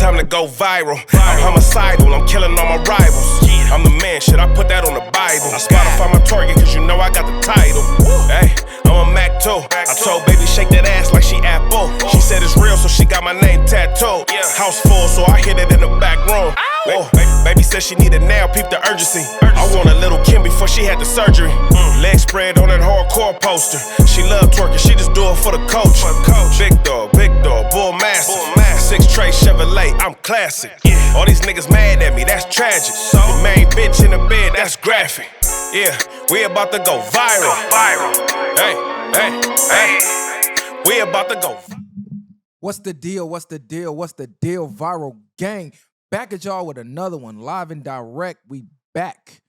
time to go viral. I'm homicidal, I'm killing all my rivals. I'm the man, shit, I put that on the Bible. Spotify my target, cause you know I got the title. Hey, I'm a Mac too. I told baby shake that ass like she Apple. She said it's real, so she got my name tattooed. House full, so I hit it in the back room. Oh, baby said she needed nail, peep the urgency. I want a little Kim before she had the surgery. Leg spread on that hardcore poster. She love twerking, she just do it for the coach. Big dog, bull massive. 6 tray Chevrolet, I'm classic. All these niggas mad at me, that's tragic. The main bitch in the bed, that's graphic. Yeah, we about to go viral. Hey, we about to go. What's the deal? What's the deal? What's the deal, Viral Gang? Back at y'all with another one, live and direct. We back.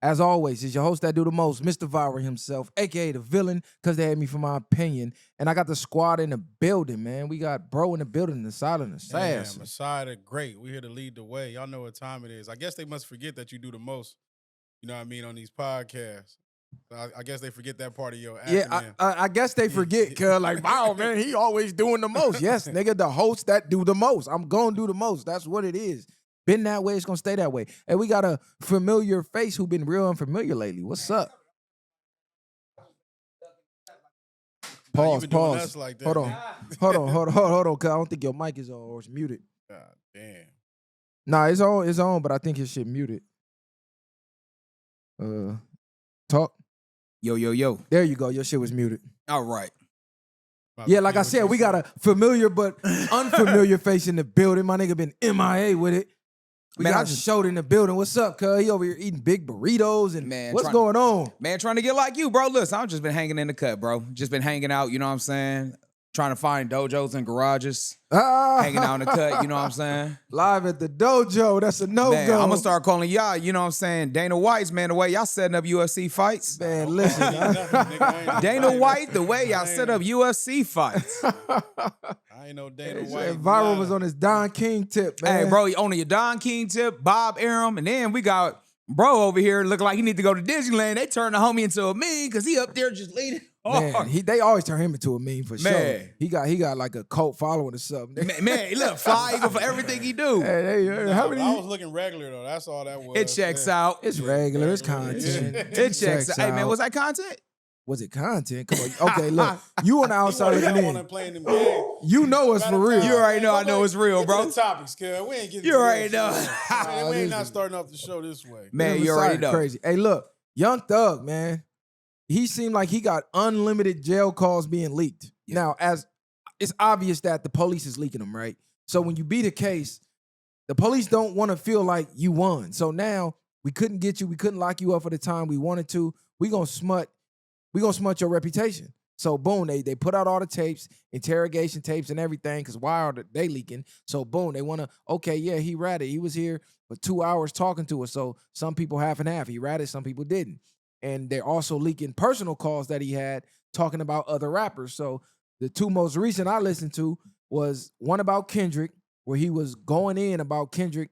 As always, it's your host that do the most, Mr. Viral himself, a.k.a. the villain, because they had me for my opinion. And I got the squad in the building, man. We got bro in the building, the side and the sass. Messiah, great. We're here to lead the way. Y'all know what time it is. I guess they must forget that you do the most, you know what I mean, on these podcasts. So I guess they forget that part of your acronym. Yeah, I guess they forget, because like, wow, man, he always doing the most. Yes, nigga, the host that do the most. I'm going to do the most. That's what it is. Been that way, it's going to stay that way. And we got a familiar face who been real unfamiliar lately. What's up? Pause. Like that, hold on, because I don't think your mic is on or it's muted. God damn. Nah, it's on, but I think his shit muted. Talk. Yo. There you go. Your shit was muted. All right. Yeah, like I said, we got a familiar but unfamiliar face in the building. My nigga been MIA with it. We got Shoutout in the building. What's up, cuz? He over here eating big burritos and what's going on? Man, trying to get like you, bro. Listen, I've just been hanging in the cut, bro. Just been hanging out, you know what I'm saying? Trying to find dojos and garages. Hanging out in the cut, you know what I'm saying? Live at the dojo, that's a no-go. Man, I'm going to start calling y'all, you know what I'm saying? Dana White's, man, the way y'all setting up UFC fights. Man, listen. Dana White, the way y'all set up UFC fights. I ain't no Dana White. Viral was on his Don King tip, man. Hey, bro, on your Don King tip, Bob Arum, and then we got bro over here looking like he need to go to Disneyland. They turned the homie into a meme because he up there just leaning. Man, they always turn him into a meme for man. Sure. He got like a cult following or something. Man, look, fly eagle for everything he do. How many? I was looking regular though. That's all that was. It checks out. It's regular. It's content. It checks out. Hey man, was that content? Was it content? Come on. Okay, look. You on the outside looking in. Playing them games. You know it's for real. You already know I know it's real, bro. Get to the topics, cuz. We ain't getting You already know. We ain't not starting off the show this way. Man, you already know. Crazy. Hey, look. Young Thug, man. He seemed like he got unlimited jail calls being leaked. Yeah. Now, as it's obvious that the police is leaking them, right? So when you beat a case, the police don't want to feel like you won. So now we couldn't get you, we couldn't lock you up for the time we wanted to. We gonna smut your reputation. So boom, they put out all the tapes, interrogation tapes and everything, because why are they leaking? So boom, they want to, okay, yeah, he ratted. He was here for 2 hours talking to us. So some people half and half. He ratted, some people didn't. And they're also leaking personal calls that he had talking about other rappers. So the two most recent I listened to was one about Kendrick, where he was going in about Kendrick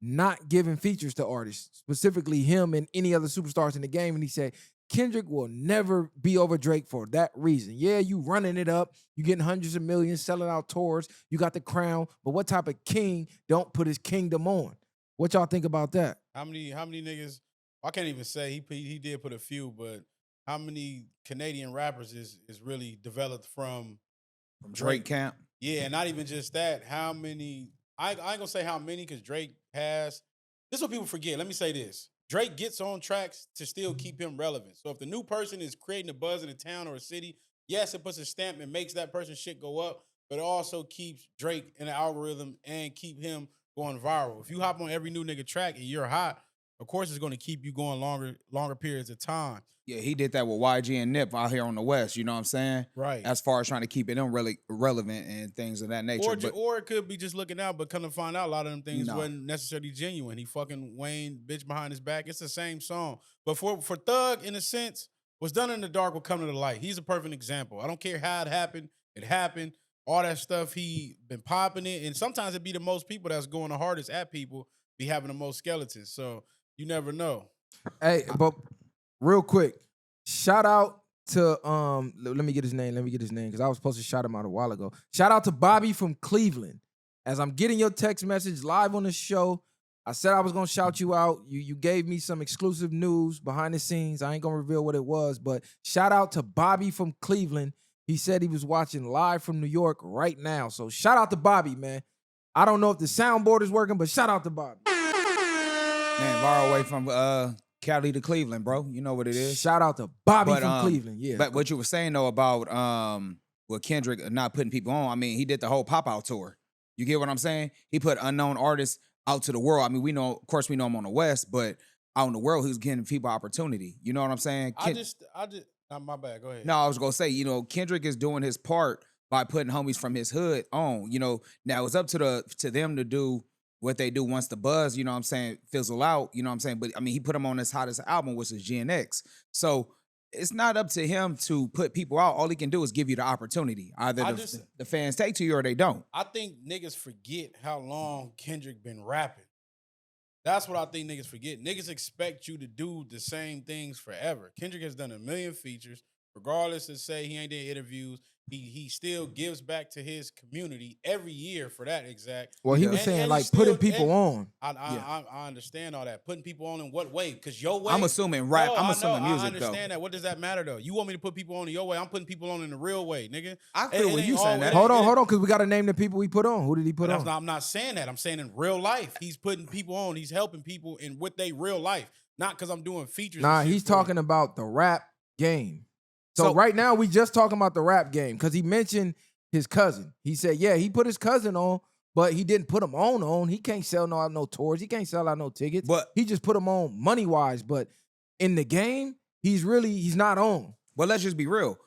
not giving features to artists, specifically him and any other superstars in the game. And he said, Kendrick will never be over Drake for that reason. Yeah, you running it up, you getting hundreds of millions, selling out tours, you got the crown, but what type of king don't put his kingdom on? What y'all think about that? How many niggas? I can't even say he did put a few, but how many Canadian rappers is really developed from Drake camp? Yeah, not even just that. How many? I ain't gonna say how many because Drake has. This is what people forget. Let me say this. Drake gets on tracks to still keep him relevant. So if the new person is creating a buzz in a town or a city, yes, it puts a stamp and makes that person's shit go up, but it also keeps Drake in the algorithm and keep him going viral. If you hop on every new nigga track and you're hot, of course it's going to keep you going longer periods of time. Yeah, he did that with YG and Nip out here on the West, you know what I'm saying? Right. As far as trying to keep it really relevant and things of that nature. Or it could be just looking out, but come to find out a lot of them things wasn't necessarily genuine. He fucking Wayne bitch behind his back. It's the same song. But for Thug, in a sense, what's done in the dark will come to the light. He's a perfect example. I don't care how it happened. It happened. All that stuff, he been popping it. And sometimes it be the most people that's going the hardest at people be having the most skeletons. So you never know. Hey, but real quick, shout out to let me get his name because I was supposed to shout him out a while ago. Shout out to Bobby from Cleveland. as I'm getting your text message live on the show, I said I was gonna shout you out. You gave me some exclusive news behind the scenes. I ain't gonna reveal what it was, but shout out to Bobby from Cleveland. He said he was watching live from New York right now. So shout out to Bobby, man. I don't know if the soundboard is working, but shout out to Bobby. Man, far away from Cali to Cleveland, bro. You know what it is. Shout out to Bobby from Cleveland. Yeah. But what you were saying though about with Kendrick not putting people on, I mean, he did the whole pop-out tour. You get what I'm saying? He put unknown artists out to the world. I mean, we know, of course, we know him on the West, but out in the world, he's giving people opportunity. You know what I'm saying? I just, my bad. Go ahead. No, I was gonna say, Kendrick is doing his part by putting homies from his hood on. Now it's up to them to do what they do once the buzz, fizzle out. You know what I'm saying? But I mean, he put him on his hottest album, which is GNX. So it's not up to him to put people out. All he can do is give you the opportunity. Either the fans take to you or they don't. I think niggas forget how long Kendrick been rapping. That's what I think niggas forget. Niggas expect you to do the same things forever. Kendrick has done a million features. Regardless of say he ain't did interviews, he still gives back to his community every year for that exact. Well, he was saying like putting people on. I understand all that. Putting people on in what way? Because your way. I'm assuming rap. I'm assuming music. I understand that. What does that matter though? You want me to put people on in your way? I'm putting people on in the real way, nigga. I feel what you saying. That. Hold on, because we got to name the people we put on. Who did he put on? I'm not saying that. I'm saying in real life, he's putting people on. He's helping people in what they real life, not because I'm doing features. Nah, he's talking about the rap game. So right now, we just talking about the rap game because he mentioned his cousin. He said, yeah, he put his cousin on, but he didn't put him on. He can't sell no tours. He can't sell out no tickets. But he just put him on money-wise. But in the game, he's not on. Well, let's just be real.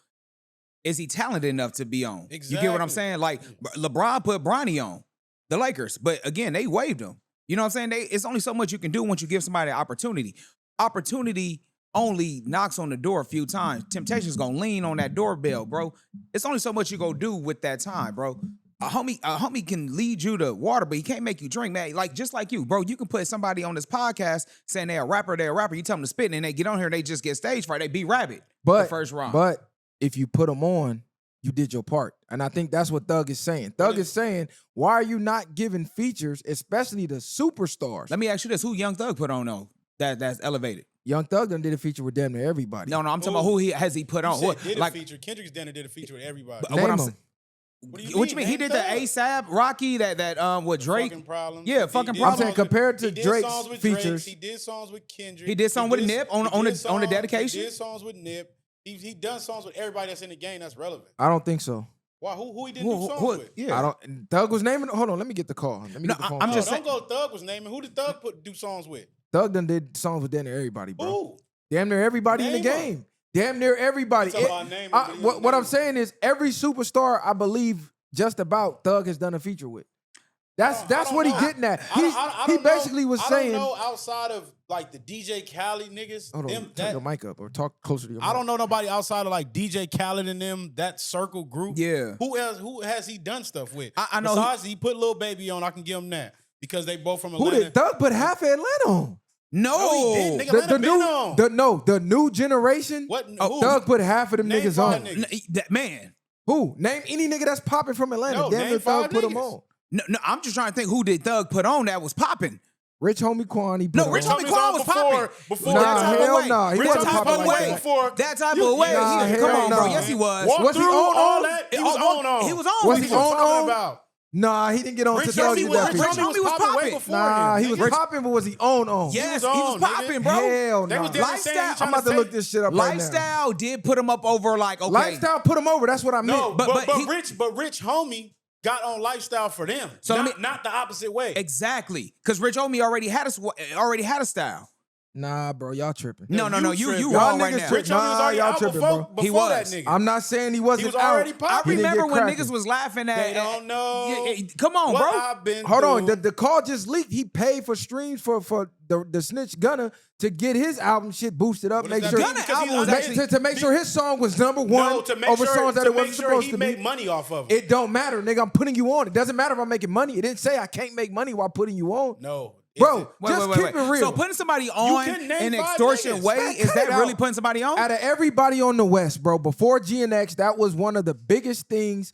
Is he talented enough to be on? Exactly. You get what I'm saying? Like, LeBron put Bronny on, the Lakers. But again, they waived him. You know what I'm saying? It's only so much you can do once you give somebody an opportunity. Opportunity only knocks on the door a few times. Temptation's gonna lean on that doorbell, bro. It's only so much you go do with that time, bro. A homie can lead you to water, but he can't make you drink, man. Like just like you, bro. You can put somebody on this podcast saying they're a rapper. You tell them to spit, and they get on here and they just get stage fright. They be rabbit the first round. But if you put them on, you did your part, and I think that's what Thug is saying. Thug is saying, why are you not giving features, especially the superstars? Let me ask you this: who Young Thug put on though? That's elevated. Young Thug done did a feature with damn near everybody. No, I'm talking about who has he put on. Did a feature. Kendrick's done did a feature with everybody. What you mean? He did the ASAP Rocky that with Drake. Fucking Problems. Yeah, fucking I'm Problems. saying compared to Drake's features. He did songs with Kendrick. He did songs with Nip on the dedication. He did songs with Nip. He done songs with everybody that's in the game that's relevant. I don't think so. Why? Who he didn't do songs with? Yeah, I don't. Thug was naming. Hold on, let me get the call. Let me get the phone. I'm just don't go. Thug was naming. Who did Thug do songs with? Thug done did songs with damn near everybody, bro. Who? Damn near everybody in the game. Damn near everybody. What I'm saying is every superstar, I believe, just about Thug has done a feature with. That's what he's getting at. He basically was saying. I don't know outside of like the DJ Khaled niggas. Hold on, turn your mic up or talk closer to your mic. I don't know nobody outside of like DJ Khaled and them, that circle group. Yeah. Who else? Who has he done stuff with? I know. Besides, he put Lil Baby on. I can give him that because they both from Atlanta. Who did Thug put half of Atlanta on? No, he didn't. Nigga, the new generation. What? Thug put half of them niggas on. That man. Who? Name any nigga that's popping from Atlanta. No, damn near Thug put them on. No, I'm just trying to think who did Thug put on that was popping. Rich Homie Quan. Rich Homie Quan was popping. Before that hell nah. He wasn't popping like that. That type of way. Come on, bro. Yes, he was. Was he on? He was on. He was on. Was he on? Nah, he didn't get on to Thug. Rich Homie was popping. Nah, he was popping, but was he on? Yes, he was popping, bro. Hell no. Lifestyle. I'm about to look this shit up right now. Lifestyle did put him up over like, okay. Lifestyle put him over. That's what I meant. No, but Rich Homie got on Lifestyle for them. So not the opposite way. Exactly. Because Rich Homie already had a style. Nah, bro, y'all tripping. No, you wrong right now. Rich Homie was already out tripping, before bro. He was. That nigga. I'm not saying he wasn't He was already out. popping. I remember when niggas was laughing at. They don't know. Come on, what bro. I've been Hold through. on, the call just leaked. He paid for streams for the Snitch Gunna to get his album shit boosted up. What does that mean? Because he was actually- to make sure his song was number one over songs that it wasn't supposed to be. He made money off of it. It don't matter, nigga. I'm putting you on. It doesn't matter if I'm making money. It didn't say I can't make money while putting you on. No. Bro, Wait. keep it real. So putting somebody on couldn't name in an 5 extortion niggas. way, is that really putting somebody on? Out of everybody on the West, bro, before GNX, that was one of the biggest things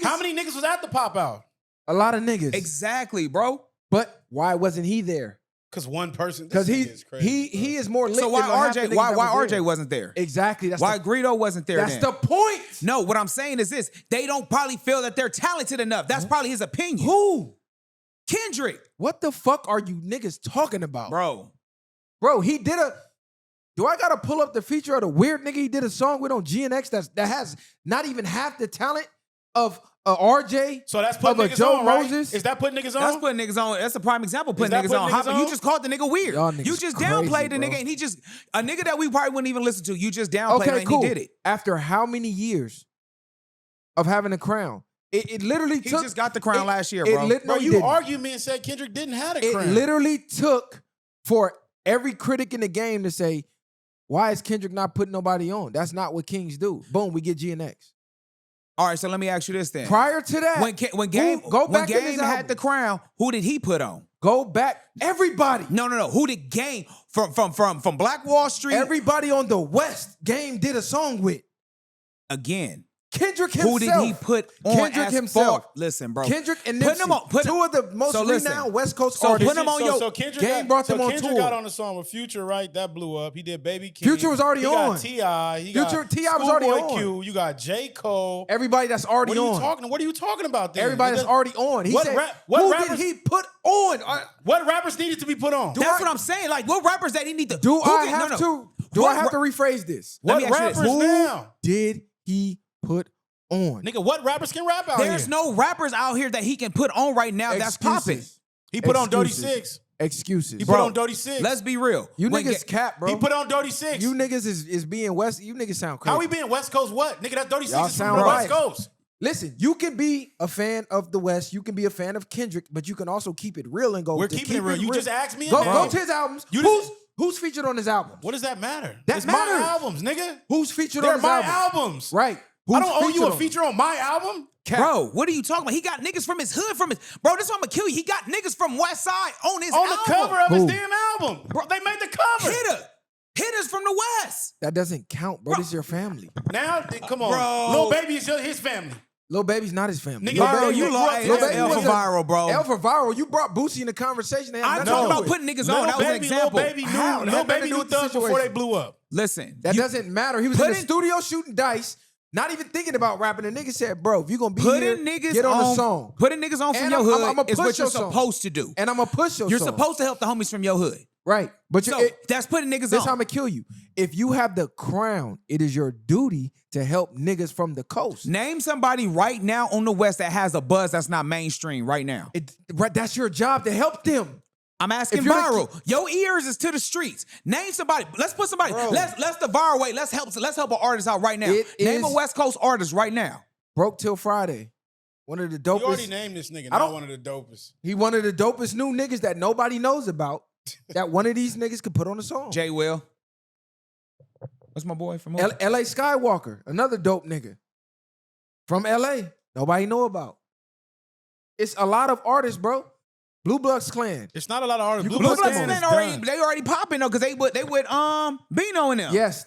niggas. How many niggas was at the pop out? A lot of niggas. Exactly, bro. But why wasn't he there? Because one person. Because he is more lit. So why than half the RJ? niggas Why that was RJ there. wasn't there? Exactly. That's Why the, Greedo wasn't there? That's then? the point. No, what I'm saying is this: they don't probably feel that they're talented enough. That's probably his opinion. Who? Kendrick, What the fuck are you niggas talking about? bro. Bro, he did a. Do I gotta pull up the feature of the weird nigga he did a song with on GNX that has not even half the talent of a RJ? So that's putting of a niggas Joe on, right? Moses? Is that putting niggas on? That's putting niggas on. That's a prime example. Putting that niggas putting on. niggas How- You on? just called the nigga weird. Y'all niggas You just crazy, downplayed the bro. nigga, and he just a nigga that we probably wouldn't even listen to. You just downplayed him, Okay, and cool. he did it. After how many years of having a crown? It literally He took. just got the crown last year, It bro. lit- Bro, no, he you didn't. argument said Kendrick didn't have a It crown. literally took for every critic in the game to say, why is Kendrick not putting nobody on? That's not what Kings do. Boom, we get GNX. All right, so let me ask you this then. Prior to that, When Game go when back in Game his had album. the crown, who did he put on? Go back. Everybody. No. Who did Game from Black Wall Street? Everybody on the West Game did a song with. Again, Kendrick himself. who did he put on Kendrick as himself. far? Listen, bro. Kendrick and Put Nipsey, them on- put- two of the most So listen. renowned West Coast So artists. put them on your- So Kendrick Game brought them on Kendrick tour. got on the song with Future, right? That blew up. He did Baby King. Future was already he on. Got T.I. He got Future- T.I. was already Schoolboy on. Q. You got J. Cole. Everybody that's already on. What are you talking about there? Everybody that's already on. He What said, what who rappers- did he put on? What rappers needed to be put on? That's what I'm saying. Like, what rappers that he need to? Do who I did- no, have no. to? Do What I have to ra- rephrase this? Let What me ask you this. rappers Who now? did he put on? Nigga, what rappers can rap out There's here? no rappers out here that he can put on right now that's popping. Excuses. He put on Dirty Excuses. 6. Excuses. He Bro, put on Dirty 6. Let's be real. You When niggas cap, bro. He put on Dirty 6. You niggas is being West. You niggas sound crazy. How we being West Coast what? Nigga, that Dirty 6 Y'all is from sound the right. West Coast. Listen, you can be a fan of the West. You can be a fan of Kendrick, but you can also keep it real and go. We're to keeping keep it real. You just asked me a Go name. to his albums. You Who's featured on his albums? What does that matter? That it's matters. my albums, nigga. Who's featured They're on his my albums? albums. Right. I Who's don't owe you featured a on feature on my album. Cap. Bro, what are you talking about? He got niggas from his hood, bro. This is why I'm gonna kill you. He got niggas from West Side on his On the album. cover of his Who? damn album. Bro, they made the cover. Hitters from the West. That doesn't count, bro. This is your family. Now, come on. Bro. Lil Baby is his family. Lil Baby's not his family. Nigga, Lil bro, Baby- you Lil lost- Baby Lil was Baby a- was for viral, bro. L for viral. You brought Boosie in the conversation. They have I'm nothing talking to do about with putting niggas Lil on. That was an Baby, Lil example. Baby How? knew, That Lil had nothing Baby to do knew with the Thug before they situation. blew up. Listen, That doesn't matter. He was in Put the in- studio shooting dice, not even thinking about rapping. The nigga said, "Bro, if you gonna be here, putting niggas get on on the song, Putting niggas on from And your I'm- hood I'ma is push what you're your song. supposed to do. and I'm gonna push your You're song." supposed to help the homies from your hood. right? But So that's putting niggas this on. how I'm gonna kill you. If you have the crown, it is your duty to help niggas from the coast. Name somebody right now on the West that has a buzz that's not mainstream right now. Right, that's your job to help them. I'm asking If you're the viral. Your ears is to the streets. Name somebody. Let's put somebody. Bro. Let's the viral way. Let's help an artist out right now. It Name a is- West Coast artist right now. Broke till Friday. One of the You already dopest. named this nigga, I not don't- one of the dopest. He one of the dopest new niggas that nobody knows about. That one of these niggas could put on a song. Jay Will. What's my boy from? L.A. Skywalker, another dope nigga from L.A. Nobody know about. It's a lot of artists, bro. Blue Bloods Clan. It's not a lot of artists. You Blue can Bloods put Clan them is on. done. They already popping though because they with Bino in them. Yes.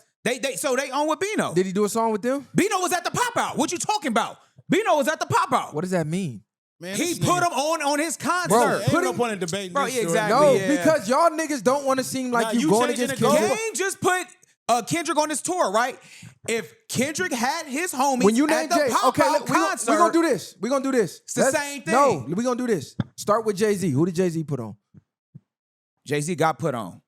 So they on with Bino. Did he do a song with them? Bino was at the pop out. What you talking about? Bino was at the pop out. What does that mean? Man, He this put nigga- him on his concert. Bro, Ain't put no him- point in debating Bro, this yeah, shit. exactly. No, Yeah. because y'all niggas don't want to seem like Nah, you you going changing against the goal. Kendrick. Game just put Kendrick on his tour, right? If Kendrick had his homies When you at name the Jay, pop okay, out we're gonna concert, do this. We're gonna do this. It's the same thing. No, we're gonna do this. Start with Jay-Z. Who did Jay-Z put on? Jay-Z got put on.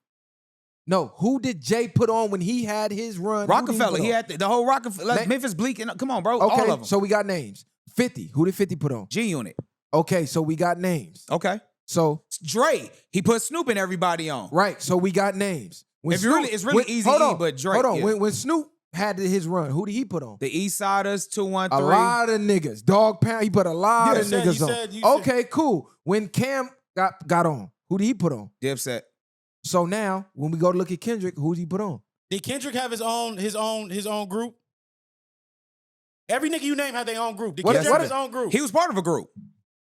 No, who did Jay put on when he had his run? Who did Rockefeller, put he on? had the whole Rockefeller, like Name- Memphis Bleak, and come on, bro, Okay, all of them. so we got names. 50. Who did 50 put on? G-Unit. Okay, so we got names. Okay. So Dre, he put Snoop and everybody on. right, so we got names. When If you really- it's really Eazy-E, hold on, but Drake, Hold on, yeah. when Snoop had his run, who did he put on? The East Siders, 213. A lot of niggas. Dog Pound, he put a lot Yeah, of you said- niggas you on. said- you said- Okay, cool. When Cam got on, who did he put on? Dipset. So now, when we go to look at Kendrick, who did he put on? Did Kendrick have his own group? Every nigga you name had their own group. Did What- Kendrick what- have his own group? He was part of a group.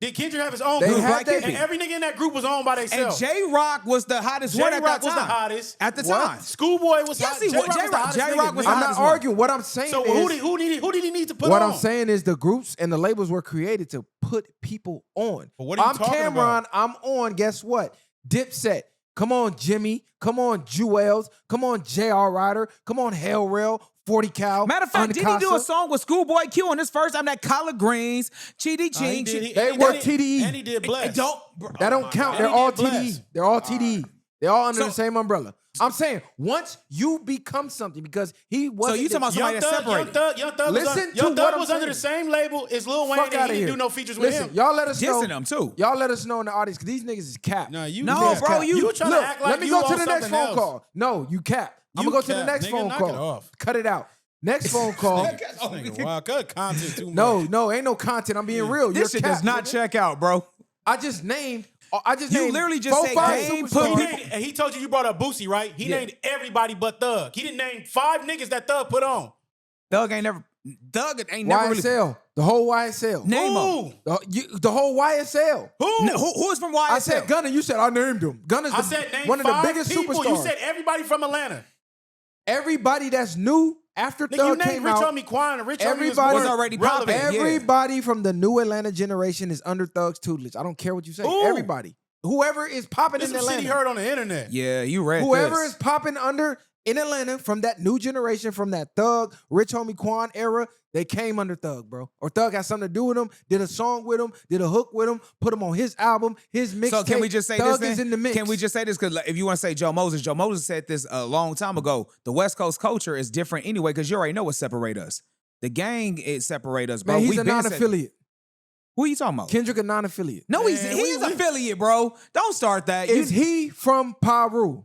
Did Kendrick have his own They group? had their- And every nigga in that group was owned by And themselves. J-Rock was the hottest one at J-Rock that was the time. hottest. At the What? time. Schoolboy was Yes, hot. he was. J-Rock was the J-Rock- hottest J-Rock nigga, was nigga. I'm hottest not one. arguing. What I'm saying So is, who did he need to put what on? I'm saying is the groups and the labels were created to put people on. But what are you I'm talking Cameron. about? I'm on. Guess what? Dipset. Come on, Jimmy. Come on, Jewels. Come on, J.R. Ryder. Come on, Hell Rail. 40 Cal. Matter of fact, did he do a Uncasa. song with Schoolboy Q on his first album? That Collard Greens, Chidi Ching. They were TDE. And he did Bless. That don't count. They're And he all did Bless. TDE. They're all TDE. They're all under So- the same umbrella. I'm saying once you become something, because he So wasn't. you talking about somebody that's separated? Young Thug Listen to Young what Thug I'm was under saying. the same label as Lil Wayne, Fuck and outta he didn't here. do no features with Listen, him. y'all let us know. Dissing them too. Y'all let us know in the audience because these niggas is cap. No, you No, cap. bro, you trying Look, to act like let me you go to on the next something phone else. call. No, you cap. I'm You gonna go to the cap, next nigga, phone knock call. it off. Cut it out. Next phone call. This nigga, wow, cut content too much. No, ain't no content. I'm being real. This shit You're does cap, not nigga. check out, bro. I just named. You literally just 4, said 5 game, superstars. put He, people- named, and he told you brought up Boosie, right? He Yeah. named everybody but Thug. He didn't name 5 niggas that Thug put on. Thug ain't never really YSL. The whole YSL. name Who? him. The whole YSL. Who? Who is from YSL? I said Gunna. You said I named him. Gunna's I said name one of the 5 biggest people. superstars. You said everybody from Atlanta. Everybody that's new after Nigga, you Thug named came Rich out. Homie Quan, and Rich Homie Everybody was already relevant. popping. Yeah. Everybody from the new Atlanta generation is under Thug's tutelage. I don't care what you say. Who? Everybody. Whoever is popping This in is shit he Atlanta. heard on the internet. Yeah, you read Whoever this. is popping under in Atlanta from that new generation, from that Thug, Rich Homie Quan era, they came under Thug, bro. Or Thug had something to do with them, did a song with him, did a hook with him, put him on his album, his mixtape. So can we just say Thug this? is Then? in the mix. Can we just say this? Because if you want to say Joe Moses said this a long time ago. The West Coast culture is different anyway, because you already know what separate us. The gang it separate us, bro. Man, he's We've a been non-affiliate. Who are you talking about? Kendrick a non-affiliate. No, Man, he's affiliate, bro. Don't start that. Is he from Paru?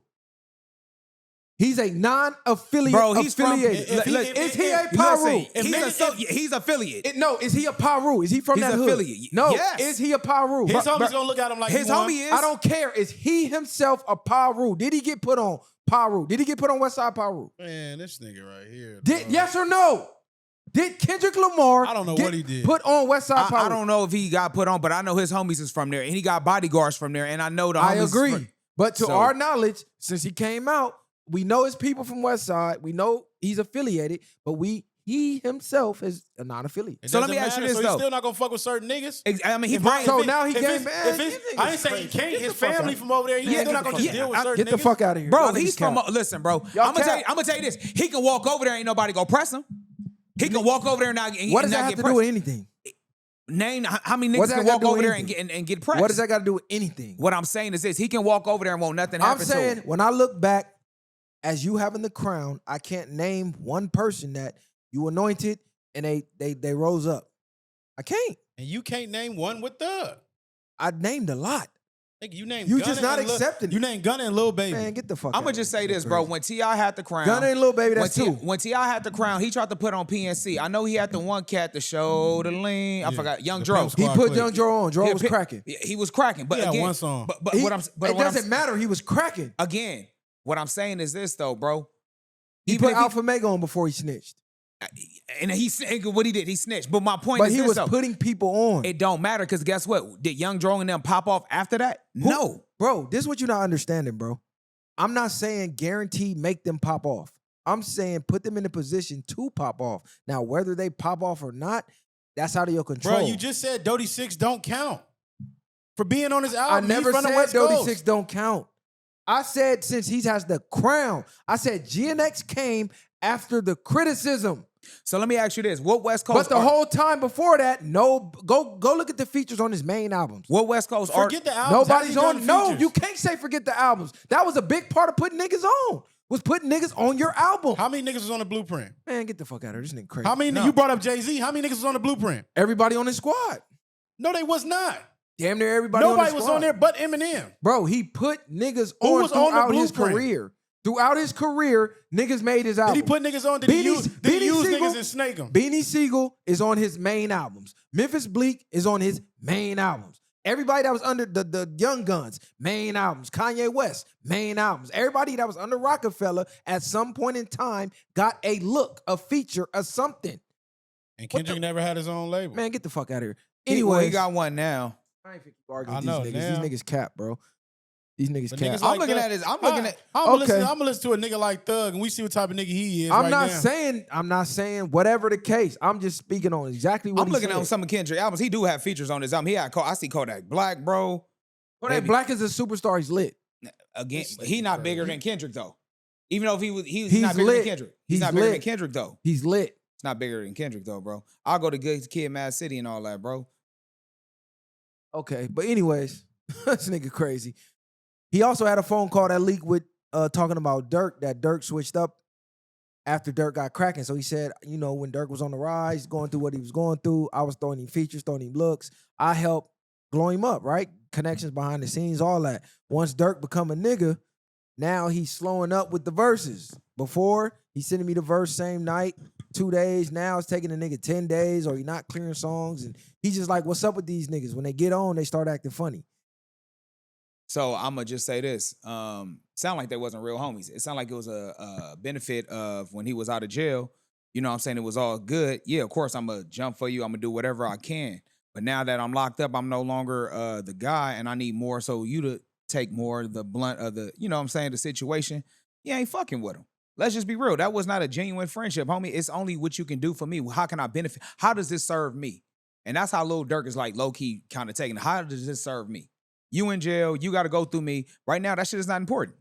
He's a non-affiliate. Bro, he's from- affiliated. if he- Is he a if- Paru? Listen, he's affiliate. No, is he a Paru? Is he from He's that hood? affiliate. No, Yes. is he a Paru? His homie's gonna look at him like His he won. homie is. I don't care. Is he himself a Paru? Did he get put on Paru? Did he get put on Westside Paru? Man, this nigga right here. Did dog. yes or no? Did Kendrick Lamar I don't know get what he did. put on Westside Paru? I don't know if he got put on, but I know his homies is from there, and he got bodyguards from there, and I know the homies. I is agree. from- But to So- our knowledge, since he came out, we know his people from Westside. We know he's affiliated, but he himself is a non-affiliate. It So let doesn't me ask you matter, this, so though. he's still not gonna fuck with certain niggas. I mean, he If probably. I- So if it- now he if came it's- back. if These it's- niggas I ain't saying crazy. he can't. Get His the fuck family out. from over there. He's Yeah, still not gonna get deal with the- certain Get the niggas. fuck out of here. Bro, Y'all he's niggas from. cap. Listen, bro. Y'all I'm gonna cap. tell you this. He can walk over there, ain't nobody go press him. He can walk over there and not. What and does that not have get to pressed. do with anything? Name how many What niggas does can that got walk to do over with there and anything? get pressed. What does that got to do with anything? What I'm saying is this: he can walk over there and won't nothing I'm happen to saying him. when I look back, as you having the crown, I can't name one person that you anointed and they rose up. I can't. And you can't name one with Thug. I named a lot. Nigga, you named You Gunna just not and Lil- accepting it. You named Gunna and Lil Baby. Man, get the fuck. I'm gonna out just of say here. this, bro. When T.I. had the crown, Gunna and Lil Baby, that's when two. When T.I. had the crown, he tried to put on PNC. I know he had the one cat to show the lean. I Yeah. forgot. Young The Dro. Pimp He Squad put clip. Young Dro on. Dro was Yeah, cracking. He was cracking, but He had again, one song. But He- what I'm it doesn't matter. He was cracking. Again, what I'm saying is this though, bro. He Even put if Alpha Mega on before he snitched. and what he did, he snitched. But my point But is he this, was though. putting people on. It don't matter because guess what? Did Young Dro and them pop off after that? Who- No. Bro, this is what you're not understanding, bro. I'm not saying guaranteed make them pop off. I'm saying put them in a position to pop off. Now, whether they pop off or not, that's out of your control. Bro, you just said Dodie 6 don't count for being on his I album. never He's from the said West Dodie Coast. 6 don't count. I said since he has the crown, I said GNX came after the criticism. So let me ask you this: what West Coast? But the whole time before that, no, go look at the features on his main albums. what West Coast? Forget the albums. Nobody's How's he done on. No, features? you can't say forget the albums. That was a big part of putting niggas on. Was putting niggas on your album. How many niggas was on the Blueprint? Man, get the fuck out of here. This nigga crazy. How many? No. You brought up Jay-Z. How many niggas was on the Blueprint? Everybody on his squad. No, they was not. Damn near everybody. Nobody on his was squad. on there but Eminem. Bro, he put niggas Who on was on the throughout his Blueprint? career. Throughout his career, niggas made his album. Did he put niggas on? Did he use Siegel- niggas and snake them? Beanie Siegel is on his main albums. Memphis Bleak is on his main albums. Everybody that was under the Young Guns, main albums. Kanye West, main albums. Everybody that was under Rockefeller at some point in time got a look, a feature, a something. And Kendrick never had his own label. Man, get the fuck out of here. Anyway, Anyway, he got one now. I ain't finna keep arguing I with know, these niggas. now. These niggas cap, bro. These niggas But cap. niggas I'm like looking Thug- at this. I'm looking at. I'm Okay. gonna listen to a nigga like Thug, and we see what type of nigga he is. I'm right not now. saying. I'm not saying whatever the case. I'm just speaking on exactly what I'm looking said. at some of Kendrick albums. He do have features on his album. He had. I see Kodak Black, bro. Kodak Maybe. Black is a superstar. He's lit. Again, This he nigga not crazy. bigger than Kendrick though. Even though if he's He's not bigger lit. than Kendrick. He's He's not bigger than lit. Kendrick though. He's lit. It's not bigger than Kendrick though, bro. I'll go to Good Kid, Mad City, and all that, bro. Okay, but anyways, this nigga crazy. He also had a phone call that leaked with talking about Dirk, that Dirk switched up after Dirk got cracking. So he said, you know, when Dirk was on the rise, going through what he was going through, I was throwing him features, throwing him looks. I helped glow him up, right? Connections behind the scenes, all that. Once Dirk become a nigga, now he's slowing up with the verses. Before, he's sending me the verse same night, 2 days. Now it's taking a nigga 10 days, or he not clearing songs. And he's just like, what's up with these niggas? When they get on, they start acting funny. So I'm gonna just say this. Sound like they wasn't real homies. It sounded like it was a benefit of when he was out of jail. You know what I'm saying? It was all good. Yeah, of course I'm gonna jump for you. I'm gonna do whatever I can. But now that I'm locked up, I'm no longer the guy, and I need more. So you to take more of the blunt of the, you know what I'm saying, the situation. You ain't fucking with him. Let's just be real. That was not a genuine friendship, homie. It's only what you can do for me. How can I benefit? How does this serve me? And that's how Lil Durk is like low-key kind of taking it. How does this serve me? You in jail, you got to go through me. Right now, that shit is not important.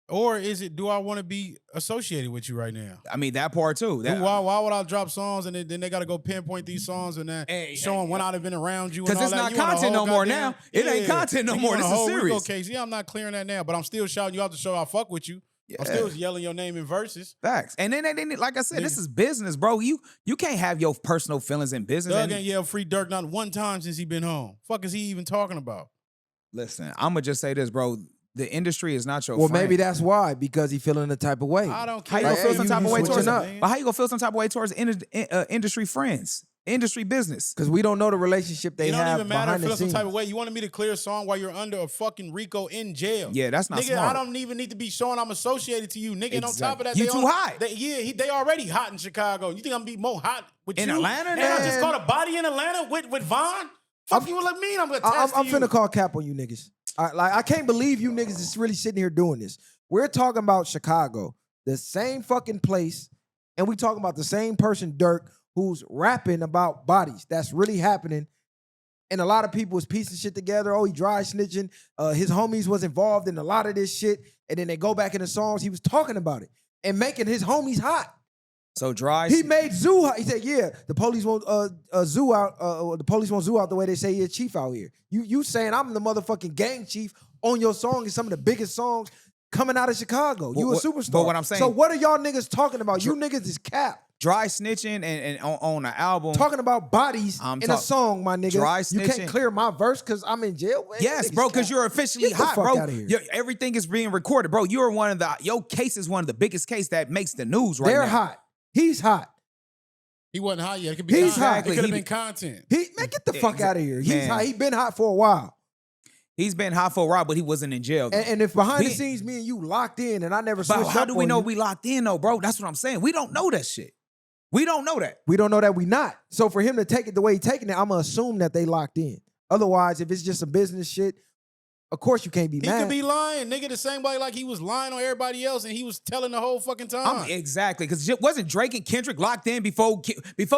Or is it, do I want to be associated with you right now? I mean, that part too. That, Why would I drop songs and then they got to go pinpoint these songs and then show them when I'd have been around you? Because it's not content no more now. It ain't content no more. This is serious. Case. Yeah, I'm not clearing that now, but I'm still shouting you out to show I fuck with you. I'm still yelling your name in verses. Facts. And then, like I said, this is business, bro. You can't have your personal feelings in business. Thug ain't yelled free Dirk not one time since he been home. Fuck is he even talking about? Listen, I'm going to just say this, bro. The industry is not your Well, friend. maybe that's why, because he feeling the type of way. I don't How care. you gonna feel some you type of way switching towards up. But how you gonna feel some type of way towards industry friends, industry business? Because we don't know the relationship they It don't have even matter behind the feeling some scenes. type of way. You wanted me to clear a song while you're under a fucking RICO in jail. Yeah, that's not nigga, smart. I don't even need to be showing I'm associated to you. Nigga, and on top of that, You they too on- hot. They already hot in Chicago. You think I'm gonna be more hot with In you? Atlanta, And I man? just caught a body in Atlanta with Vaughn? Fuck you like me, I'm gonna test I'm you. finna call cap on you niggas. I can't believe you niggas is really sitting here doing this. We're talking about Chicago, the same fucking place, and we talking about the same person, Dirk, who's rapping about bodies. That's really happening. And a lot of people is piecing shit together. Oh, he dry snitching. His homies was involved in a lot of this shit. And then they go back in the songs. He was talking about it and making his homies hot. So dry. He made Zoo hot. He said, yeah, the police won't Zoo out. The police won't Zoo out the way they say he's chief out here. You saying I'm the motherfucking gang chief on your song is some of the biggest songs coming out of Chicago. You a superstar. But what I'm saying, so what are y'all niggas talking about? You niggas is cap. Dry snitching and on an album. Talking about bodies in a song, my nigga. Dry You can't snitching. clear my verse because I'm in jail. Man, Yes, niggas bro, cap. because you're officially Get the hot, fuck bro. outta here. Everything is being recorded, bro. You're one of your case is one of the biggest case that makes the news right They're now. hot. He's hot. He wasn't hot yet. It could be He's content. hot. It could have He- been content. Man, get the fuck out of here. He's Man. hot. He been hot for a while. He's been hot for a while, but he wasn't in jail. though. And if behind the He- scenes, me and you locked in, and I never switched But how up do we on know you, we locked in though, bro? That's what I'm saying. We don't know that shit. We don't know that. we don't know that we not. So for him to take it the way he taking it, I'm gonna assume that they locked in. Otherwise, if it's just some business shit, of course you can't be He mad. could be lying, nigga, the same way like he was lying on everybody else and he was telling the whole fucking time. Exactly, because wasn't Drake and Kendrick locked in before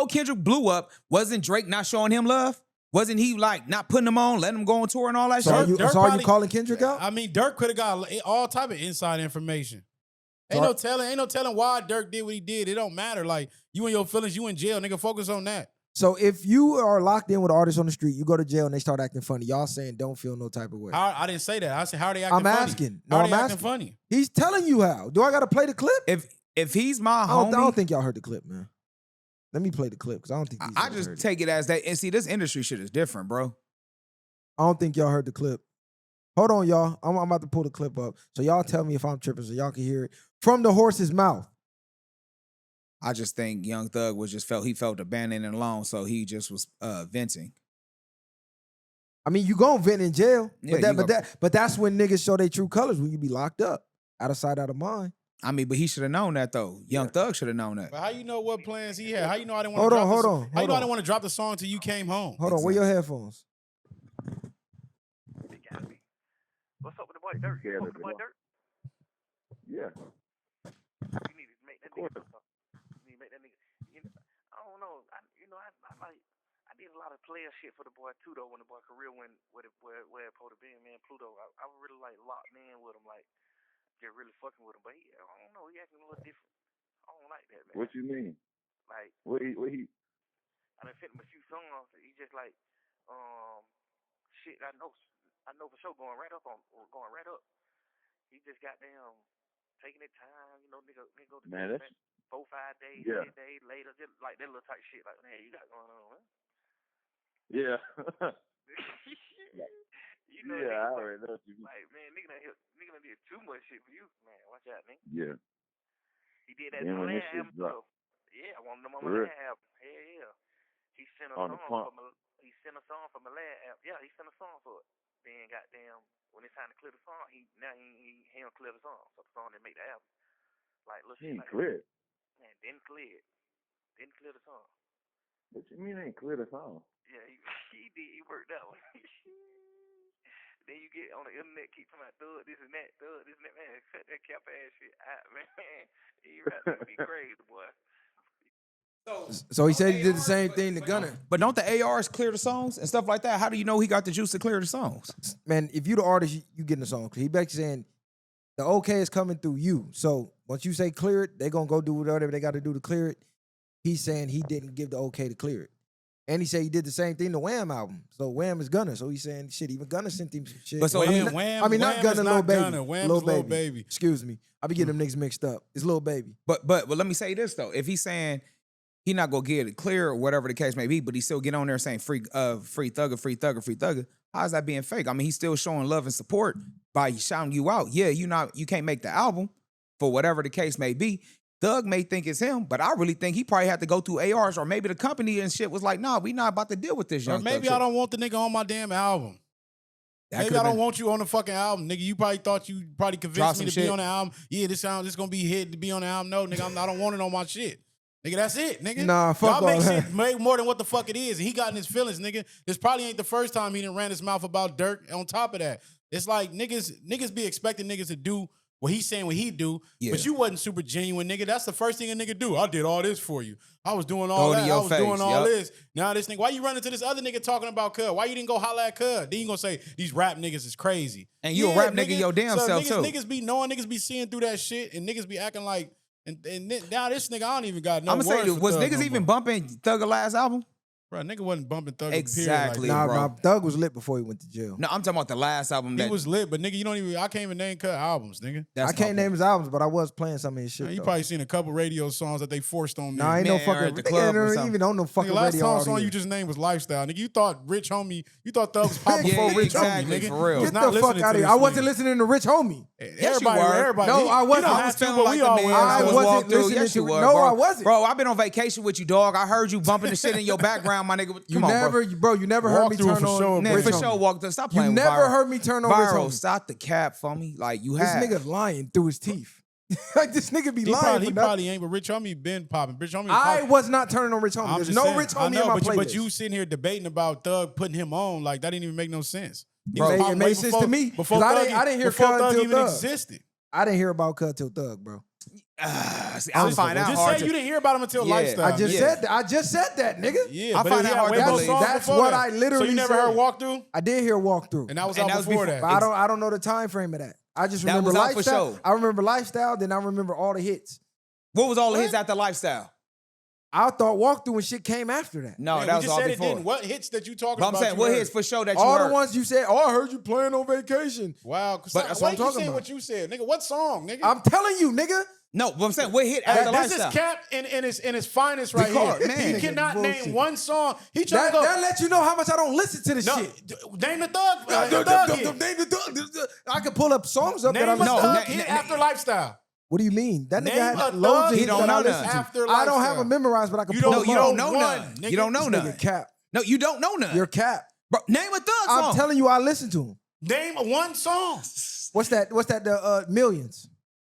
Kendrick blew up? Wasn't Drake not showing him love? Wasn't he like not putting him on, letting him go on tour and all that so shit? are you, Dirk so are you probably- calling Kendrick out? I mean, Dirk could have got all type of inside information. Ain't no telling why Dirk did what he did. It don't matter. Like, you and your feelings, you in jail, nigga, focus on that. So if you are locked in with artists on the street, you go to jail and they start acting funny. Y'all saying don't feel no type of way. I didn't say that. I said, how are they acting I'm funny? asking. No, How are I'm they acting asking. funny? He's telling you how. Do I gotta play the clip? If he's my I homie, don't think y'all heard the clip, man. Let me play the clip because I don't think these I niggas just heard it. take it as that. And see, this industry shit is different, bro. I don't think y'all heard the clip. Hold on, y'all. I'm about to pull the clip up. So y'all tell me if I'm tripping so y'all can hear it from the horse's mouth. I just think Young Thug felt abandoned and alone, so he just was venting. I mean, you gon' vent in jail. Yeah, But that's when niggas show their true colors, when you be locked up. Out of sight, out of mind. I mean, but he should have known that though. Young Thug should have known that. But how you know what plans he had? How you know I didn't want Hold to on, drop hold the, on, How you know I hold didn't want to drop the song till you came home? Hold on, where your headphones? What's up with the boy Dirk? You fuck with the boy Dirk? Yeah. You need to make that nigga. You need to make that nigga. I don't know. I did a lot of player shit for the boy too though. When the boy career went where it supposed to be, man, Pluto. I really like locked in with him, like get really fucking with him. But I don't know. He acting a little different. I don't like that, man. What you mean? Like what he? I done sent him a few songs. He just like shit. I know for sure going right up. He just goddamn taking his time, nigga go to Man, that's 4-5 days, 10 days later, just like that little type shit. Like, man, you got going on, man. Yeah. I already know what you mean. Like, man, nigga done did too much shit for you, man. Watch out, nigga. Yeah. He did that on the last album too. Yeah, I wanted him on my last album. Yeah. He sent a song for my. He sent a song for my last album. Yeah, he sent a song for it. Then goddamn, when it's time to clear the song, he don't clear the song, so the song didn't make the album. Like, look, he ain't clear. Man, didn't clear it. Didn't clear the song. What you mean ain't clear the song? Yeah, he did. He worked out. Then you get on the internet, keep talking about thug this and that, man. Cut that cap ass shit out, man. You right to be crazy, boy. So he said he did the same thing to Gunna. But don't the ARs clear the songs and stuff like that? How do you know he got the juice to clear the songs? Man, if you the artist, you getting the song. He basically saying the okay is coming through you. So once you say clear it, they gonna go do whatever they got to do to clear it. He's saying he didn't give the okay to clear it. And he said he did the same thing to Wham album. So Wham is Gunna. So he's saying, shit, even Gunna sent him some shit. But so not Gunna, Lil Baby. Wham's Lil Baby. Excuse me. I be getting them niggas mixed up. It's Lil Baby. But let me say this though. If he's saying he not gonna get it clear or whatever the case may be, but he still get on there saying free thugger, how's that being fake? I mean, he's still showing love and support by shouting you out. Yeah, you can't make the album for whatever the case may be. Thug may think it's him, but I really think he probably had to go through ARs, or maybe the company and shit was like, nah, we not about to deal with this young Or maybe I don't want the nigga on my damn album. Maybe I don't want you on the fucking album, nigga. You probably thought you convinced me to be on the album. Yeah, this gonna be hit to be on the album. No, nigga, I don't want it on my shit. Nigga, that's it, nigga. Nah, fuck Y'all all make that. shit make more than what the fuck it is. And he got in his feelings, nigga. This probably ain't the first time he done ran his mouth about Dirk. On top of that, it's like niggas be expecting niggas to do what he's saying what he do, but you wasn't super genuine, nigga. That's the first thing a nigga do. I did all this for you. I was doing all that. I was doing all this. Now this nigga, why you running to this other nigga talking about Cuz? Why you didn't go holla at Cuz? Then you gonna say these rap niggas is crazy. And you a rap nigga your damn self too. Niggas be knowing, niggas be seeing through that shit, and niggas be acting like, and now this nigga, I don't even got no I'm gonna words say, for was Thug niggas no even more. bumping Thugger last album? Bro, nigga wasn't bumping Thug. Exactly. Like Nah, Thug was lit before he went to jail. No, I'm talking about the last album. he was lit, but nigga, I can't even name Cuz albums, nigga. I can't name his albums, but I was playing some of his shit. Man, you though. probably seen a couple radio songs that they forced on me. Nah, ain't no Man, or fucking. at the club or They something. even on no fucking Nigga, last radio. song you just named was Lifestyle. Nigga, you thought Rich Homie, you thought Thug was popping Yeah, before Rich exactly, Homie, nigga. for real. Was Get not the fuck listening out to of here. this I wasn't nigga. listening to Rich Homie. Yes, you were. Everybody. No, I wasn't. You I don't was have to, feeling but like we the all man were. I was wasn't walking through. listening Yes, to you it. were, No, bro. I wasn't. Bro, I've been on vacation with you, dog. I heard you bumping the shit in your background, my nigga. You Come on, never, bro. you never heard me Walk through turn for on sure, Man, Rich for Homie. sure, walked up. Stop You playing with never Viral. heard me turn on Rich Viral, Homie. stop the cap for me. Like, you This have. nigga lying through his teeth. Like this nigga be He lying. probably, for he nothing. probably ain't, but Rich Homie been popping. Rich Homie I popping. was not turning on Rich Homie. I'm There's just no saying. Rich I Homie know, in my but playlist. but you sitting here debating about Thug putting him on, like that didn't even make no sense. He Bro, was it popping made way sense before- to me, Before 'cause Thug, I didn't hear before Cuz Thug till even Thug. existed. I didn't hear about Cuz till Thug, bro. See, I find out Just hard say to. you didn't hear about him until Yeah. Lifestyle. I just nigga. said that. I just said that, nigga. Yeah, I but find he that had hard way to more believe. songs That's before what that. I literally So you never said. heard Walk Through? I did hear Walk Through. And that was And out that was before before- that. But I don't know the time frame of that. I just That remember was out for Lifestyle. sure. I remember Lifestyle, then I remember all the hits. What was all the hits after Lifestyle? I thought Walk Through and shit came after that. No, Man, that we was just all said before. it didn't. What hits that you talking But I'm about? saying, you what heard? hits for sure that you All heard? the ones you said, oh, I heard you playing on vacation. Wow, But but that's why what I'm you talking saying about. what you said, nigga? What song, nigga? I'm telling you, nigga. No, but I'm saying, what hit after This is Lifestyle? Cap in his finest right Because, here. man. He cannot Bullshit. name one song. He trying That, to go. that lets you know how much I don't listen to this No, shit. name the Thug. Thug hit. Name the Thug. I could pull up songs up that I Name a listen to. Thug hit after Lifestyle. What do you mean? That nigga Name a had loads Thug of He hits don't that I know listen none. to. After I don't Lifestyle. have them memorized, but I can You pull don't- them you up. don't know know none. none, nigga. You don't know This none. nigga cap. No, you don't know none. You're cap. Bro, name a Thug I'm song. telling you, I listen to him. Name one song. What's that? Millions.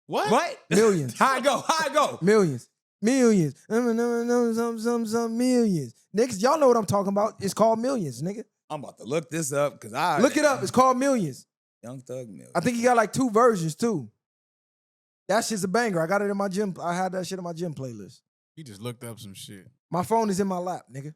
What? Millions. How I go? How I go? Millions. Millions. Some millions. Niggas, y'all know what I'm talking about. It's called Millions, nigga. I'm about to look this up because I Look it up. It's called Millions. Young Thug Million. I think he got like 2 versions too. That shit's a banger. I got it in my gym. I had that shit in my gym playlist. He just looked up some shit. My phone is in my lap, nigga.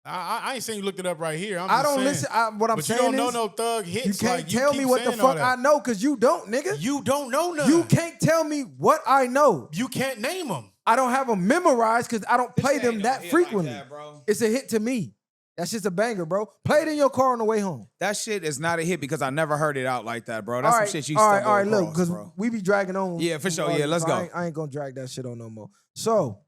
I ain't saying you looked it up right here. I don't listen. What I'm but saying you don't is, know no Thug hits. you can't like, tell me what the fuck I know because you don't, nigga. You don't know none. You can't tell me what I know. You can't name them. I don't have them memorized because I don't play them that frequently. Like that, bro. It's a hit to me. That's just a banger, bro. Play it in your car on the way home. That shit is not a hit because I never heard it out like that, bro. That's All right, some shit you all right, stumble all right. Look, across, because bro. we be dragging on. Yeah, for sure. Yeah, let's go. I ain't gonna drag that shit on no more. So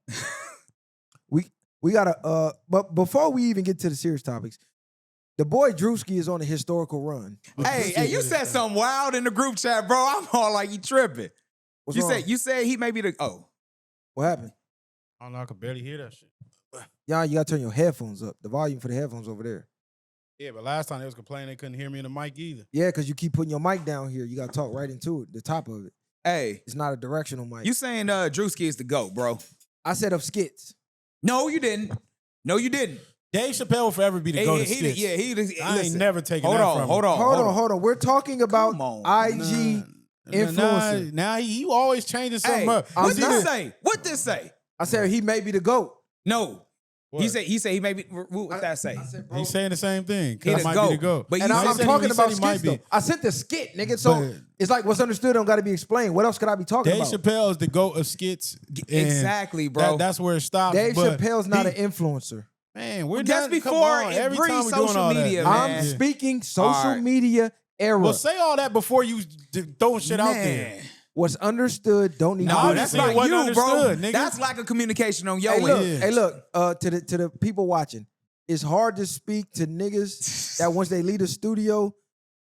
we gotta. But before we even get to the serious topics, the boy Druski is on a historical run. Hey, you said something wild in the group chat, bro. I'm all like, you tripping. What's wrong? You said he may be the What happened? I don't know. I could barely hear that shit. Y'all, you gotta turn your headphones up. The volume for the headphones over there. Yeah, but last time they was complaining they couldn't hear me in the mic either. Yeah, because you keep putting your mic down here. You gotta talk right into it, the top of it. Hey, It's not a directional mic. you saying Druski is the GOAT, bro? I said of skits. No, you didn't. No, you didn't. Dave Chappelle will forever be the go to skits. I I ain't never taken hold that on, from hold him. on. Hold on. We're talking about Come on. IG influencer. Now he always changing something Hey, up. I'm what not. this say? What this say? I said he may be the GOAT. No. What? He said he may be. What that say? I said, bro, He's saying the same thing. He He the might GOAT. be the GOAT. But and you I'm said talking he about said he might skits, though. be. I said the skit, nigga. So But- it's like what's understood don't got to be explained. What else could I be talking Dave about? Chappelle is the GOAT of skits. and Exactly, bro. that's where it stops. Dave but Chappelle's not he- an influencer. Man, we're That's not, before come on, it every time we breeds social doing all media, that. man. I'm speaking social All right. media era. Well, say all that before you throwing shit out there. Man. What's understood don't need to No, be that's Obviously, explained. it not wasn't you, bro. understood, nigga. That's lack of communication on your Hey, look, end. hey, look. To the people watching, it's hard to speak to niggas that once they leave the studio,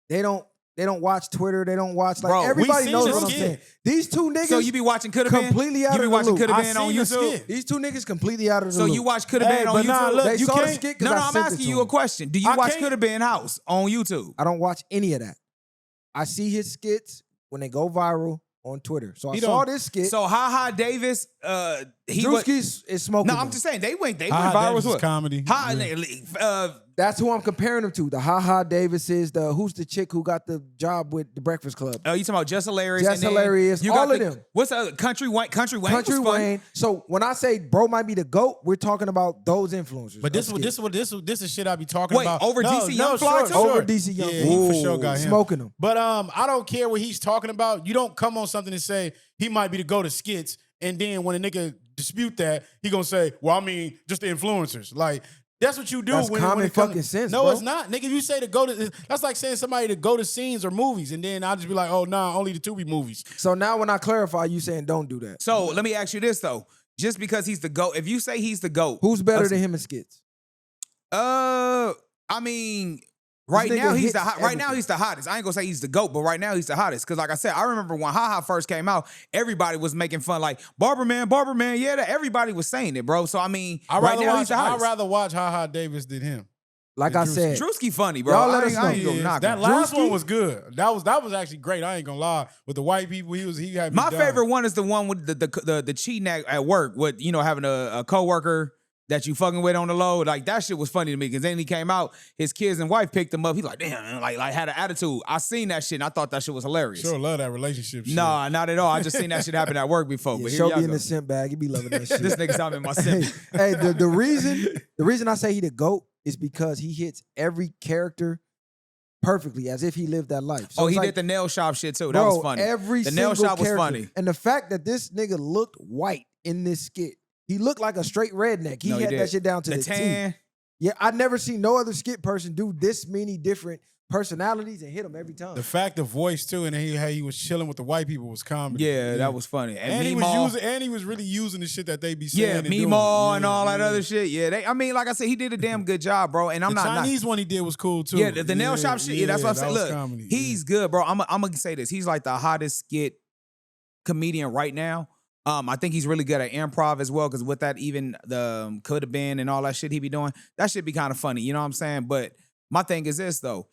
they don't watch Twitter. They don't watch Bro, we everybody seen knows the what I'm skit. saying. These two niggas So you be watching Coulda Been? completely out You be of the watching loop. Coulda I Been on seen the YouTube? skit. These two niggas completely out of the So loop. you watch Coulda Hey, Been on but YouTube? nah, look, They you saw the can't- skit because No, I I'm sent it asking to you them. a question. Do you I watch can't- Coulda Been House on YouTube? I don't watch any of that. I see his skits when they go viral on Twitter. So I He saw don't- this skit. So Ha Davis, he was. Drewski's is smoking. No, I'm them. just saying they went Ah, viral Davis as is well. comedy. That's who I'm comparing him to. The Ha Davis is who's the chick who got the job with the Breakfast Club? You talking about Just Hilarious? Just and then Hilarious, you got all of the- them. What's the other? Country Wayne? Country Wayne. Country was fun. Wayne. So when I say bro might be the GOAT, we're talking about those influencers. But of skits. this is shit I be talking Wait, about. over DC Young Fly sure, too? sure. Over DC Young Yeah, Fly. he for sure got him. Smoking them. But I don't care what he's talking about. You don't come on something and say he might be the go to skits, and then when a nigga dispute that, he gonna say, "Well, I mean, just the influencers." Like that's what you do. That's when common it comes, fucking sense, No, bro. it's not, nigga. You say to go to. That's like saying somebody to go to scenes or movies, and then I'll just be like, "Oh, nah, only the Tubi movies." So now when I clarify, you saying don't do that. So let me ask you this though: just because he's the GOAT, if you say he's the GOAT, Who's better than him in skits? I mean, right nigga now he's hits right now he's the hottest. I ain't gonna say he's the GOAT, but right now he's the hottest. Cause like I said, I remember when Ha first came out, everybody was making fun like Barberman, yeah, everybody was saying it, bro. So I mean, right now he's the I'd hottest. rather watch Ha Davis than him. Like Yeah, I said, Druski funny, bro. Y'all let I us ain't, I ain't know. gonna Yes, knock that him. last Druski? one was good. That was actually great. I ain't gonna lie. With the white people, he had me My down. favorite one is the one with the cheating at work with having a coworker that you fucking with on the low. Like that shit was funny to me because then he came out, his kids and wife picked him up. He's like, damn, man, like had an attitude. I seen that shit and I thought that shit was hilarious. Sure love that relationship shit. Nah, not at all. I just seen that shit happen at work before. yeah, But here show y'all be in go. the simp bag. You be loving that shit. This nigga's out in my hey, sim. hey, the reason I say he the GOAT is because he hits every character perfectly as if he lived that life. So Oh, it's he like, did the nail shop shit too. That bro, was funny. Every The nail single shop was character. funny. And the fact that this nigga looked white in this skit, he looked like a straight redneck. He No, he had did. that shit down to the T. tan. Yeah, I've never seen no other skit person do this many different personalities and hit them every time. The fact of voice too, and how he was chilling with the white people was comedy. Yeah, that was funny. And he was really using the shit that they be saying. Yeah, and doing. Meemaw and Yeah, all that yeah. other shit. Yeah, I mean, like I said, he did a damn good job, bro. And I'm The not Chinese one he did was cool too. Yeah, the nail shop shit. Yeah, that's what I'm that saying. was Look, comedy. he's good, bro. I'm gonna say this. He's like the hottest skit comedian right now. I think he's really good at improv as well, because with that, even the could have been and all that shit he be doing, that should be kind of funny. You know what I'm saying? But my thing is this though: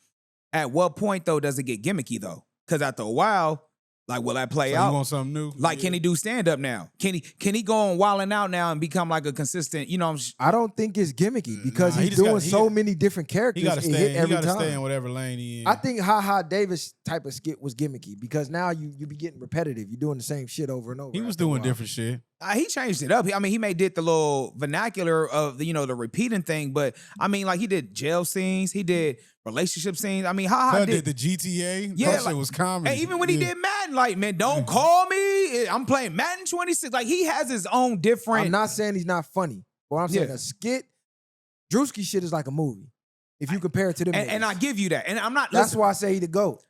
at what point though does it get gimmicky though? Because after a while, Like, will that play So out? you want something new? Like, can he do stand up now? Can he go on Wildin' Out now and become like a consistent? You know, I don't think it's gimmicky because Nah, he he's just doing gotta- he so got- many different characters. He got to it stay. hit He every got to stay in time. whatever lane he in. I think Ha Ha Davis type of skit was gimmicky because now you be getting repetitive. You're doing the same shit over and over. he was after a doing while. different shit. he changed it up. I mean, he did the little vernacular of the the repeating thing, but I mean, like he did jail scenes, he did relationship scenes. I mean, Ha Ha Did did. the GTA. Yeah, That like- shit was comedy. And even when he Yeah. did Madden, like, man, don't call me. I'm playing Madden 26. Like, he has his own different. I'm not saying he's not funny, but I'm saying Yeah. a skit, Druski shit is like a movie. If you compare it to them, and I give you that. And I'm not. that's listen, why I say he the GOAT.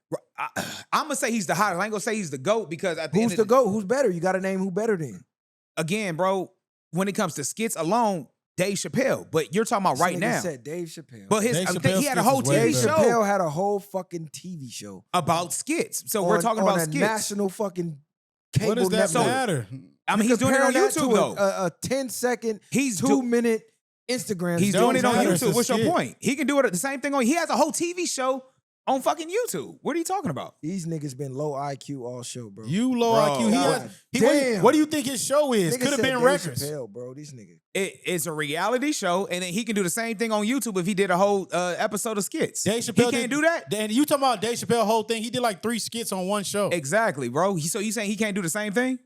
I'm gonna say he's the hottest. I ain't gonna say he's the GOAT because at the Who's end the of GOAT? Who's better? You got to name who better than. again, bro. When it comes to skits alone, Dave Chappelle. But you're talking about This right nigga now. said Dave Chappelle. But his Dave he Chappelle's had a skits whole is way Dave TV better. show Chappelle had a whole fucking TV show about skits. So we're talking on about a skits. national fucking cable What does that network. matter? I mean, he's doing it on Compare that YouTube to though. a 10-second, He's 2-minute Instagram. He's skit. doing it on matter, it's a YouTube. What's your skit. point? He can do it the same thing on. He has a whole TV show on fucking YouTube. What are you talking about? These niggas been low IQ all show, bro. You low Bro, IQ. He God has, damn. what do you think his show is? Nigga Could have said been Dave records. Chappelle, bro. These niggas. It's a reality show, and then he can do the same thing on YouTube if he did a whole episode of skits. Dave Chappelle he can't do that. And you talking about Dave Chappelle whole thing? He did like 3 skits on one show. Exactly, bro. So you saying he can't do the same thing?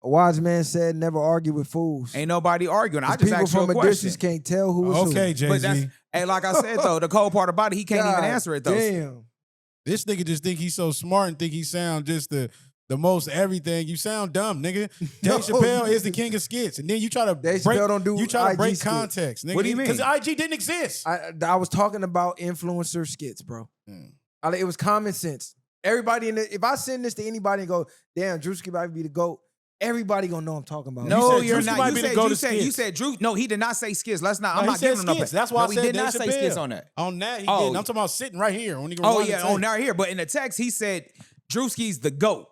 A wise man said, "Never argue with fools." Ain't nobody arguing. I just People asked you from a a question. distance can't tell who is Okay, who. But that's Jay-Z. hey, like I said though, the cold part about it, he can't even God answer it though. Damn. This nigga just think he's so smart and think he sound just the most everything. You sound dumb, nigga. No, Dave Chappelle is the nigga. king of skits, and then you try to Dave break. Chappelle don't do You try to IG break skits. context, nigga. What do you mean? Because IG didn't exist. I was talking about influencer skits, bro. It was common sense. Everybody if I send this to anybody and go, damn, Druski might be the GOAT, everybody gonna know I'm talking about. No, said you're Druski not. might You be the said go-to you said you skits. said Drew. No, he did not say skits. Let's not. No, I'm he not said giving him no skits. back. That's why No, I he said did Dave not say Chappelle. skits on that. On that, he Oh, didn't. I'm talking about sitting right here. When he Oh rewind yeah, the on tape. there here. But in the text, he said Drewski's the GOAT.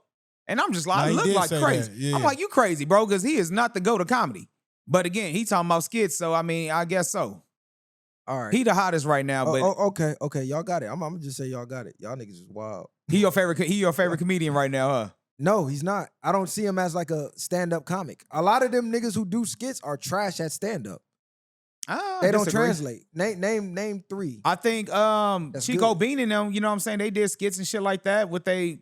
And I'm just like, Nah, I he look did like say crazy. that, yeah. I'm like, you crazy, bro, because he is not the GOAT of comedy. But again, he talking about skits, so I mean, I guess so. All right. He the hottest right now, but Okay, y'all got it. I'm gonna just say y'all got it. Y'all niggas is wild. he your favorite comedian right now, huh? No, he's not. I don't see him as like a stand-up comic. A lot of them niggas who do skits are trash at stand-up. They don't translate. Name 3. I think That's Chico good. Bean and them, you know what I'm saying? They did skits and shit like that with they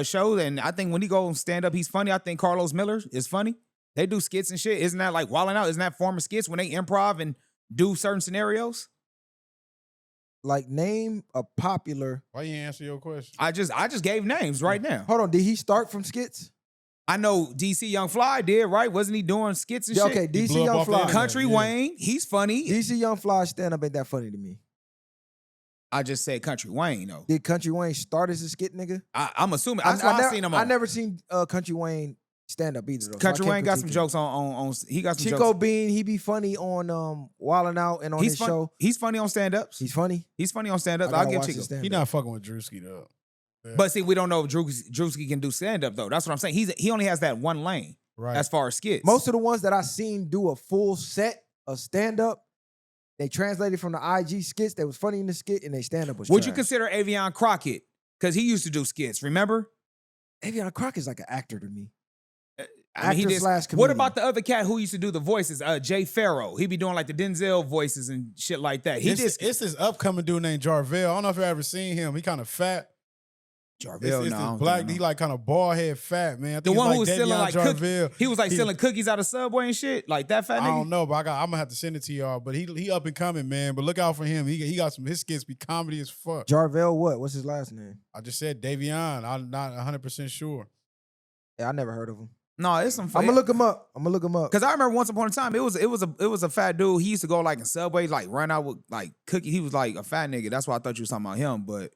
show. And I think when he go and stand up, he's funny. I think Carlos Miller is funny. They do skits and shit. Isn't that like Wildin' Out? Isn't that form of skits when they improv and do certain scenarios? Like name a popular. Why you ain't answer your question? I just gave names right now. Hold on, did he start from skits? I know DC Young Fly did, right? Wasn't he doing skits and Yeah, shit? okay, He DC blew up Young off the Fly. internet. Country Yeah. Wayne, he's funny. DC Young Fly stand-up ain't that funny to me. I just said Country Wayne though. Did Country Wayne start as a skit nigga? I'm assuming that's why I seen him on. I never seen Country Wayne stand up either though. so I Country can't Wayne got some critique him. jokes on he got some Chico jokes. Bean, he be funny on Wildin' Out and on his show. He's funny on stand-ups. He's funny. He's funny on stand-ups. I I'll gotta give watch Chico. his stand-up. He not fucking with Druski though. Yeah. But see, we don't know if Druski can do stand-up though. That's what I'm saying. He only has that one lane Right. as far as skits. Most of the ones that I seen do a full set of stand-up, they translated from the IG skits that was funny in the skit and they stand-up was Would you trash. consider Avion Crockett? Because he used to do skits, remember? Avion Crockett's like an actor to me. I mean, he Actor did. slash What comedian. about the other cat who used to do the voices? Jay Farrow. He be doing like the Denzel voices and shit like that. It's this upcoming dude named Jarvell. I don't know if you ever seen him. He kind of fat. Jarvell, It's no, I this don't black. think I He know. like kind of bald head fat man. I think The it's one like who was stealing Davion like Jarvell. he was like stealing cookies out of Subway and shit, like that fat I nigga. don't know, but I'm gonna have to send it to y'all. But he up and coming, man. But look out for him. He got some. His skits be comedy as fuck. Jarvell what? What's his last name? I just said Davion. I'm not 100% sure. Yeah, I never heard of him. No, it's some. I'm gonna look him up. Cause I remember once upon a time it was a fat dude. He used to go like in Subway, like run out with like cookies. He was like a fat nigga. That's why I thought you was talking about him. But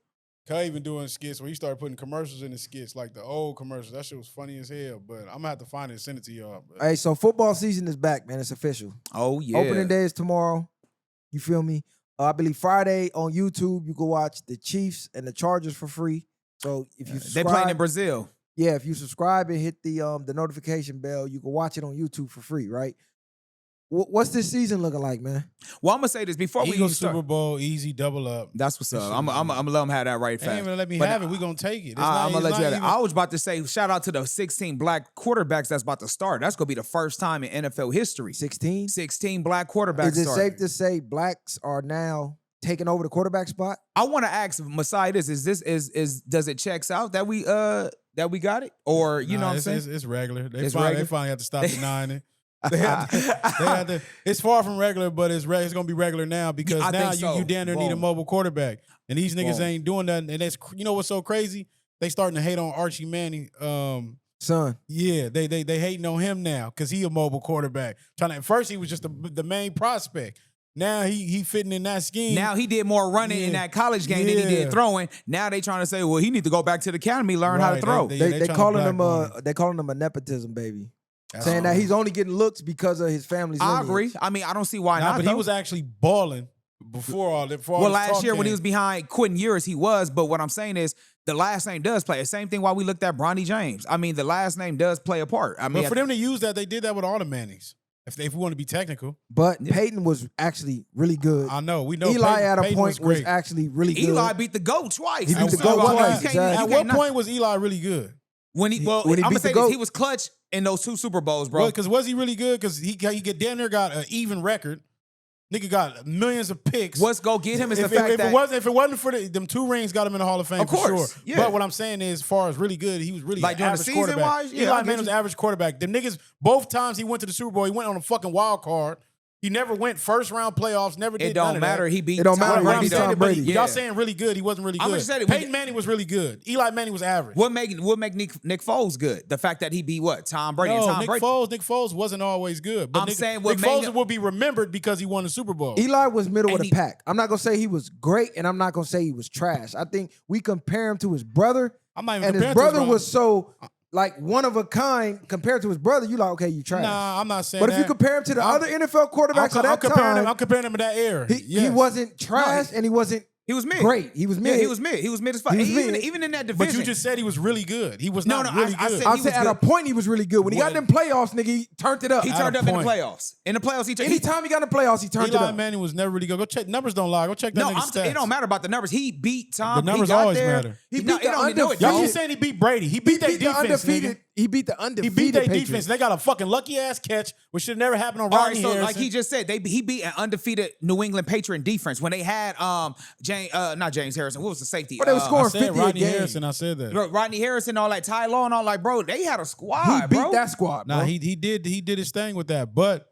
Cuz even doing skits where he started putting commercials in the skits, like the old commercials. That shit was funny as hell. But I'm gonna have to find it and send it to y'all. But Hey, so football season is back, man. It's official. oh yeah, Opening day is tomorrow. You feel me? I believe Friday on YouTube you can watch the Chiefs and the Chargers for free. So if you they subscribe, playing in Brazil. yeah, if you subscribe and hit the notification bell, you can watch it on YouTube for free, right? What's this season looking like, man? Well, I'm gonna say this before we go Eagles start. Super Bowl, easy, double up. That's what's up. I'm gonna let them have that right They ain't fast. gonna let me But have it. We gonna take it. It's I'm not- gonna let it's you not have it. even- I was about to say, shout out to the 16 black quarterbacks that's about to start. That's gonna be the first time in NFL history. 16? 16 black quarterbacks. Is it starting. safe to say blacks are now taking over the quarterback spot? I want to ask Masai this: does it checks out that we got it, or you know what I'm saying? It's regular. They It's finally, regular? They finally have to stop denying it. They had to. It's far from regular, but it's gonna be regular now because I now think so. you damn near need a Boom. mobile quarterback, and these niggas Boom. ain't doing nothing. And that's you know what's so crazy? They starting to hate on Archie Manning. Son. Yeah, they hating on him now because he a mobile quarterback. At first he was just the main prospect. Now he fitting in that scheme. Now he did more running in that college game than he did throwing. Now they trying to say, well, he need to go back to the academy, learn how to Right, throw. they They trying to calling him blackball they calling him a nepotism baby. That's Saying all. that he's only getting looks because of his family's I lineage. agree. I mean, I don't see why Nah, not. but he though. was actually balling before all that. Well, last year when he was behind Quentin Ewers, he was. But what I'm saying is the last name does play. The same thing why we looked at Bronny James. I mean, the last name does play a part. I mean, But for them to use that, they did that with all the Mannings. If we want to be technical, But Peyton was actually really good. I know we know Eli Peyton, at a Peyton point was great. actually really good. Eli beat the GOAT twice. He beat the At GOAT what- twice, At exactly. what point was Eli really good? When he when he I'm gonna beat say the this, GOAT. he was clutch in those 2 Super Bowls, bro. Because was he really good? Because he damn near got an even record. Nigga got millions of picks. What's go get him is the if fact that it wasn't for them 2 rings, got him in the Hall of Fame Of for course, sure. yeah. But what I'm saying is, as far as really good, he was really Like an during the average season quarterback. wise, yeah, I Eli get Manning was you. an average quarterback. Them niggas, both times he went to the Super Bowl, he went on a fucking wild card. He never went first round playoffs. Never did. it none don't of matter. That. He beat It don't Tom matter. What He I'm beat Brady. saying, Tom but Brady. y'all Yeah. saying really good. He wasn't really I'm good. just saying, Peyton Manning was really good. Eli Manning was average. What make Nick Foles good? The fact that he beat what? Tom Brady. and No, Tom Nick Brady. Foles wasn't always good. But I'm Nick, saying what Nick made Foles him- will be remembered because he won the Super Bowl. Eli was middle of And the he- pack. I'm not gonna say he was great, and I'm not gonna say he was trash. I think we compare him to his brother, I'm not even and his comparing to brother brother. was so like one of a kind compared to his brother. You like, okay, you trash. Nah, I'm not saying But that. if you compare him to the other NFL quarterbacks of that time, I'm comparing him to that era. he Yes. wasn't trash and he wasn't He was mid. great. He was mid. Yeah, he was mid. He was mid as fuck. He was Even, mid. even in that division. But you just said he was really good. He was No, not no, really I good. said I he said was at good. a point he was really good. When he got When- them playoffs, nigga, he turned it up. he At turned a up in the point. playoffs. In the playoffs, he turned. Anytime he got in the playoffs, he turned it Eli up. Manning was never really good. Go check. Numbers don't lie. Go check that No, nigga's stats. it don't matter about the numbers. He beat Tom. The numbers he got always there. matter. He No, beat the it don't. No, it undefeated- Y'all don't. keep saying he beat Brady. He He beat that beat the defense, undefeated. nigga. He beat the He undefeated beat their Patriots. defense. They got a fucking lucky ass catch, which should never happen on All Rodney right, so Harrison. like he just said, he beat an undefeated New England Patriot defense when they had not James Harrison. What was the safety? But they were I scoring said 50 a Rodney game. Harrison. I said that. Rodney Harrison, all that Ty Law and all like, bro, they had a squad. He beat bro. that squad, bro. Nah, he did his thing with that, but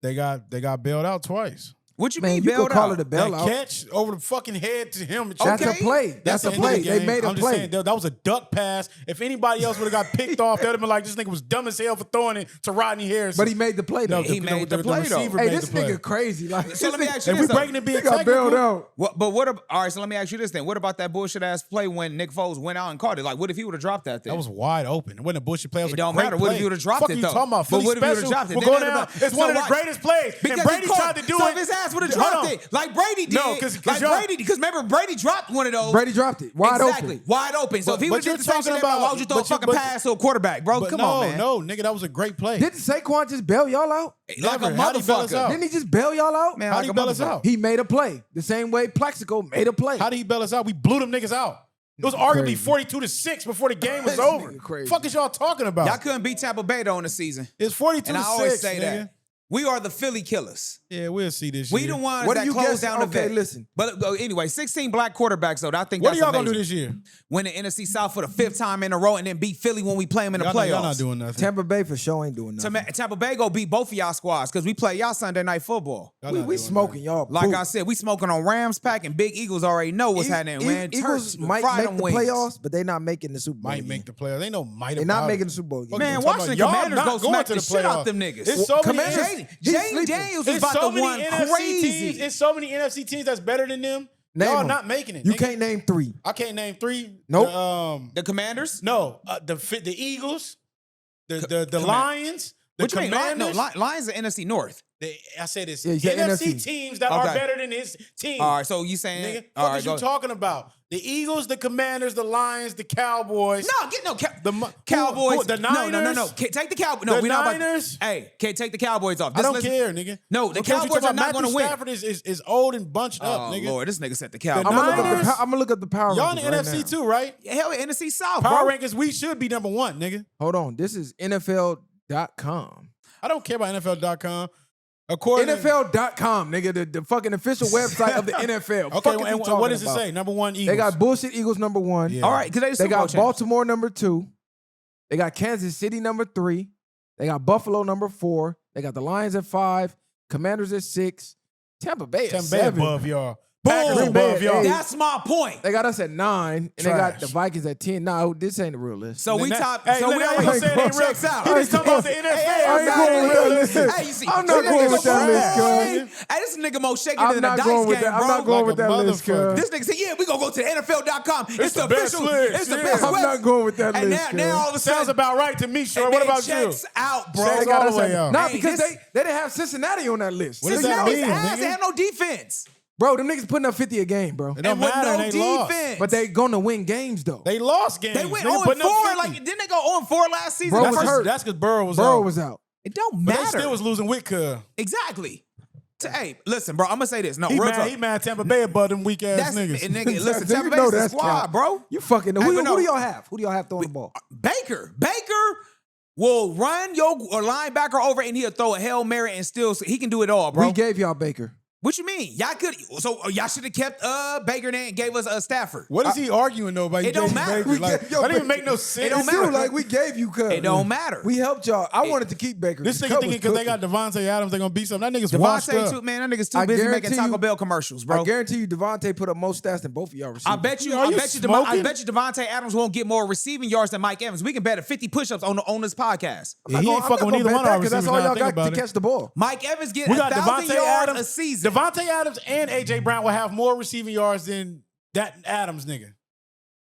they got bailed out twice. What you Man, mean you bailed could call out? it a That bailout. catch over the fucking head to him. That's Okay. a play. That's a the end of play. the They game. made a I'm just play. saying, that was a duck pass. If anybody else would have got picked off, they would have been like, this nigga was dumb as hell for throwing it to Rodney Harrison. But he made the play. no, though. he made the play, though. receiver Hey, made this the play. nigga crazy. Like, So let me ask you If this. we breaking it being he got bailed technical, out. All right, so let me ask you this then. What about that bullshit ass play when Nick Foles went out and caught it? Like, what if he would have dropped that then? that was wide open. It wasn't a bullshit play. It was It a don't great matter. What if play. you would've dropped Fuck it, you though? talking about? But Philly what if you would've special. dropped it? We're Then going they'd down. have been- It's one so of the watch. greatest plays. Because And Brady he caught- tried to do so it. if his ass would have Hold dropped on. it, like Brady did. No, 'cause like y'all- Brady, because remember Brady dropped one of those. Brady dropped it. Wide exactly, open. wide open. So if he But would have you're did the same talking shit, why about- would you throw a but you- fucking but- pass to a quarterback, bro? But Come no, on, man. no, nigga, that was a great play. Didn't Saquon just bail y'all out? Like a Never. How'd he bail us motherfucker. out? Didn't he just bail y'all out? Man, How'd like he a bail us motherfucker. out? He made a play. The same way Plexico made a play. How did he bail us out? We blew them niggas out. It was arguably Crazy. 42-6 before the game was This over. nigga crazy. Fuck is y'all talking about? Y'all couldn't beat Tampa Bay though in the season. It's 42-6. And I always say nigga. that. We are the Philly killers. Yeah, we'll see this We year. the ones What do that you close guess? down the Okay, vet. listen. But anyway, 16 black quarterbacks though. I think What are that's y'all gonna amazing. do this year? Win the NFC South for the 5th time in a row and then beat Philly when we play them in the Y'all playoffs. not doing nothing. Tampa Bay for sure ain't doing nothing. Tampa Bay go beat both of y'all squads because we play y'all Sunday night football. Y'all We not doing smoking y'all. Like boot. I said, we smoking on Rams pack and Big Eagles already know what's happening, man. Eagles Turks, might fry make them the wings. playoffs, but they not making the Super Bowl. Might again. make the playoffs. They know might They're about not it. making the Super Bowl. Fuck Again. you Man, talking Washington about? Y'all Commanders not go going smack to the the shit out playoffs. them niggas. It's so many. Commanders- Jay sleeping. Daniels is It's about so to many one NFC crazy. teams. It's so many NFC teams that's better than them. Name Y'all 'em. not making it. You nigga. can't name 3. I can't name 3. Nope. The Commanders? No, the Eagles, the Lions, the What you mean? Commanders. No, Lions are NFC North. I said it's Yeah, you said NFC NFC. teams that are Okay. better than his team. All right, so you saying Nigga, all what right, is you go. talking about? The Eagles, the Commanders, the Lions, the Cowboys. No, get no The Cowboys. the Niners. No. Take the Cowboys. No, The we're not Niners. Hey, can't take the Cowboys off. I don't Listen- care, nigga. No, the Because you Cowboys talking are about not going to Matthew win. Stafford is old and bunched Oh up, nigga. Lord, this nigga set the The Cowboys. I'm Niners- gonna look up the power. Y'all in the rankings right NFC now. too, right? Hell, NFC South, Power bro. rankings, we should be number one, nigga. Hold on, this is NFL.com. I don't care about NFL.com. According NFL.com, nigga, the fucking official website of the NFL. Okay, Fuck is you and what talking does it about? say? Number one Eagles. They got bullshit Eagles number 1. Yeah. All right, because they They Super Bowl got champs. Baltimore number 2. They got Kansas City number 3. They got Buffalo number 4. They got the Lions at 5. Commanders at 6. Tampa Bay at Tampa Bay 7. above y'all. Boom. Packers Green Bay above at y'all. 8. That's my point. They got us at 9, and they got Trash. the Vikings at 10. No, this ain't the real list. So we Then top. Hey, So look, we I ain't already gonna say it ain't real. checks out. He just talking about the NFL. I ain't going with that list. Hey, you see, I'm not this going nigga with that so list, crazy. cuz. Hey, this nigga more shaking I'm than a not dice going with game, that. I'm bro. not going Like with a that list, motherfucker. cuz. This nigga said, "Yeah, we gonna go to the NFL.com. It's the best official. list, It's the yeah. best I'm list." not going with that And list, now all of a sudden, Sounds about right to me, sure. and What then about you? checks out, bro. Checks They got all us the way at, out. Nah, Hey, because this- they didn't have Cincinnati on that list. What does that Cincinnati's mean, ass, nigga? they have no defense. Bro, them niggas putting up 50 a game, bro. It don't And with matter. no They lost. defense. But they gonna win games though. They lost games. They went Nigga 0 putting up 4. 50. Like, didn't they go 0 4 last season? Bro The was first- hurt. That's because Burrow was Burrow out. was out. It don't But matter. they still was losing with Cub. Exactly. Hey, listen, bro. I'm gonna say this. No, He real mad. talk. He mad. Tampa Bay above them weak ass That's niggas. and nigga. Listen, You Tampa know Bay's the that's squad, cap. bro. You fucking know. Hey, Who but no. do y'all have? Who do y'all have throwing the ball? Baker will run your linebacker over and he'll throw a Hail Mary and still he can do it all, bro. We gave y'all Baker. What you mean? Y'all could y'all should have kept Baker then and gave us Stafford. What is he arguing though? About It don't matter. Baker? Like, We- yo, that didn't even make no sense. It don't It's matter. true, like we gave you Cub. It don't matter. We helped y'all. I wanted to keep Baker. This nigga Cub thinking was because they got cooking. Devontae Adams, they gonna beat something. That nigga's washed Devontae up. too, man. That nigga's too I busy guarantee making Taco you- Bell commercials, bro. I guarantee you Devontae put up more stats than both of y'all receivers. I bet you. Are I you bet you. smoking? Devontae Adams won't get more receiving yards than Mike Evans. We can bet at 50 push-ups on this podcast. Yeah, he ain't I'm fucking with not neither gonna one bet of our that, 'cause receivers. that's all now I y'all think got about to it. catch the ball. Mike Evans get We got 1,000 Devontae yards Adams, a season. Devontae Adams and AJ Brown will have more receiving yards than that Adams nigga.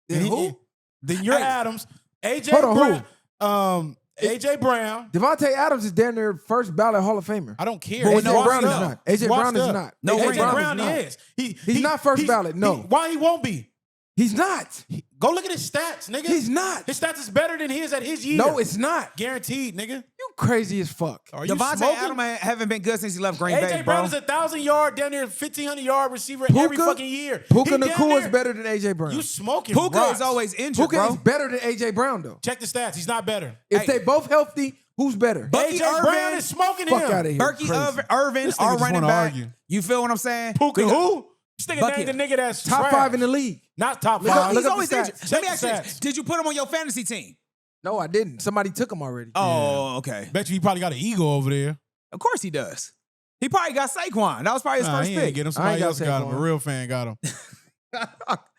Then He- who? Then your Hey. Adams, AJ Hold on, who? Brown, AJ Brown. Devontae Adams is down there first ballot Hall of Famer. I don't care. But He's AJ washed Brown is up. not. AJ He's Brown washed is up. not. No, AJ Brown Brown is not. is. He's not first ballot, no. Why he won't be? He's not. Go look at his stats, nigga. He's not. His stats is better than his at his year. No, it's not. Guaranteed, nigga. You crazy as fuck. Are you Devontae smoking? Adams haven't been good since he left Green Bay, AJ bro. Brown is 1,000-yard, down there 1,500-yard receiver every fucking year. Puka He down Nakua is there. better than AJ Brown. You smoking Puka rocks. is always injured, Puka bro. is better than AJ Brown though. Check the stats. He's not better. If Hey. they both healthy, who's better? Bucky AJ Brown Irvin, is smoking Fuck him. out of here. Berkey Crazy. Irvin, This nigga our just running wanna back. argue. You feel what I'm saying? Puka We got- who? This nigga Bucky. named the nigga that's Top trash. 5 in the league. Not top Look up- five. look He's up always the injured. stats. Let me Check ask the you stats. this. Did you put him on your fantasy team? No, I didn't. Somebody took him already. Oh, okay. Bet you he probably got an ego over there. Of course he does. He probably got Saquon. That was probably his Nah, first he ain't pick. get him. I Somebody ain't got else got him. A Saquon. real fan got him.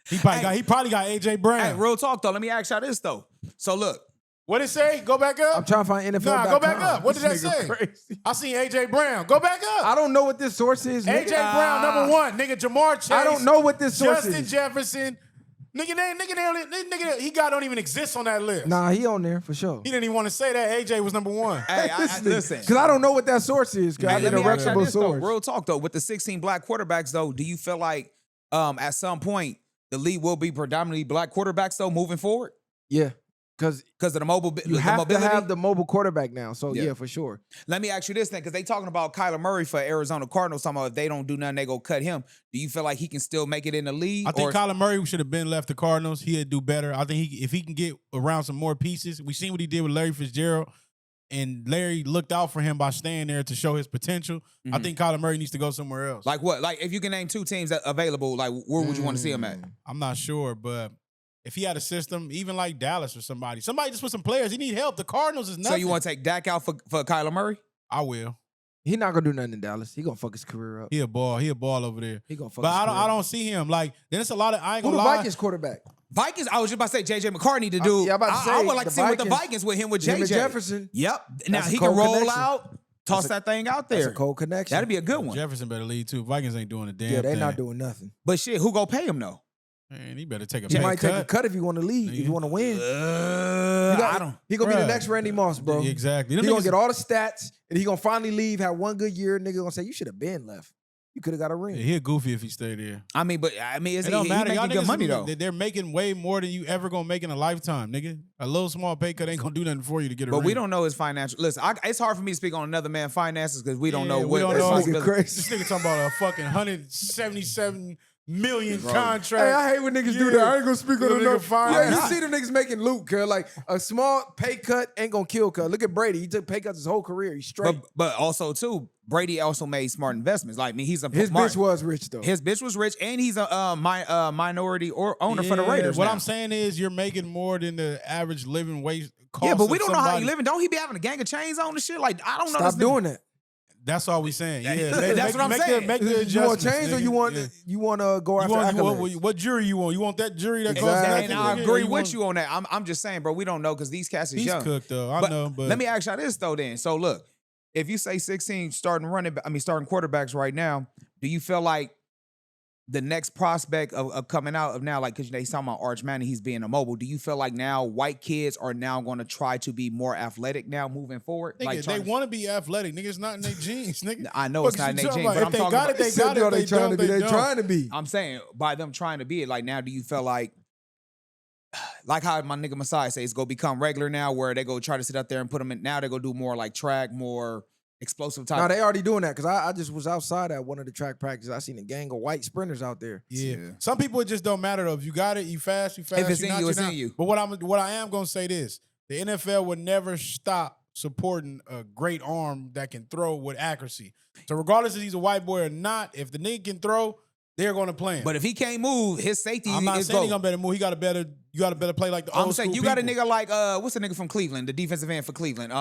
Hey. He probably got AJ Brown. Hey, real talk though. Let me ask y'all this though. So look, What it say? Go back up. I'm trying to find NFL. Nah, go back up. What did that This nigga say? crazy. I seen AJ Brown. Go back up. I don't know what this source is. AJ nigga. Brown, number one. Nigga, Jamar Chase. I don't know what this source Justin is. Jefferson. Nigga, he got don't even exist on that list. Nah, he on there for sure. He didn't even want to say that AJ was number one. hey, listen. Because I don't know what that source is. Because I Hey, did let a me ask y'all reputable this though. source. Real talk though. With the 16 black quarterbacks though, do you feel like at some point the league will be predominantly black quarterbacks though moving forward Yeah, because because of the mobile? you the have mobility? to have the mobile quarterback now. So Yeah. yeah, for sure. Let me ask you this then, because they talking about Kyler Murray for Arizona Cardinals. Talking about if they don't do nothing, they go cut him. Do you feel like he can still make it in the league? I think or- Kyler Murray should have been left the Cardinals. He'd do better. I think if he can get around some more pieces. We seen what he did with Larry Fitzgerald, and Larry looked out for him by staying there to show his potential. I Mhm. think Kyler Murray needs to go somewhere else. Like what? Like if you can name two teams that available, like where would you want to see him at? I'm not sure, but if he had a system, even like Dallas or somebody just with some players, he need help. The Cardinals is nothing. So you want to take Dak out for Kyler Murray? I will. He not gonna do nothing in Dallas. He gonna fuck his career up. He a ball over there. He gonna fuck. But his I career up. don't see him. Like, then it's a lot of, I ain't Who gonna the lie. Vikings quarterback? Vikings. I was just about to say JJ McCartney to do. yeah, I'm about to I say, would like to the see what the Vikings- Vikings with him with Him and JJ Jefferson. Yep. Now That's a he can cold roll connection. out, toss that thing out That's there. a cold connection. That'd be a good one. Jefferson better lead too. Vikings ain't doing a damn Yeah, they thing. not doing nothing. But shit, who go pay him though? Man, he better take a He pay might cut. take a cut if you want to leave, if you want to win. I don't. He gonna be the Bruh. next Randy Moss, bro. Exactly. He Them gonna niggas- get all the stats, and he gonna finally leave, have one good year. Nigga gonna say, you should have been left. You could have got a ring. Yeah, he a goofy if he stay there. I mean, is It he, don't he matter. making Y'all good niggas, money though? They're making way more than you ever gonna make in a lifetime, nigga. A little small pay cut ain't gonna do nothing for you to get a But ring. we don't know his financial. Listen, it's hard for me to speak on another man's finances because we don't Yeah, know we what. don't his know. This nigga responsibility- This crazy. nigga talking about a fucking 177 million Bro. contract. Hey, I hate when niggas do that. I ain't gonna speak on Nigga it. fired. Yeah, you Nah. see them niggas making loot, cuz. Like, a small pay cut ain't gonna kill, cuz. Look at Brady. He took pay cuts his whole career. He's straight. But also too, Brady also made smart investments. Like, I mean, he's a His smart. bitch was rich, though. His bitch was rich, and he's a minority or owner for the Yeah, Raiders. What now. I'm saying is you're making more than the average living wage cost. Yeah, but we of don't know how somebody. he living. Don't he be having a gang of chains on and shit? Like, I don't know. Stop this nigga- doing that. That's all we saying. Yeah, That's what I'm saying. Make the You want adjustments, chains or nigga. you want Yeah. you want to go after accolades? What jury you want? You want that jury that goes Exactly. back? And I agree with you on that. I'm just saying, bro, we don't know because these cats is He's young. cooked though. I know, but let me ask y'all this though. Then, so look, if you say 16 starting quarterbacks right now, do you feel like the next prospect of coming out of now, like, because they talking about Arch Manning, he's being immobile. Do you feel like now white kids are now going to try to be more athletic now moving forward? nigga, Like, they trying to- want to be athletic. Nigga, it's not in their genes, nigga. I know it's Fuck not in you their talking genes, about? but If I'm they talking got about- it, they Said, got no, it. they They trying don't, to be. they They don't. trying to be. I'm saying by them trying to be it. Like, now, do you feel like how my nigga Masai says, it's gonna become regular now, where they go try to sit out there and put them in? Now they go do more like track, more explosive type. No, they already doing that because I just was outside at one of the track practices. I seen a gang of white sprinters out there. Yeah. Some people it just don't matter though. If you got it, you fast, you fast. If it's you in not, you, it's not. in you. But what I am gonna say this: the NFL would never stop supporting a great arm that can throw with accuracy. So regardless if he's a white boy or not, if the nigga can throw, they're gonna play him. But if he can't move, his safety I'm not is saying gold. he gonna better move. You got to better play like the I'm old saying school you got a people. nigga like what's the nigga from Cleveland, the defensive end for Cleveland,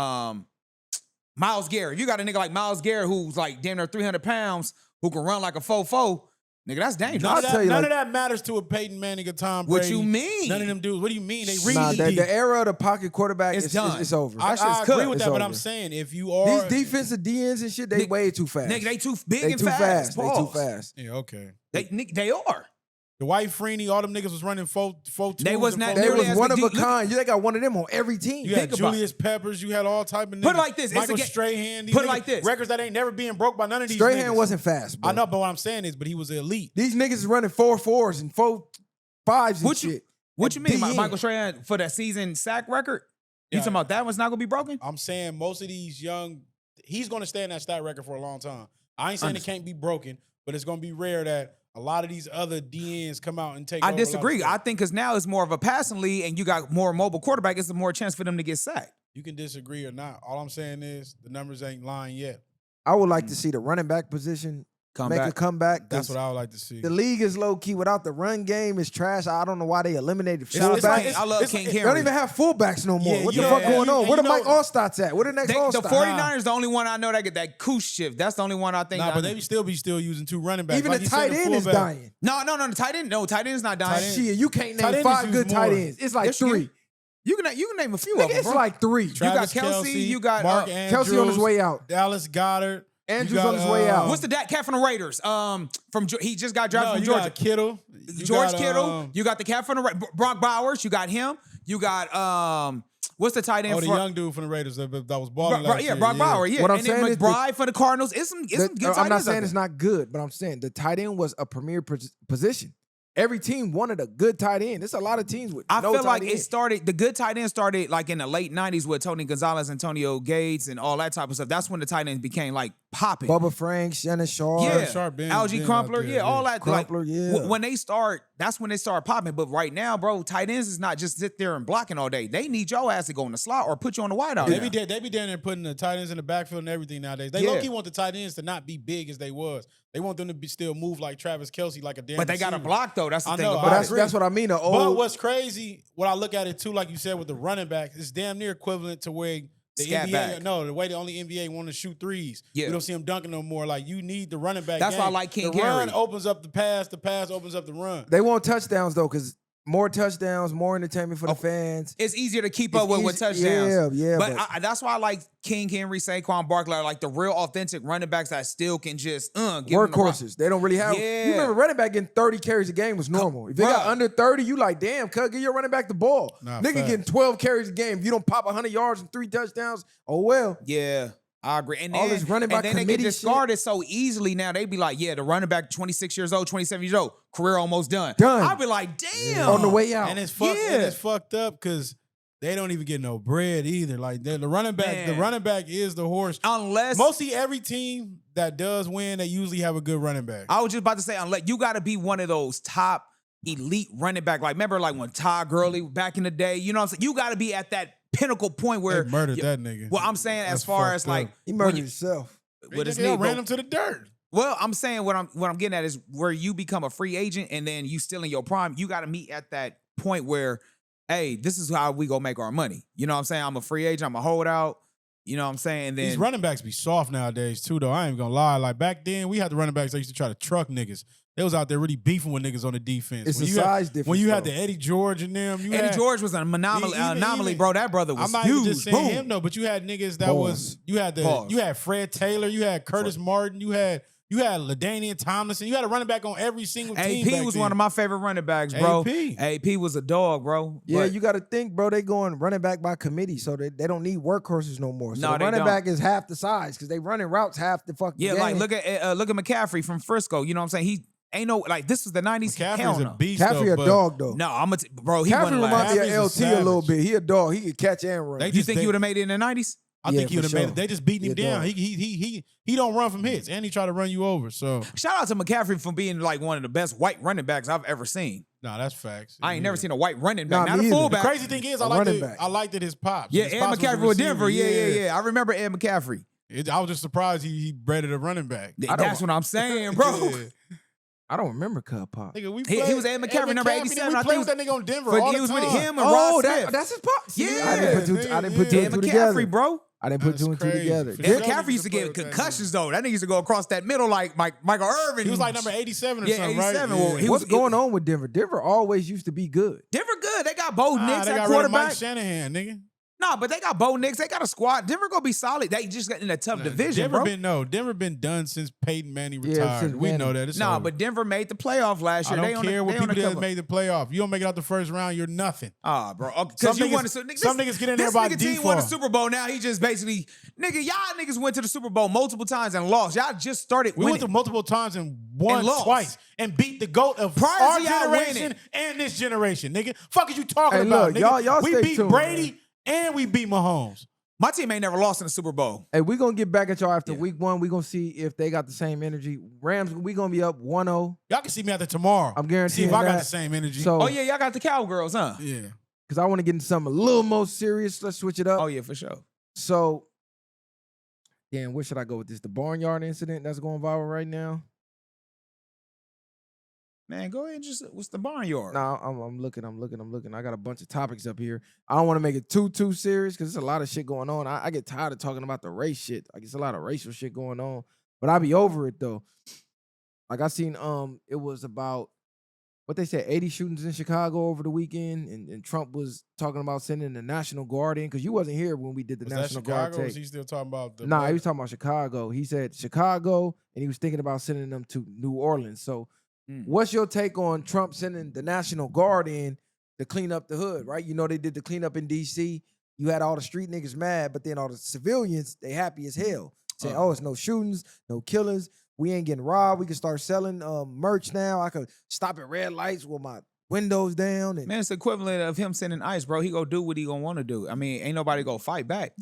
Myles Garrett. You got a nigga like Myles Garrett who's like damn near 300 pounds, who can run like a 4-4. Nigga, that's dangerous. None, of I'll tell that, you none like- of that matters to a Peyton Manning or Tom What Brady. you mean? None of them dudes. What do you mean? They read Nah, the the era of the pocket quarterback It's is done. it's over. I That shit's agree cut. with It's that, but I'm over. saying if you are These defensive DNs and shit, they Nick- way too fast. Nigga, they too big They and too fast. They too Pause. fast. yeah, okay. They are. The White Freeney, all them niggas was running 4-2. They was not They nearly was as one big. of a Look- kind. They got one of them on every team. You had Think about Julius Peppers. You had all type of niggas. Put it like this, it's Michael a ga- Strahan. These put it niggas- like this. Records that ain't never being broke by none of these Strahan niggas. wasn't fast, bro. I know, but what I'm saying is, but he was elite. These niggas is running 4.4s and 4.5s and What you- shit. What you mean, DN. Michael Strahan for that season sack record? You Yeah. talking about that one's not gonna be broken? I'm saying most of these young, he's going to stay in that stat record for a long time. I ain't saying it can't be broken, but it's going to be rare that a lot of these other DNs come out and take I over a lot of disagree. stuff. I think because now it's more of a passing league, and you got more mobile quarterback. It's a more chance for them to get sacked. You can disagree or not. All I'm saying is the numbers ain't lying yet. I would like to see the running back position Come make back. a comeback. That's 'cause what I would like to see. the league is low key without the run game. Is trash. I don't know why they eliminated It's- it's fullbacks. like- I love it's King like- They Henry. don't even have fullbacks no more. Yeah, What the yeah. fuck going And on? you Where the know- Mike Allstats at? Where the next The All-Star? 49ers the only one I know that get that Koosh shift. That's the only one I think. Nah, I but know. they still be using two running backs. Even Like the you said, tight end is fullback. dying. No, the tight end. No, tight end's not dying. Tight end. Shit, you can't Tight name end 5 is good used tight more. ends. It's like Yes, you 3. You can name a few Nigga, of them, it's bro. like 3. Travis got Kelsey, Kelce, you got, Mark Kelsey on his Andrews, way out. Dallas Goddard. You Andrews got, on his way out. What's the cat from the Raiders? He just got drafted No, from you Georgia. got Kittle. You George got, Kittle. You got the cat from the Brock Bowers. You got him. You got what's the tight end? the for, young dude from the Raiders that was balling last year. Brock Bauer. Yeah, What I'm and then saying is McBride for the Cardinals. It's some good tight I'm not ends out saying it's there. not good, but I'm saying the tight end was a premier position. Every team wanted a good tight end. There's a lot of teams with I no feel tight like end. it started. The good tight end started like in the late '90s with Tony Gonzalez, Antonio Gates, and all that type of stuff. That's when the tight ends became like popping. Bubba Frank, Shannon Sharp. Yeah, Sharp been Algie out Crumpler, there, yeah, all that. Crumpler, like, yeah. When they start, that's when they start popping. But right now, bro, tight ends is not just sit there and blocking all day. They need your ass to go in the slot or put you on the wide out. They be down there putting the tight ends in the backfield and everything nowadays. They Yeah. low-key want the tight ends to not be big as they was. They want them to still move like Travis Kelce, like a damn But they got to receiver. block though. That's the I thing know, about I it. agree. That's what I mean. The But old what's crazy, what I look at it too, like you said with the running back, it's damn near equivalent to where the Scat NBA, back. no, the way the only NBA want to shoot threes. Yeah. We don't see them dunking no more. Like you need the running back. That's why I game. like King The run Henry. opens up the pass opens up the run. they want touchdowns though, because More touchdowns, more entertainment for the fans. It's easier to keep It's up with easy- touchdowns. Yeah, But that's why I like King Henry, Saquon Barkley, like the real authentic running backs that still can just give them the rock. workhorses. They don't really have. Yeah. You remember running back getting 30 carries a game was normal. If they got Bruh. under 30, you like, damn, cut, give your running back the ball. Nah, Nigga facts. getting 12 carries a game. If you don't pop 100 yards and 3 touchdowns, oh well. Yeah, I agree. And All then, this running back and then they get committee discarded so easily now. They be like, yeah, the running back 26 years old, 27 years old, career almost done. Done. I'll be like, damn. On the way out. And it's fucked up because they don't even get no bread either. Like the running back, Man. is the horse. Unless Mostly every team that does win, they usually have a good running back. I was just about to say, unless you got to be one of those top elite running back. Like, remember, like when Todd Gurley back in the day, you know what I'm saying? You got to be at that pinnacle point where They murdered that nigga. Well, I'm saying That's as far fucked as like up. He when murdered you- himself. with his They knee, ran bro. him to the dirt. Well, I'm saying what I'm getting at is where you become a free agent and then you still in your prime. You got to meet at that point where, hey, this is how we go make our money. You know what I'm saying? I'm a free agent. I'm a holdout. You know what I'm saying? And then These running backs be soft nowadays too, though. I ain't gonna lie. Like back then, we had the running backs that used to try to truck niggas. They was out there really beefing with niggas on the defense. It's When a you had- size difference. When you had though. the Eddie George and them, you Eddie had, George was an anomaly, bro. That brother was I'm not huge. even just saying Boom. him though, but you had niggas that Pause. you had Pause. you had Fred Taylor, you had Curtis Martin, you had LaDainian Tomlinson, you had a running back on every single team. AP was one of my favorite running backs, bro. AP was a dog, bro. Yeah, But you got to think, bro. They going running back by committee, so they don't need workhorses no more. So No, the they running don't. back is half the size because they running routes half the fucking yeah, game. like look at McCaffrey from Frisco. You know what I'm saying? He ain't no like this was the 90s. Hell McCaffrey's no. a beast. Caffrey though, a but dog though. No, bro. He Caffrey wasn't reminds me like. of Caffrey's LT a a little savage. bit. He a dog. He could catch and run. They You just- think he would have made it in the 90s? I Yeah, think he for would have made sure. it. They just beating him Yeah, down. dog. He don't run from hits, and he try to run you over. So Shout out to McCaffrey for being like one of the best white running backs I've ever seen. nah, that's facts. I ain't never Yeah. seen a white running back, Nah, not me a either. The fullback. crazy thing is, A running back. I liked it his pops. Yeah, His Ed pops was a McCaffrey with receiver. Denver. Yeah. I remember Ed McCaffrey. I was just surprised he breaded a running back. That's what I'm saying, bro. Yeah. I don't remember Cub Pop. Nigga, we He played, was Ed McCaffrey, number 87, We I played think with that nigga on Denver But all he the was time. with him and Oh, Ross Smith. that's his pop. See, Yeah. I didn't put two Yeah, and Ed two together. McCaffrey, bro. I didn't put That's two and two crazy. together. For Ed sure. McCaffrey used to get concussions though. That nigga used to go across that middle like Michael Irvin. He was like number 87 or Yeah, something, 87. right? Well, he What's was- going on with Denver? Denver always used to be good. Denver good. They got Bo Nix they at got rid of Mike quarterback. Shanahan, nigga. Nah, but they got Bo Nix. They got a squad. Denver gonna be solid. They just got in a tough division, Denver been done since Peyton Manning Yeah, retired. since We Manning. know that. It's Nah, over. but Denver made the playoff last I year. don't care what they on people the that cover. made the playoff. You don't make it out the first round, you're nothing. Ah, bro. Some Because you niggas- won. some niggas get in there this by nigga team won the default. Super Bowl. Now he just basically, nigga, y'all niggas went to the Super Bowl multiple times and lost. Y'all just started We winning. went to multiple times and won And lost. twice and beat the GOAT of Prior to our y'all generation winning. and this generation, nigga. Fuck is you talking Hey, about, look, nigga? y'all we stay beat tuned, Brady and we beat Mahomes. My team ain't never lost in the Super Bowl. Hey, we gonna get back at y'all after Yeah. week 1. We gonna see if they got the same energy. Rams, we gonna be up 1-0. Y'all can see me after tomorrow. I'm See guaranteeing if I got that. the same energy. So, Oh yeah, y'all got the Cowgirls, huh? yeah. because I want to get into something a little more serious. Let's switch it up. Oh yeah, for sure. So, damn, where should I go with this? The barnyard incident that's going viral right now. Man, go ahead and just what's the barnyard? No, I'm looking. I got a bunch of topics up here. I don't want to make it too serious because there's a lot of shit going on. I get tired of talking about the race shit. Like it's a lot of racial shit going on, but I be over it though. Like I seen it was about what they said 80 shootings in Chicago over the weekend, and Trump was talking about sending the National Guard in because you wasn't here when we did the Was that National Guard Chicago? Or take. is he still talking about the Nah, he was talking about Chicago. He said Chicago, and he was thinking about sending them to New Orleans. So, what's your take on Trump sending the National Guard in to clean up the hood, right? You know, they did the cleanup in D.C. You had all the street niggas mad, but then all the civilians, they happy as hell. Saying, oh, it's no shootings, no killings. We ain't getting robbed. We can start selling merch now. I could stop at red lights with my windows down. And Man, it's the equivalent of him sending ICE, bro. He go do what he gonna want to do. I mean, ain't nobody go fight back.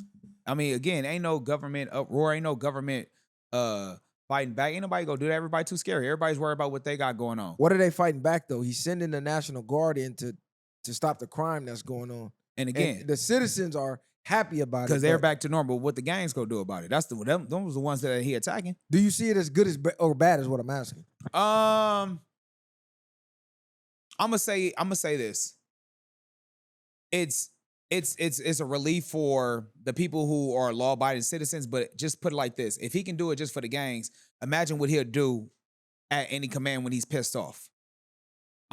I mean, again, ain't no government uproar, ain't no government fighting back. Ain't nobody go do that. Everybody too scary. Everybody's worried about what they got going on. what are they fighting back, though? He's sending the National Guard in to stop the crime that's going on. And again, And the citizens are happy about it. because they're but back to normal. What the gangs go do about it? That's them was the ones that he attacking. Do you see it as good as or bad is what I'm asking? I'm gonna say this. It's a relief for the people who are law-abiding citizens, but just put it like this: if he can do it just for the gangs, imagine what he'll do at any command when he's pissed off.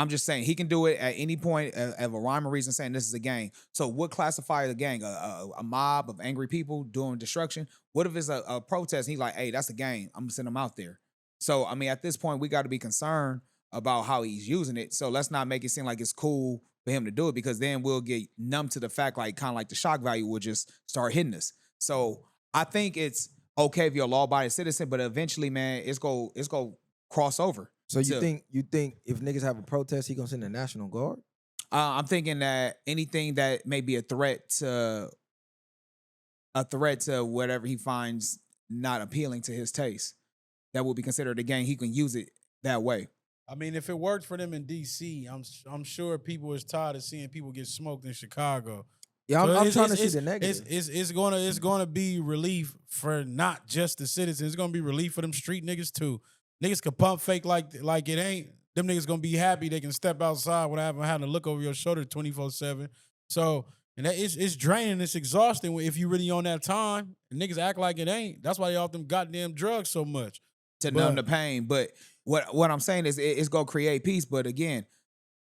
I'm just saying he can do it at any point of a rhyme or reason saying this is a gang. So what classify a gang? A mob of angry people doing destruction? What if it's a protest and he's like, hey, that's a gang. I'm gonna send them out there. So, I mean, at this point, we got to be concerned about how he's using it. So let's not make it seem like it's cool for him to do it, because then we'll get numb to the fact, like kind of like the shock value will just start hitting us. So I think it's okay if you're a law-abiding citizen, but eventually, man, it's go cross over. So you think if niggas have a protest, he gonna send the National Guard? I'm thinking that anything that may be a threat to whatever he finds not appealing to his taste, that will be considered a gang. He can use it that way. I mean, if it worked for them in D.C., I'm sure people is tired of seeing people get smoked in Chicago. Yeah, So I'm trying to see the negative. It's gonna be relief for not just the citizens. It's gonna be relief for them street niggas too. Niggas can pump fake like it ain't. Them niggas gonna be happy they can step outside without having to look over your shoulder 24/7. So, and that it's draining, it's exhausting if you really on that time. And niggas act like it ain't. That's why they off them goddamn drugs so much. To numb the pain. But what I'm saying is it's gonna create peace. But again,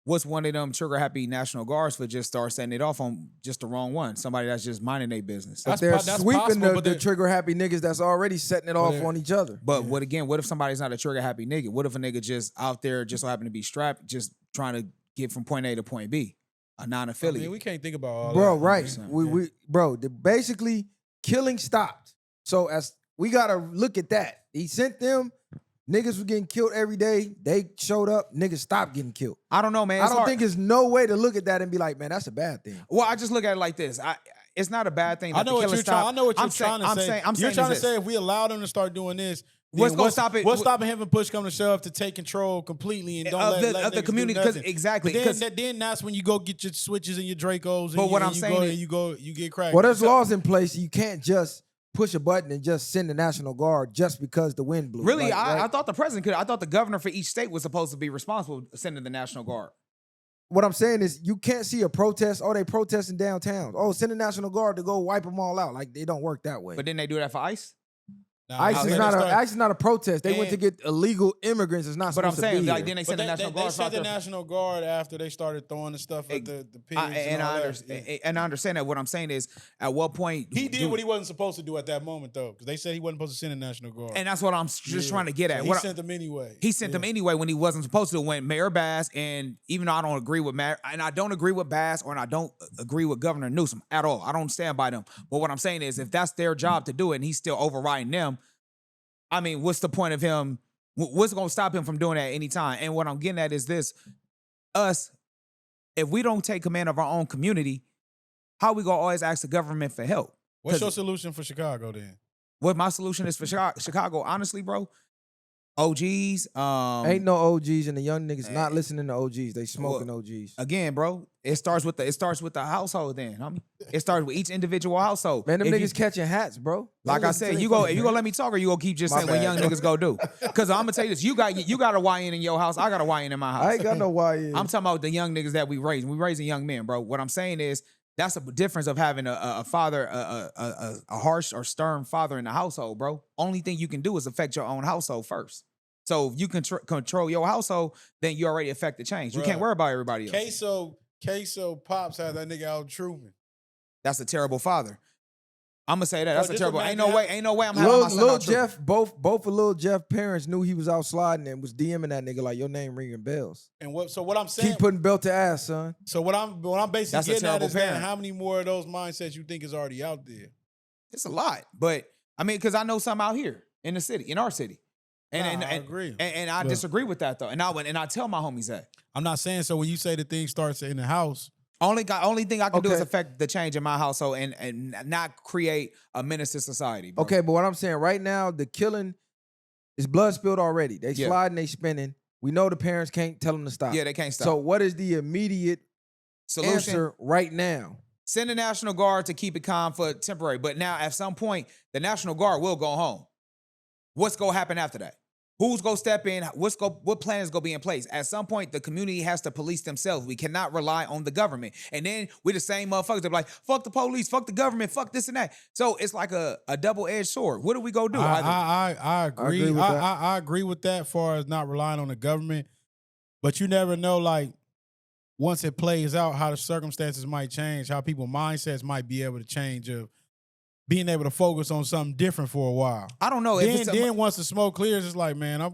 what's one of them trigger happy National Guards for just start setting it off on just the wrong one? Somebody that's just minding their business. But they're sweeping possible, the trigger happy niggas that's already setting it off on each other. But what if somebody's not a trigger happy nigga? What if a nigga just out there just so happen to be strapped, just trying to get from point A to point B, a non-affiliate? I mean, we can't think about all bro, that. right? Basically killing stopped. So as we gotta look at that. He sent them. Niggas was getting killed every day. They showed up. Niggas stopped getting killed. I don't know, man. I don't think there's no way to look at that and be like, man, that's a bad thing. Well, I just look at it like this. It's not a bad thing. I know what you're trying. I know what you're trying to say. You're trying to say if we allow them to start doing this, what's going to stop it? What's stopping him from push come to shove to take control completely and don't let the community? Because exactly. Then that's when you go get your switches and your Dracos. But what I'm saying is, you get cracked. Well, there's laws in place. You can't just push a button and just send the National Guard just because the wind blew. Really, right? I thought the president could. I thought the governor for each state was supposed to be responsible for sending the National Guard. What I'm saying is you can't see a protest. Oh, they protesting downtown. Oh, send the National Guard to go wipe them all out. Like, they don't work that way. But didn't they do that for ICE? ICE is not a protest. They went to get illegal immigrants. It's not supposed to be. But I'm saying, like, then they sent the National Guard. They sent the National Guard after they started throwing the stuff at the pigs. And I understand that. What I'm saying is, at what point he did what he wasn't supposed to do at that moment, though, because they said he wasn't supposed to send the National Guard. And that's what I'm just trying to get at. So he sent them anyway. He sent them anyway when he wasn't supposed to. When Mayor Bass, and even though I don't agree with Mayor, and I don't agree with Bass, or I don't agree with Governor Newsom at all. I don't stand by them. But what I'm saying is, if that's their job to do it, and he's still overriding them, I mean, what's the point of him? What's going to stop him from doing that anytime? And what I'm getting at is this. If we don't take command of our own community, how we going to always ask the government for help? What's your solution for Chicago then? What my solution is for Chicago, honestly, bro, OGs. Ain't no OGs, and the young niggas not listening to OGs. They smoking OGs. Again, bro, it starts with the household. Then, homie. It starts with each individual household. Man, them niggas catching hats, bro. Like I said, you gonna let me talk, or you gonna keep just saying what young niggas go do? Because I'm gonna tell you this: you got a YN in your house. I got a YN in my house. I ain't got no YN. I'm talking about the young niggas that we raising. We raising young men, bro. What I'm saying is, that's a difference of having a father, a harsh or stern father in the household, bro. Only thing you can do is affect your own household first. So if you can control your household, then you already affect the change. You can't worry about everybody else. Queso Pops had that nigga out Truman. That's a terrible father. I'm gonna say that. That's a terrible. Ain't no way I'm having my son Lil out Truman. Jeff, both of Lil Jeff parents knew he was out sliding and was DMing that nigga like, your name ringing bells. And what I'm saying, keep putting belt to ass, son. So what I'm basically getting at is parent. how many more of those mindsets you think is already out there? It's a lot, but I mean, because I know some out here in the city, in our city. And I agree. And I disagree with that though. And I tell my homies that. I'm not saying so when you say the thing starts in the house. Only thing I can do is affect the change in my household and not create a menace to society, bro. Okay, but what I'm saying right now, the killing is blood spilled already. They sliding, they spinning. We know the parents can't tell them to stop. Yeah, they can't stop. So what is the immediate answer right now? Send the National Guard to keep it calm for temporary. But now at some point, the National Guard will go home. What's going to happen after that? Who's going to step in? What plan is going to be in place? At some point, the community has to police themselves. We cannot rely on the government. And then we're the same motherfuckers that be like, fuck the police, fuck the government, fuck this and that. So it's like a double-edged sword. What do we go do? I agree. I agree with that as far as not relying on the government. But you never know, like, once it plays out, how the circumstances might change, how people's mindsets might be able to change of being able to focus on something different for a while. I don't know. Then once the smoke clears, it's like, man, a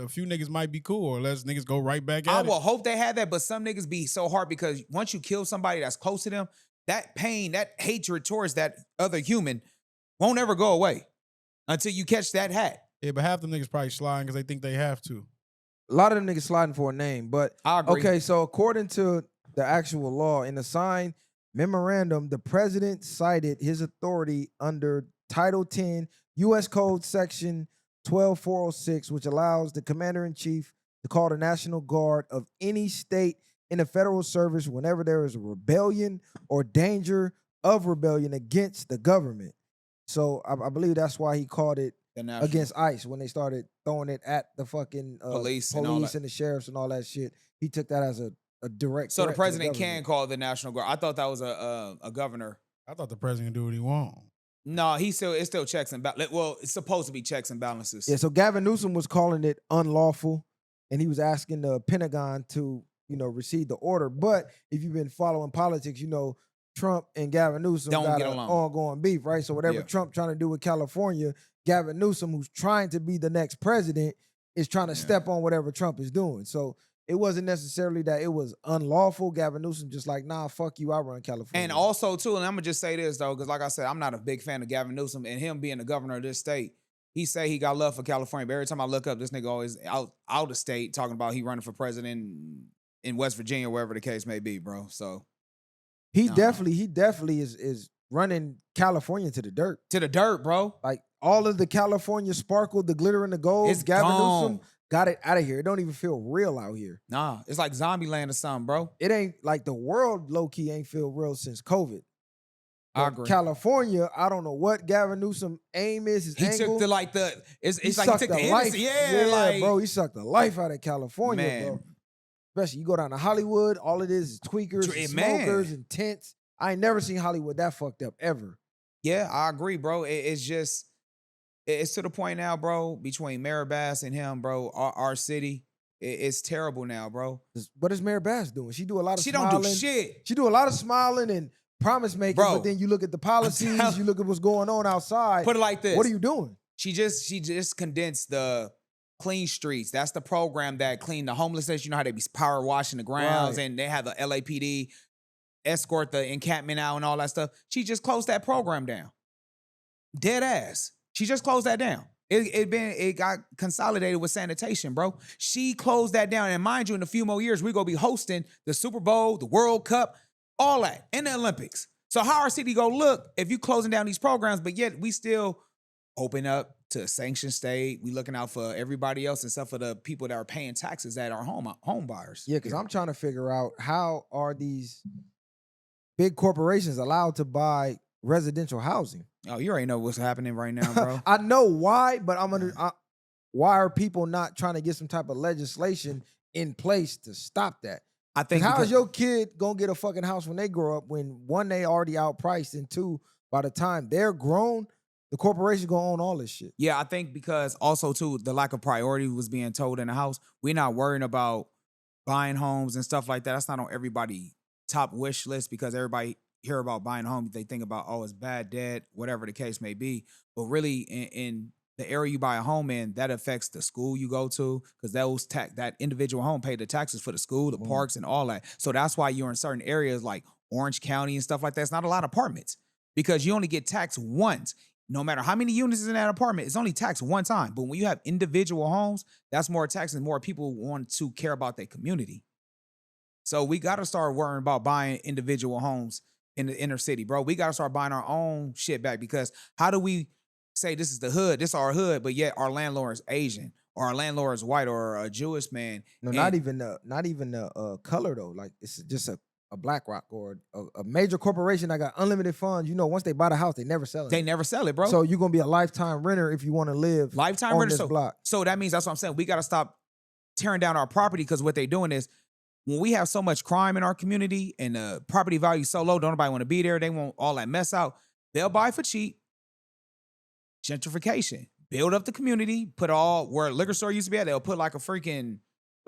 few niggas might be cool, or let's niggas go right back I at it. will hope they have that, but some niggas be so hard because once you kill somebody that's close to them, that pain, that hatred towards that other human won't ever go away until you catch that hat. Yeah, but half them niggas probably sliding because they think they have to. A lot of them niggas sliding for a name, but I agree. okay, so according to the actual law, in the signed memorandum, the president cited his authority under Title 10 U.S. Code Section 12406, which allows the commander-in-chief to call the National Guard of any state in the federal service whenever there is a rebellion or danger of rebellion against the government. So I believe that's why he called it against ICE when they started throwing it at the fucking police and all that. the sheriffs and all that shit. He took that as a direct. So the threat to president can government. call the National Guard. I thought that was a governor. I thought the president can do what he wants. No, it's still checks and balances. Well, it's supposed to be checks and balances. Yeah, so Gavin Newsom was calling it unlawful, and he was asking the Pentagon to, receive the order. But if you've been following politics, Trump and Gavin Newsom Don't got get an along. ongoing beef, right? So whatever Yeah. Trump trying to do with California, Gavin Newsom, who's trying to be the next president, is trying to step on whatever Trump is doing. So it wasn't necessarily that it was unlawful. Gavin Newsom just like, nah, fuck you, I run California. And also, too, and I'm going to just say this, though, because like I said, I'm not a big fan of Gavin Newsom and him being the governor of this state. He say he got love for California, but every time I look up, this nigga always out of state talking about he running for president in West Virginia, wherever the case may be, bro. So he definitely is running California to the dirt. to the dirt, bro. Like all of the California sparkle, the glitter and the gold, It's Gavin gone. Newsom got it out of here. It don't even feel real out here. Nah, it's like Zombieland or something, bro. It ain't like the world low-key ain't feel real since COVID. I But agree. California, I don't know what Gavin Newsom aim is, his He angle. took it's like he sucked took the life. Hennessy. Yeah, like, bro, he sucked the life out of California, Man. bro. Especially you go down to Hollywood, all it is tweakers, and Man. smokers, and tents. I ain't never seen Hollywood that fucked up ever. Yeah, I agree, bro. It's just, it's to the point now, bro, between Mayor Bass and him, bro, our city, it's terrible now, bro. What is Mayor Bass doing? She do a lot of She smiling. don't do shit. She do a lot of smiling and promise making, Bro, but then you look at the policies, telling- you look at what's going on outside. Put it like this. What are you doing? She just condensed the Clean Streets. That's the program that cleaned the homelessness. You know how they be power washing the grounds Right. and they have the LAPD escort the encampment out and all that stuff. She just closed that program down. Dead ass. She just closed that down. It got consolidated with sanitation, bro. She closed that down. And mind you, in a few more years, we're gonna be hosting the Super Bowl, the World Cup, all that, and the Olympics. So how our city go look if you closing down these programs, but yet we still open up to a sanctioned state. We looking out for everybody else except for the people that are paying taxes that are home buyers. Yeah, because I'm trying to figure out how are these big corporations allowed to buy residential housing? Oh, you already know what's happening right now, bro. I know why, but why are people not trying to get some type of legislation in place to stop that? I think How because- is your kid gonna get a fucking house when they grow up when one, they already outpriced, and two, by the time they're grown, the corporation gonna own all this shit. Yeah, I think because also too, the lack of priority was being told in the house. We're not worrying about buying homes and stuff like that. That's not on everybody's top wish list because everybody hear about buying a home. They think about, oh, it's bad debt, whatever the case may be. But really in the area you buy a home in, that affects the school you go to because that individual home pay the taxes for the school, the parks, and all that. So that's why you're in certain areas like Orange County and stuff like that. It's not a lot of apartments because you only get taxed once. No matter how many units is in that apartment, it's only taxed one time. But when you have individual homes, that's more tax and more people want to care about their community. So we got to start worrying about buying individual homes in the inner city, bro. We got to start buying our own shit back because how do we say this is the hood, this is our hood, but yet our landlord is Asian or our landlord is white or a Jewish man? No, And- not even the color though. Like it's just a BlackRock or a major corporation that got unlimited funds. You know, once they buy the house, they never sell it. They never sell it, bro. So you're gonna be a lifetime renter if you want to live Lifetime on renter. this So, block. so that means that's what I'm saying. We got to stop tearing down our property because what they're doing is when we have so much crime in our community and the property value is so low, don't nobody want to be there. They want all that mess out. They'll buy for cheap. Gentrification. Build up the community. Put all where a liquor store used to be at. They'll put like a freaking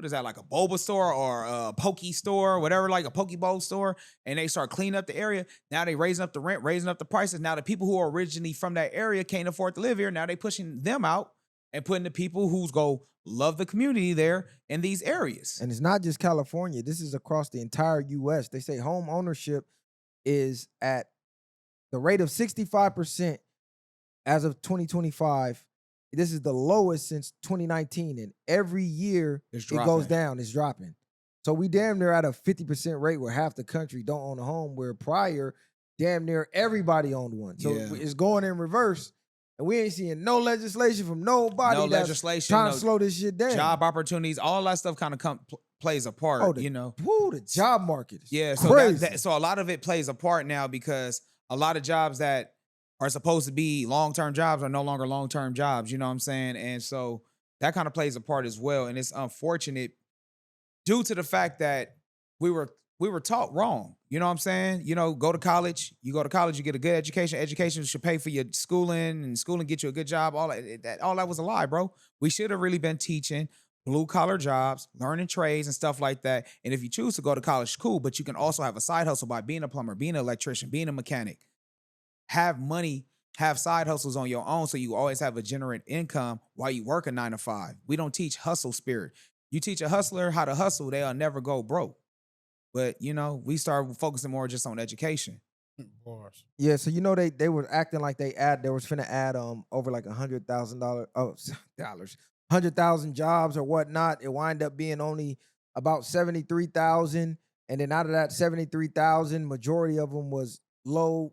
what is that, like a boba store or a pokey store, whatever, like a poke bowl store, and they start cleaning up the area. Now they raising up the rent, raising up the prices. Now the people who are originally from that area can't afford to live here. Now they pushing them out and putting the people who's go love the community there in these areas. And it's not just California. This is across the entire U.S. They say home ownership is at the rate of 65% as of 2025. This is the lowest since 2019. And every year it goes down. It's dropping. So we damn near at a 50% rate where half the country don't own a home, where prior, damn near everybody owned one. So it's going in reverse. And we ain't seeing no legislation from nobody No that's legislation, trying to slow this shit down. Job opportunities, all that stuff kind of plays a part, you know. Woo, the job market is crazy. So a lot of it plays a part now because a lot of jobs that are supposed to be long-term jobs are no longer long-term jobs, you know what I'm saying? And so that kind of plays a part as well. And it's unfortunate due to the fact that we were taught wrong. You know what I'm saying? You know, go to college, you get a good education. Education should pay for your schooling, and schooling get you a good job. All that was a lie, bro. We should have really been teaching blue-collar jobs, learning trades and stuff like that. And if you choose to go to college, cool, but you can also have a side hustle by being a plumber, being an electrician, being a mechanic. Have money, have side hustles on your own so you always have a generate income while you work a 9 to 5. We don't teach hustle spirit. You teach a hustler how to hustle, they'll never go broke. But, you know, we started focusing more just on education. Bars. Yeah, so you know they were acting like they was finna add over like $100,000 100,000 jobs or whatnot. It wind up being only about 73,000, and then out of that 73,000, majority of them was low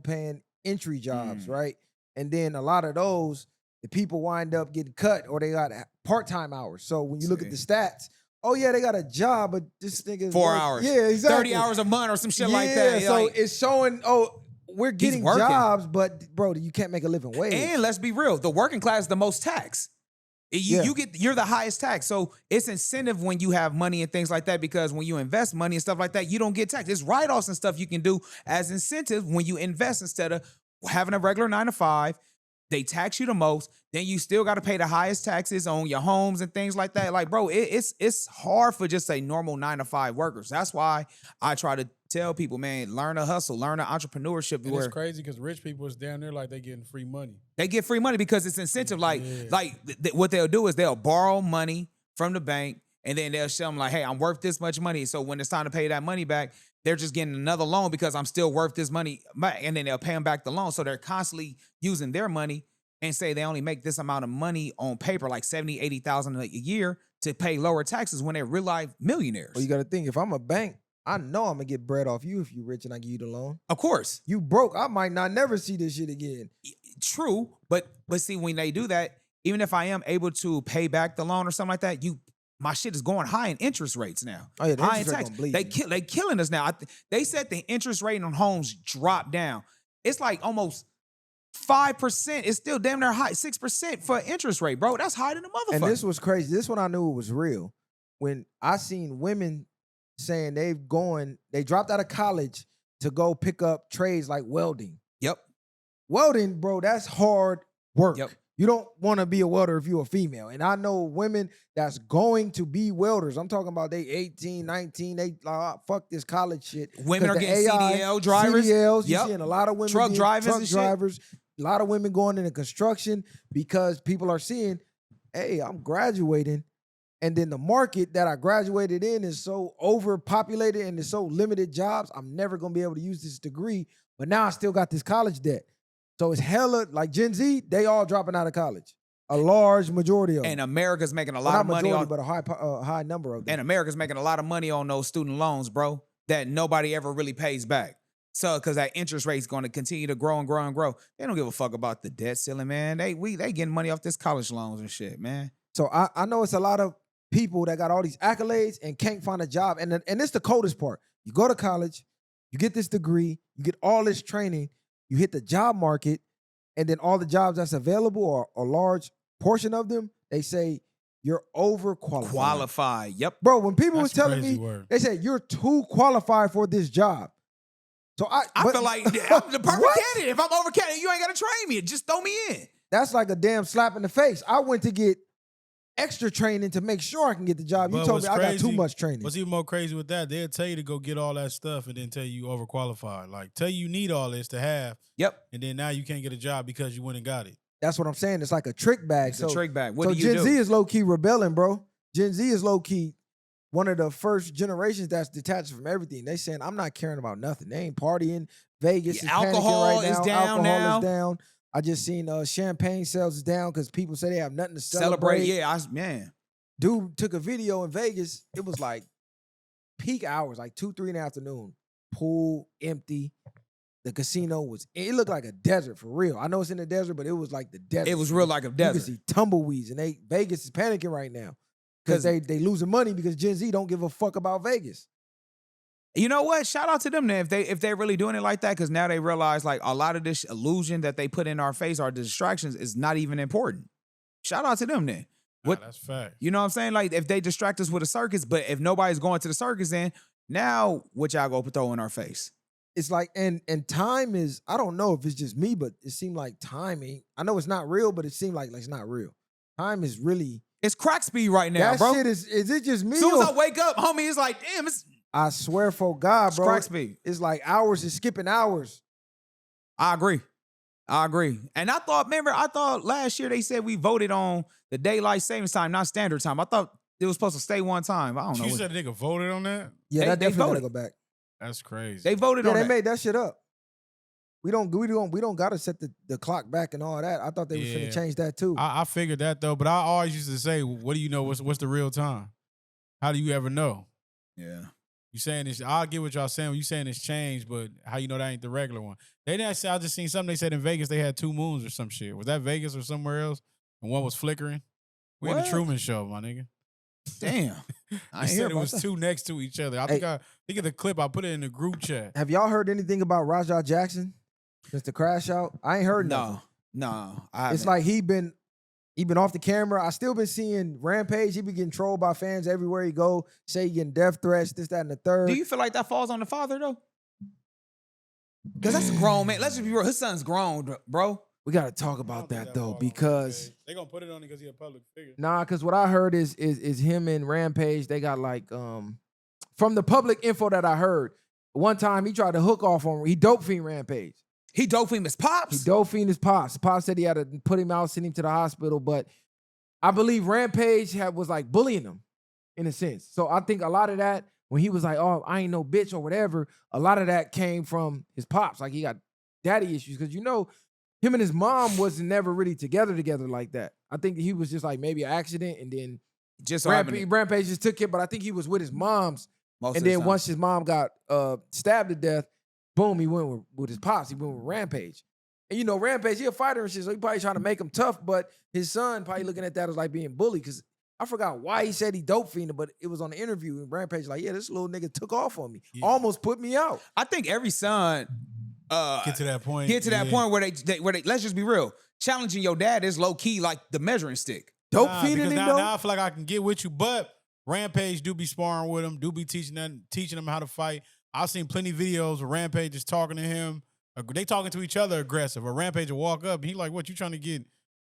paying entry jobs, right? And then a lot of those, the people wind up getting cut or they got part-time hours. So when you look at the stats, oh yeah, they got a job, but this nigga 4 hours. Yeah, exactly. 30 hours a month or some shit like that. Yeah, so like, it's showing, we're getting jobs, but bro, you can't make a living wage. And let's be real, the working class is the most taxed. You're the highest tax. So it's incentive when you have money and things like that, because when you invest money and stuff like that, you don't get taxed. There's write-offs and stuff you can do as incentive when you invest instead of having a regular 9 to 5. They tax you the most. Then you still got to pay the highest taxes on your homes and things like that. Like, bro, it's hard for just a normal 9 to 5 workers. That's why I try to tell people, man, learn to hustle, learn the entrepreneurship. And it's crazy because rich people is down there like they getting free money. They get free money because it's incentive. What they'll do is they'll borrow money from the bank, and then they'll show them like, hey, I'm worth this much money. So when it's time to pay that money back, they're just getting another loan because I'm still worth this money. And then they'll pay them back the loan. So they're constantly using their money and say they only make this amount of money on paper, like 70, 80,000 a year, to pay lower taxes when they're real life millionaires. Well, you got to think, if I'm a bank, I know I'm going to get bread off you if you rich and I give you the loan. Of course. You broke, I might not never see this shit again. True, but see, when they do that, even if I am able to pay back the loan or something like that, my shit is going high in interest rates now. Oh yeah, the high interest in rate tax. gonna bleed. They killing us now. They said the interest rate on homes dropped down. It's like almost 5%. It's still damn near high. 6% for interest rate, bro. That's higher than the motherfucker. And this was crazy. This one I knew it was real. When I seen women saying they dropped out of college to go pick up trades like welding. Yep. Welding, bro, that's hard work. Yep. You don't want to be a welder if you're a female. And I know women that's going to be welders. I'm talking about they 18, 19, they like, fuck this college shit. Women are getting AI, CDL drivers. CDLs, you're seeing a lot of women truck drivers. A lot of women going into construction because people are seeing, hey, I'm graduating. And then the market that I graduated in is so overpopulated and there's so limited jobs, I'm never going to be able to use this degree. But now I still got this college debt. So it's hella, like Gen Z, they all dropping out of college. A large majority of them. And America's making a lot of money on, but a high number of them. And America's making a lot of money on those student loans, bro, that nobody ever really pays back. So, because that interest rate's going to continue to grow and grow and grow. They don't give a fuck about the debt ceiling, man. They getting money off this college loans and shit, man. So I know it's a lot of people that got all these accolades and can't find a job. And it's the coldest part. You go to college, you get this degree, you get all this training, you hit the job market, and then all the jobs that's available, or a large portion of them, they say you're overqualified. Qualified, yep. Bro, when people That's was telling me, they said you're too qualified for this job. So I feel like I'm the perfect candidate. If I'm overcandidate, you ain't got to train me. Just throw me in. That's like a damn slap in the face. I went to get extra training to make sure I can get the job. You But told me what's I got too crazy- much training. What's even more crazy with that, they'll tell you to go get all that stuff and then tell you overqualified. Like, tell you need all this to have, Yep. and then now you can't get a job because you went and got it. That's what I'm saying. It's like a trick bag. It's a trick bag. What so do you Gen do? Z is low key rebelling, bro. Gen Z is low key one of the first generations that's detached from everything. They saying I'm not caring about nothing. They ain't partying. Vegas is alcohol panicking right is now. down Alcohol now. is down. I just seen champagne sales is down because people say they have nothing to Celebrate. celebrate. Yeah, man. Dude took a video in Vegas. It was like peak hours, like 2, 3 in the afternoon. Pool empty. The casino it looked like a desert for real. I know it's in the desert, but it was like the desert. It was real like a You could desert. see tumbleweeds, and Vegas is panicking right now because they losing money because Gen Z don't give a fuck about Vegas. You know what? Shout out to them then if they're really doing it like that, because now they realize like a lot of this illusion that they put in our face, our distractions, is not even important. Shout out to them then. What? Nah, that's fact. You know what I'm saying? Like if they distract us with a circus, but if nobody's going to the circus, then now what y'all go throw in our face? It's like and time is, I don't know if it's just me, but it seemed like time ain't. I know it's not real, but it seemed like it's not real. Time is really It's crack speed right now, that bro. shit is it just me? As soon as or- I wake up, homie, it's like, damn, it's I swear for God, bro. crack speed. It's like hours is skipping hours. I agree. And I thought last year they said we voted on the daylight savings time, not standard time. I thought it was supposed to stay one time. I don't know. You said a nigga voted on that? Yeah, They that definitely gotta voted. go back. That's crazy. They voted Yeah, on they that. made that shit up. We don't gotta set the clock back and all that. I thought they was Yeah. finna change that too. I figured that though, but I always used to say, "What do you know? What's the real time? How do you ever know?" Yeah. You saying this? I get what y'all saying. You saying it's changed, but how you know that ain't the regular one? They didn't say. I just seen something. They said in Vegas they had 2 moons or some shit. Was that Vegas or somewhere else? And one was flickering. We in the What? Truman Show, my nigga. Damn. They I ain't hear said it about was that. 2 next to each other. I think of the clip. I put it in the group chat. Have y'all heard anything about Raja Jackson since the crash out? I ain't heard nothing. No. I haven't. It's like he been off the camera. I still been seeing Rampage. He been getting trolled by fans everywhere he go. Say he getting death threats, this, that, and the third. Do you feel like that falls on the father though? Because that's a grown man. Let's just be real. His son's grown, bro. We gotta talk I about don't think that though, falls on because Rampage. They gonna put it on because he a public figure. nah, because what I heard is him and Rampage. They got like from the public info that I heard. One time he tried to hook off on. He dope fiend Rampage. He dope him his pops. He dope fiend his pops. Pops said he had to put him out, send him to the hospital. But I believe Rampage was like bullying him in a sense. So I think a lot of that, when he was like, "Oh, I ain't no bitch" or whatever, a lot of that came from his pops. Like he got daddy issues because him and his mom wasn't never really together like that. I think he was just like maybe an accident, and then Just so happened Rampage just took it. But I think he was with his mom's, most and of the then time. once his mom got stabbed to death, boom, he went with his pops. He went with Rampage. And Rampage, he a fighter and shit, so he probably trying to make him tough, but his son probably looking at that as like being bullied, because I forgot why he said he dope fiending, but it was on the interview, and Rampage like, yeah, this little nigga took off on me. Yeah. Almost put me out. I think every son Get to that point. get to that yeah. point where they let's just be real. Challenging your dad is low key like the measuring stick. Dope Nah, fiending because him now, though. now I feel like I can get with you, but Rampage do be sparring with him, do be teaching them how to fight. I've seen plenty of videos where Rampage is talking to him. They talking to each other aggressive. Or Rampage will walk up and he like, "What you trying to get?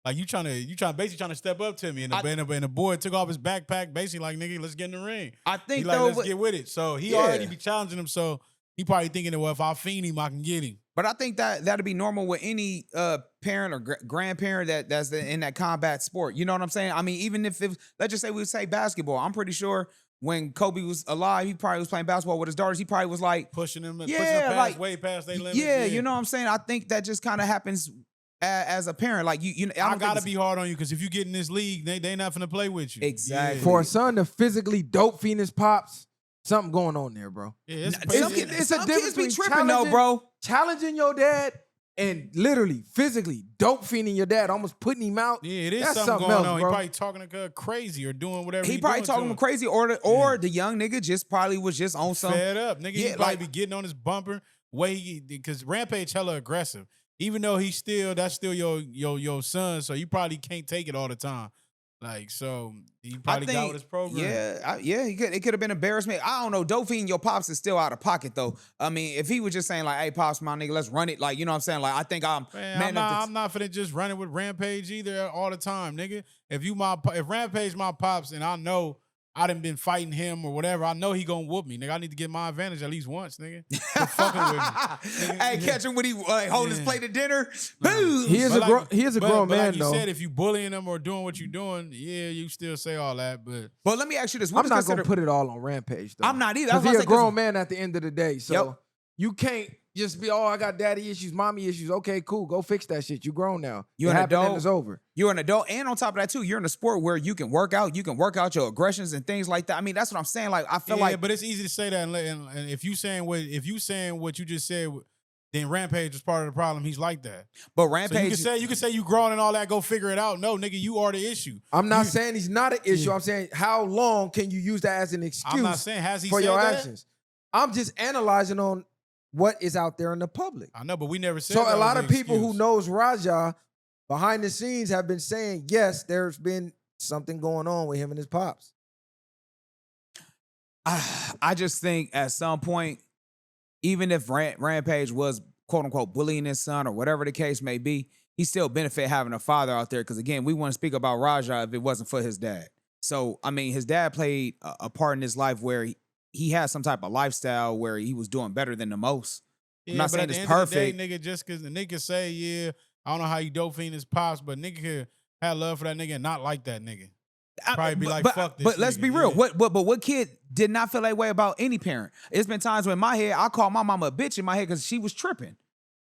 Like you basically trying to step up to me." And the boy took off his backpack, basically like, "Nigga, let's get in the ring." I He think like, though, "Let's get with it." So he Yeah. already be challenging him. So he probably thinking that, well, if I fiend him, I can get him. but I think that'd be normal with any parent or grandparent that's in that combat sport. You know what I'm saying? I mean, even if let's just say we say basketball, I'm pretty sure when Kobe was alive, he probably was playing basketball with his daughters. He probably was like Pushing him Yeah, like, way past their limits. yeah, you know what I'm saying? I think that just kind of happens as a parent. Like I I don't gotta think be hard on you because if you get in this league, they not finna play with you. Exactly. For a son to physically dope fiend his pops, something going on there, bro. Yeah, it's, some it's- it's a some difference kids be between tripping though, challenging- bro. Challenging your dad and literally, physically dope fiending your dad, almost putting him out. Yeah, it is That's something going else, on. bro. He probably talking to her crazy or doing whatever. He probably doing talking to him him. crazy, or the young nigga just probably was just on some. Fed up, nigga. Yeah, he probably like- be getting on his bumper because Rampage hella aggressive. Even though that's still your son, so you probably can't take it all the time. Like, so he probably got with his program. Yeah, it could have been embarrassment. I don't know. Dope fiend your pops is still out of pocket though. I mean, if he was just saying like, "Hey, pops, my nigga, let's run it," like, you know what I'm saying? Like, I think I'm I'm not finna just run it with Rampage either all the time, nigga. If Rampage my pops and I know I done been fighting him or whatever, I know he gonna whoop me, nigga. I need to get my advantage at least once, nigga. Quit fucking with me. Nigga, hey, catch him when he holding his plate at dinner. Boom. He is a grown man, like you though. said, if you bullying him or doing what you doing, yeah, you still say all that. But let me ask you this: I'm not gonna put it all on Rampage, though. I'm not either. Because he's a grown man at the end of the day, so you can't just be, I got daddy issues, mommy issues. Okay, cool, go fix that shit. You grown now. You're an adult. It's over. You're an adult, and on top of that too, you're in a sport where you can work out. You can work out your aggressions and things like that. I mean, that's what I'm saying. Like, I feel like, but it's easy to say that, and if you saying what you just said, then Rampage was part of the problem. He's like that. But Rampage, so you can say you grown and all that. Go figure it out. No, nigga, you are the issue. I'm not saying he's not an issue. I'm saying how long can you use that as an excuse? I'm not saying has he for said your that? actions. I'm just analyzing on what is out there in the public. I know, but we never said. So that a lot was of an people excuse. who knows Raja behind the scenes have been saying, yes, there's been something going on with him and his pops. I just think at some point, even if Rampage was quote unquote bullying his son or whatever the case may be, he still benefit having a father out there. Because again, we wouldn't speak about Raja if it wasn't for his dad. So I mean, his dad played a part in his life where he had some type of lifestyle where he was doing better than the most. I'm not saying it's perfect. Nigga, just because the nigga say, yeah, I don't know how you dope fiend his pops, but nigga could have love for that nigga and not like that nigga. Probably be like, fuck this. But let's nigga. be real. What kid did not feel that way about any parent? It's been times when in my head, I call my mama a bitch in my head because she was tripping.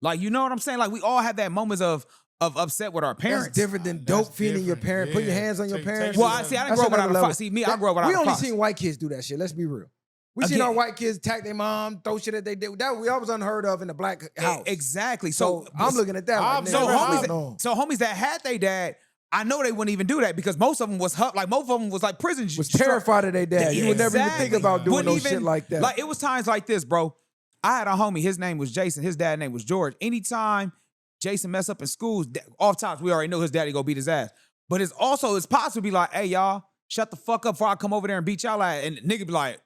Like, you know what I'm saying? Like, we all have that moments of upset with our parents. That's different than dope fiending your parent. Put your hands on your parents. Well, I didn't grow up without a father. See, me, I grew up without a father. We only seen white kids do that shit. Let's be real. We seen our white kids attack their mom, throw shit that they did. That was unheard of in the black house. Exactly. So I'm looking at that. Like, homies that had their dad, I know they wouldn't even do that because most of them was most of them was like prison. Was terrified of their dad. You would never even think about doing no shit like that. Like, it was times like this, bro. I had a homie. His name was Jason. His dad's name was George. Anytime Jason mess up in schools, off tops, we already know his daddy go beat his ass. But it's possible to be like, hey, y'all, shut the fuck up before I come over there and beat y'all out. And the nigga be like,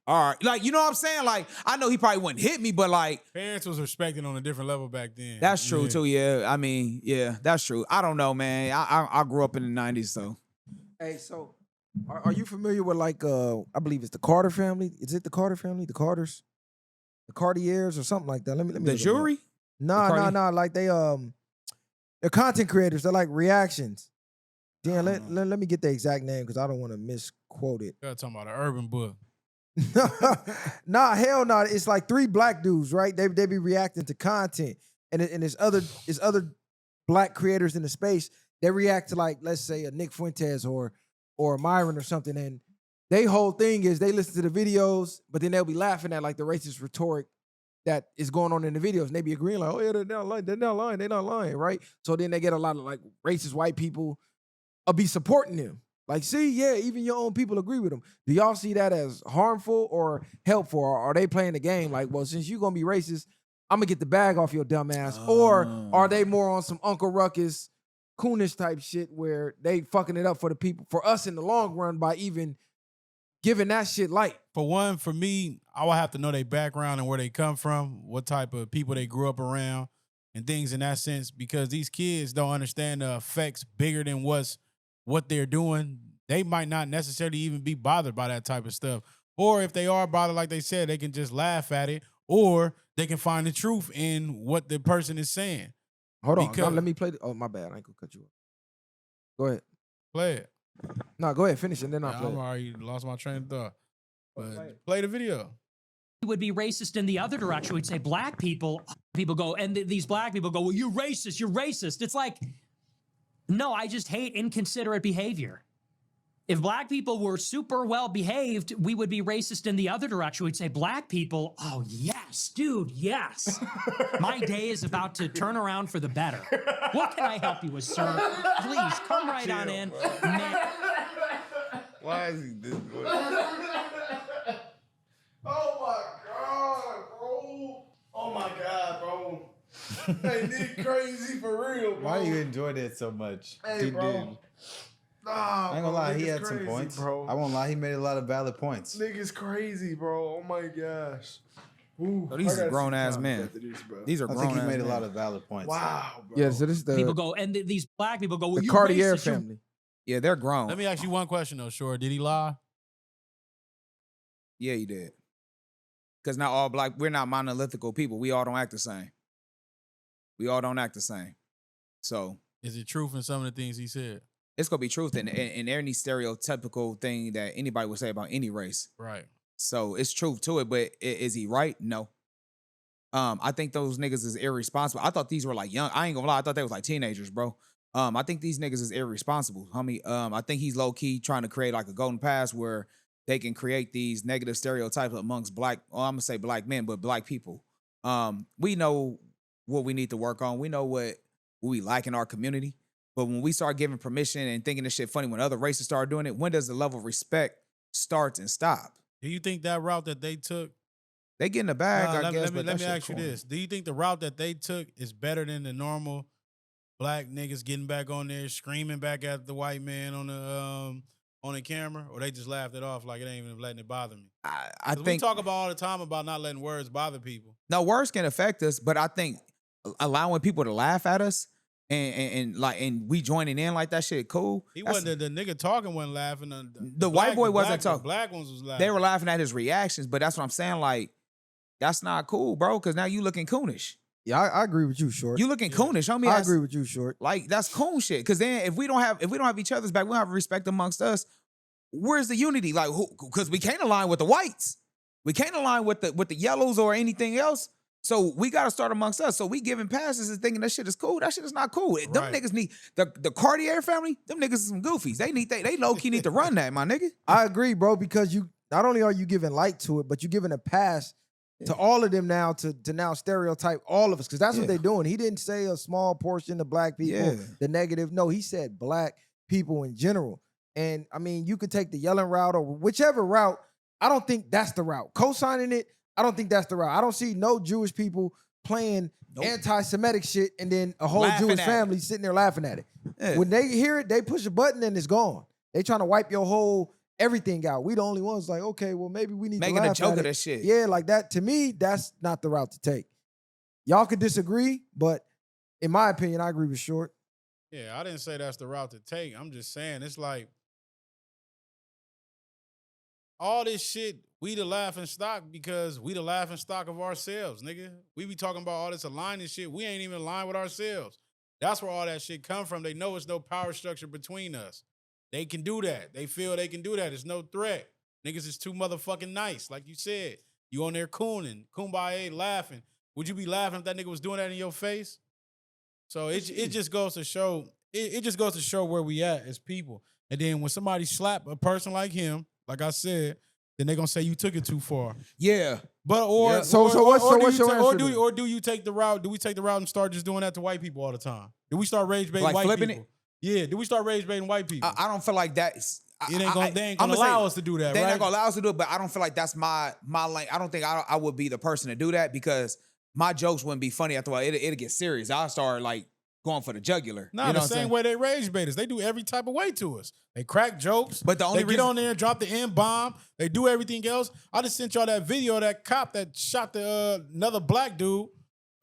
all right. Like, you know what I'm saying? Like, I know he probably wouldn't hit me, but like, parents was respected on a different level back then. That's true too, yeah. I mean, yeah, that's true. I don't know, man. I grew up in the 90s, so. Hey, so are you familiar with like I believe it's the Carter family? Is it the Carter family? The Carters? The Cartiers or something like that. Let me The jury? No. Like they're content creators. They're like reactions. Dan, let me get the exact name because I don't want to misquote it. You're talking about an urban book. Nah, hell no. It's like 3 black dudes, right? They be reacting to content. And there's other black creators in the space. They react to, like, let's say a Nick Fuentes or a Myron or something. And they whole thing is they listen to the videos, but then they'll be laughing at like the racist rhetoric that is going on in the videos. And they be agreeing like, oh yeah, they're not lying, right? So then they get a lot of like racist white people be supporting them. Like, see, yeah, even your own people agree with them. Do y'all see that as harmful or helpful? Or are they playing the game like, well, since you're going to be racist, I'm going to get the bag off your dumb ass? Or are they more on some Uncle Ruckus, coonish type shit where they fucking it up for the people, for us in the long run by even giving that shit light? For me, I would have to know their background and where they come from, what type of people they grew up around, and things in that sense, because these kids don't understand the effects bigger than what they're doing. They might not necessarily even be bothered by that type of stuff. Or if they are bothered, like they said, they can just laugh at it, or they can find the truth in what the person is saying. Hold on, let me play. Oh, my bad. I ain't gonna cut you off. Go ahead. Play it. No, go ahead. Finish it, and then I'll play I'm it. already lost my train of thought. But play the video. Would be racist in the other direction. We'd say black people go, and these black people go, well, you're racist. It's like, no, I just hate inconsiderate behavior. If black people were super well behaved, we would be racist in the other direction. We'd say black people, oh yes, dude, yes. My day is about to turn around for the better. What can I help you with, sir? Please, come right on in. Man. Why is he this way? Oh my God, bro. Oh my God, bro. Hey, Nick crazy for real, bro. Why do you enjoy that so much? Hey, bro. I ain't gonna lie, he had some crazy, points. bro. I won't lie, he made a lot of valid points. Niggas crazy, bro. Oh my gosh. Ooh, So these I are gotta grown see ass comments men. after this, bro. These are I grown think he ass made men. a lot of valid points. Wow, bro. Yeah, so this is the People go, and these black people go, well, the you Cartier racist, you-" family. Yeah, they're grown. Let me ask you one question though, Short. Did he lie? Yeah, he did. Because not all black, we're not monolithical people. We all don't act the same. We all don't act the same. So Is it truth in some of the things he said? it's gonna be truth in any stereotypical thing that anybody would say about any race. Right. So it's truth to it, but is he right? No. I think those niggas is irresponsible. I thought these were like young. I ain't gonna lie. I thought they was like teenagers, bro. I think these niggas is irresponsible, homie. I think he's low key trying to create like a golden pass where they can create these negative stereotypes amongst black. Well, I'm gonna say black men, but black people. We know what we need to work on. We know what we like in our community. But when we start giving permission and thinking this shit funny when other races start doing it, when does the level of respect start and stop? Do you think that route that they took? They get in the bag, I Let guess. me but ask you this: do you think the route that they took is better than the normal black niggas getting back on there screaming back at the white man on the camera, or they just laughed it off like it ain't even letting it bother me? I 'Cause think we talk about all the time about not letting words bother people. no, words can affect us, but I think allowing people to laugh at us and we joining in like that shit cool. He wasn't the nigga talking, wasn't laughing. The white boy wasn't talking. The black ones was laughing. They were laughing at his reactions, but that's what I'm saying. Like, that's not cool, bro. Because now you looking coonish. Yeah, I agree with you, Short. You looking coonish, homie. I agree with you, Short. Like that's coon shit. Because then if we don't have each other's back, we don't have respect amongst us. Where's the unity? Like, because we can't align with the whites, we can't align with the yellows or anything else. So we got to start amongst us. So we giving passes and thinking that shit is cool. That shit is not cool. Them Right. niggas need the Cartier family. Them niggas is some goofies. They low key need to run that, my nigga. I agree, bro, because you not only are you giving light to it, but you're giving a pass to all of them now to now stereotype all of us, because that's what Yeah. they're doing. He didn't say a small portion of black people, Yeah. the negative. No, he said black people in general. And I mean, you could take the yelling route or whichever route. I don't think that's the route. Co-signing it, I don't think that's the route. I don't see no Jewish people playing anti-Semitic shit and then a whole Laughing Jewish at family sitting there laughing at it. Yeah. When they hear it, they push a button and it's gone. They trying to wipe your whole everything out. We the only ones like, okay, well, maybe we need Making to a laugh joke at of it. that shit. Yeah, like that. To me, that's not the route to take. Y'all could disagree, but in my opinion, I agree with Short. Yeah, I didn't say that's the route to take. I'm just saying it's like all this shit, we the laughing stock because we the laughing stock of ourselves, nigga. We be talking about all this aligning shit. We ain't even aligned with ourselves. That's where all that shit come from. They know it's no power structure between us. They can do that. They feel they can do that. It's no threat. Niggas is too motherfucking nice. Like you said, you on there cooning, kumbaya, laughing. Would you be laughing if that nigga was doing that in your face? So it just goes to show, it just goes to show where we at as people. And then when somebody slap a person like him, like I said, then they gonna say you took it too far. Yeah. But or Yeah. So what's your answer then? or do you take the route? Do we take the route and start just doing that to white people all the time? Do we start rage baiting Like white flipping people? Yeah. Do we start rage baiting white people? I don't feel like that's. They ain't gonna allow us to do that, They right? not gonna allow us to do it, but I don't feel like that's my lane. I don't think I would be the person to do that because my jokes wouldn't be funny after a while. It'll get serious. I'll start like going for the jugular. Nah, you know the what I'm same saying? way they rage bait us. They do every type of way to us. They crack jokes. But the only they get reason- on there and drop the N-bomb. They do everything else. I just sent y'all that video of that cop that shot the another black dude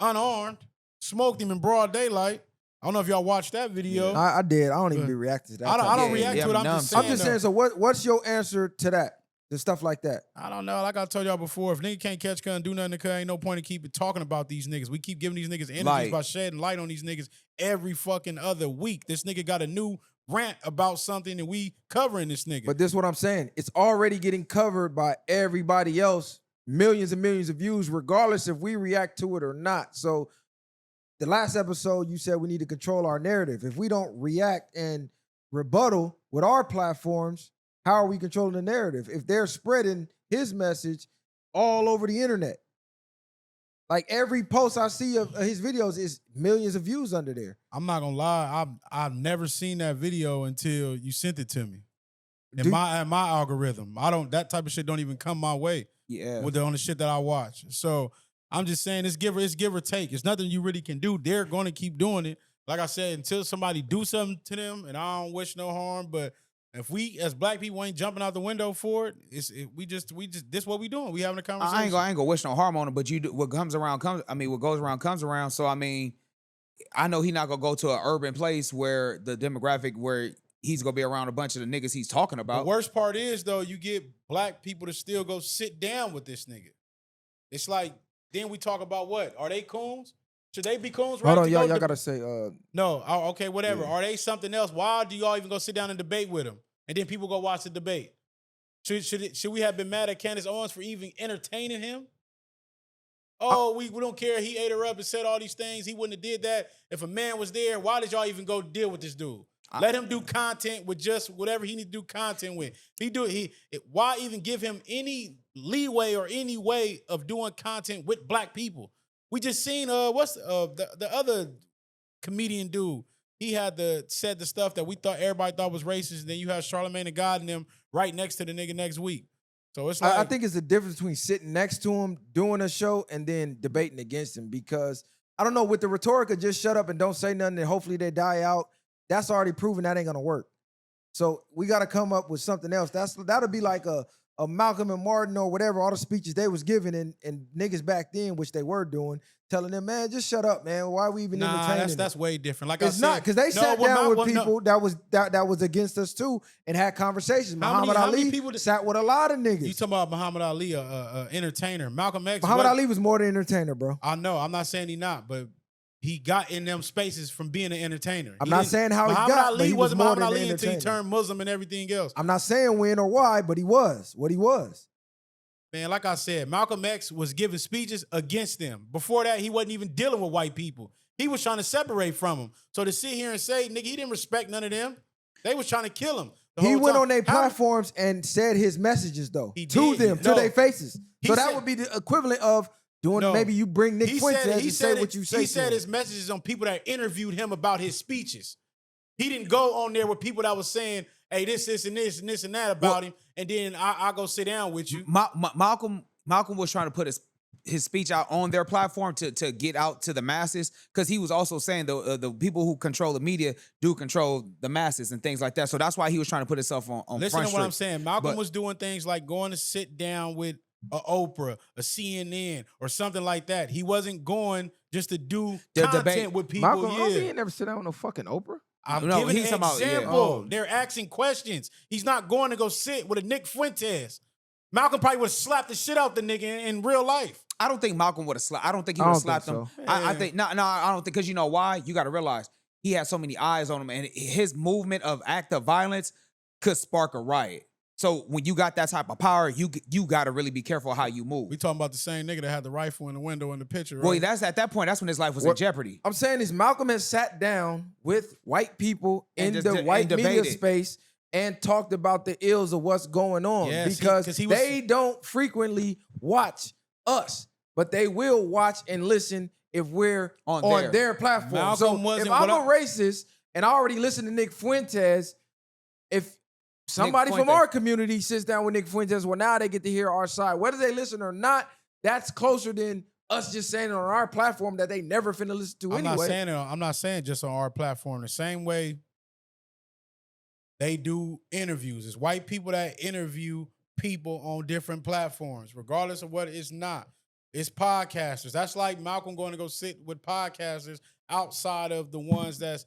unarmed, smoked him in broad daylight. I don't know if y'all watched that video. I did. I don't even be reacting to that. I don't Yeah, react yeah, to it. I'm I'm numb just to saying. I'm just though. saying. So what's your answer to that? To stuff like that. I don't know. Like I told y'all before, if nigga can't catch gun, do nothing to cut, ain't no point in keep talking about these niggas. We keep giving these niggas energies Like- by shedding light on these niggas every fucking other week. This nigga got a new rant about something and we covering this nigga. But this is what I'm saying. It's already getting covered by everybody else. Millions and millions of views, regardless if we react to it or not. So the last episode, you said we need to control our narrative. If we don't react and rebuttal with our platforms, how are we controlling the narrative? If they're spreading his message all over the internet. Like every post I see of his videos is millions of views under there. I'm not gonna lie, I've never seen that video until you sent it to me. In Do- my algorithm. That type of shit don't even come my way Yeah. with on the shit that I watch. So I'm just saying it's give or take. It's nothing you really can do. They're gonna keep doing it Like I said, until somebody do something to them, and I don't wish no harm, but if we as black people ain't jumping out the window for it, we just this what we doing. We having a conversation. I ain't gonna wish no harm on him, but what comes around comes. I mean, what goes around comes around. So I mean, I know he not gonna go to an urban place where the demographic where he's gonna be around a bunch of the niggas he's talking about. The worst part is though, you get black people to still go sit down with this nigga. It's like then we talk about what? Are they coons? Should they be coons? Right? Hold on, y'all gotta say. No, okay, whatever. Yeah. Are they something else? Why do y'all even go sit down and debate with him? And then people go watch the debate. Should we have been mad at Candace Owens for even entertaining him? Oh, we don't care. He ate her up and said all these things. He wouldn't have did that if a man was there. Why did y'all even go deal with this dude? Let him do content with just whatever he need to do content with. Why even give him any leeway or any way of doing content with black people? We just seen the other comedian dude. He had said the stuff that we thought everybody thought was racist. And then you have Charlamagne and God and them right next to the nigga next week. So it's like I think it's the difference between sitting next to him doing a show and then debating against him, because I don't know, with the rhetoric of just shut up and don't say nothing and hopefully they die out, that's already proven that ain't gonna work. So we got to come up with something else. That'll be like a Malcolm and Martin or whatever, all the speeches they was giving and niggas back then, which they were doing, telling them, man, just shut up, man. Why are we even entertaining? That's way different. Like it's I said, not, because they sat down with people that was against us too and had conversations. Muhammad Ali sat with a lot of niggas. You talking about Muhammad Ali, entertainer? Malcolm X. Muhammad Ali was more than entertainer, bro. I know. I'm not saying he not, but he got in them spaces from being an entertainer. I'm not saying how he got, Muhammad Ali but he was more Muhammad than Ali an until he entertainer. turned Muslim and everything else. I'm not saying when or why, but he was what he was. Man, like I said, Malcolm X was giving speeches against them. Before that, he wasn't even dealing with white people. He was trying to separate from them. So to sit here and say, nigga, he didn't respect none of them. They was trying to kill him. He went on their platforms and said his messages, though, to them, to their faces. So that would be the equivalent of doing, maybe you bring Nick Fuentes and say what you say. He said his messages on people that interviewed him about his speeches. He didn't go on there with people that was saying, hey, this, and this, and this, and that about him, and then I go sit down with you. Malcolm was trying to put his speech out on their platform to get out to the masses, because he was also saying the people who control the media do control the masses and things like that. So that's why he was trying to put himself on Listen front to what street. I'm saying. Malcolm was doing things like going to sit down with a Oprah, a CNN, or something like that. He wasn't going just to do content debate with people. Malcolm, he ain't never sit down with no fucking Oprah. I'm giving an example. They're asking questions. He's not going to go sit with a Nick Fuentes. Malcolm probably would have slapped the shit out the nigga in real life. I don't think Malcolm would have slapped. I don't think he would have slapped him. So. I think I don't think, because you know why? You got to realize he had so many eyes on him, and his movement of act of violence could spark a riot. So when you got that type of power, you got to really be careful how you move. We talking about the same nigga that had the rifle in the window in the picture, right? Well, that's at that point. That's when his life was in jeopardy. I'm saying is Malcolm has sat down with white people in the white media space and talked about the ills of what's going on, because they don't frequently watch us, but they will watch and listen if we're on their platform. Malcolm so if I'm a racist and I already listen to Nick Fuentes, if somebody from our community sits down with Nick Fuentes, well, now they get to hear our side. Whether they listen or not, that's closer than us just saying it on our platform that they never finna listen to anyway. I'm not saying just on our platform. The same way they do interviews. It's white people that interview people on different platforms, regardless of what it's not. It's podcasters. That's like Malcolm going to go sit with podcasters outside of the ones that's,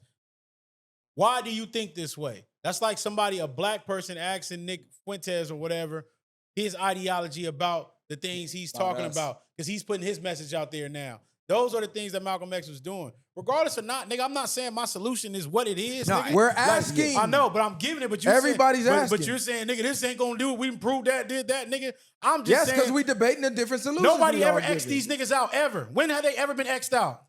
why do you think this way? That's like a black person asking Nick Fuentes or whatever, his ideology about the things he's talking about, because he's putting his message out there now. Those are the things that Malcolm X was doing. Regardless or not, nigga, I'm not saying my solution is what it is. No, nigga. we're asking. I know, but I'm giving it. But everybody's asking. But you're saying, nigga, this ain't gonna do it. We improved that, did that, nigga. I'm just saying. because we debating a different solution. Nobody ever X'd these niggas out, ever. When have they ever been X'd out?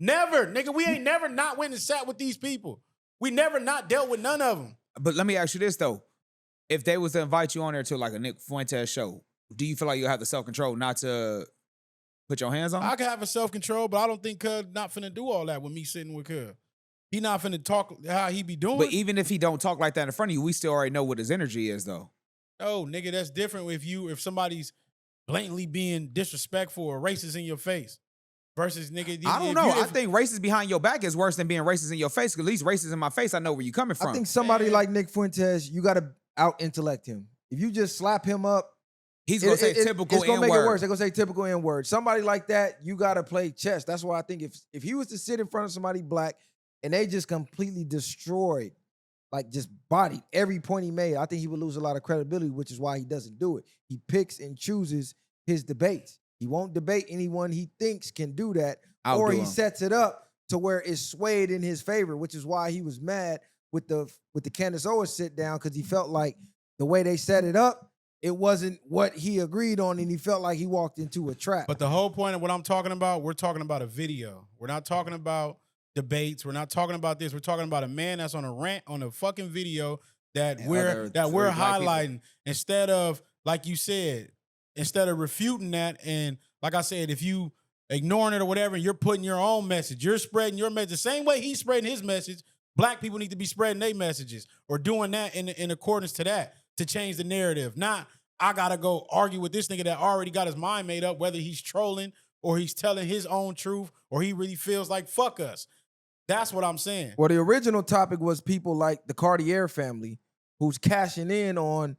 Never, nigga. We ain't never not went and sat with these people. We never not dealt with none of them. But let me ask you this, though. If they was to invite you on there to like a Nick Fuentes show, do you feel like you'll have the self-control not to put your hands on him? I can have a self-control, but I don't think Cud not finna do all that with me sitting with Cud. He not finna talk how he be doing. But even if he don't talk like that in front of you, we still already know what his energy is, though. Oh, nigga, that's different if somebody's blatantly being disrespectful or racist in your face. versus nigga. I don't know. I think racist behind your back is worse than being racist in your face. 'Cause at least racist in my face, I know where you coming from. I think somebody like Nick Fuentes, you got to out-intellect him. If you just slap him up, he's going to say typical it's going to N-word. make it worse. They're going to say typical N-word. Somebody like that, you got to play chess. That's why I think if he was to sit in front of somebody black and they just completely destroyed, like just bodied every point he made, I think he would lose a lot of credibility, which is why he doesn't do it. He picks and chooses his debates. He won't debate anyone he thinks can do that, or he sets it up to where it's swayed in his favor, which is why he was mad with the Candace Owens sit down, because he felt like the way they set it up, it wasn't what he agreed on, and he felt like he walked into a trap. But the whole point of what I'm talking about, we're talking about a video. We're not talking about debates. We're not talking about this. We're talking about a man that's on a rant on a fucking video that we're highlighting instead of, like you said, instead of refuting that. And like I said, if you ignoring it or whatever, you're putting your own message. You're spreading your message. The same way he's spreading his message, black people need to be spreading their messages or doing that in accordance to that to change the narrative. Not, I got to go argue with this nigga that already got his mind made up, whether he's trolling or he's telling his own truth or he really feels like fuck us. That's what I'm saying. Well, the original topic was people like the Cartier family who's cashing in on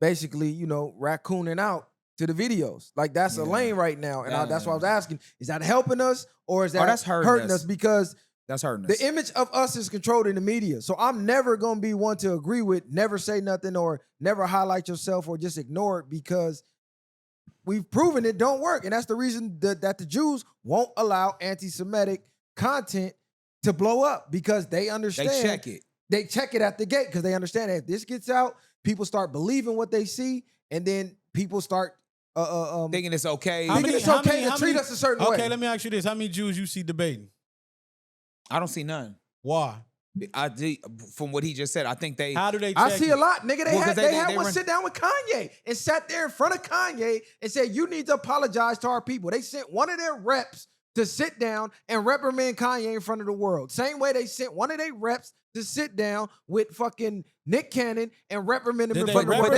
basically, raccooning out to the videos. Like that's a lane right now. And that's why I was asking, is that helping us or is that hurting us? Because that's hurting us. The image of us is controlled in the media. So I'm never going to be one to agree with, never say nothing or never highlight yourself or just ignore it, because we've proven it don't work. And that's the reason that the Jews won't allow anti-Semitic content to blow up, because they understand. They check it. They check it at the gate because they understand that if this gets out, people start believing what they see, and then people start thinking it's okay. Thinking it's okay to treat us a certain way. Okay, let me ask you this. How many Jews you see debating? I don't see none. Why? From what he just said, I think they. How do they check I see a lot, nigga. They had one run... sit down with Kanye and sat there in front of Kanye and said, you need to apologize to our people. They sent one of their reps to sit down and reprimand Kanye in front of the world. Same way they sent one of their reps to sit down with fucking Nick Cannon and reprimand him in front of the world.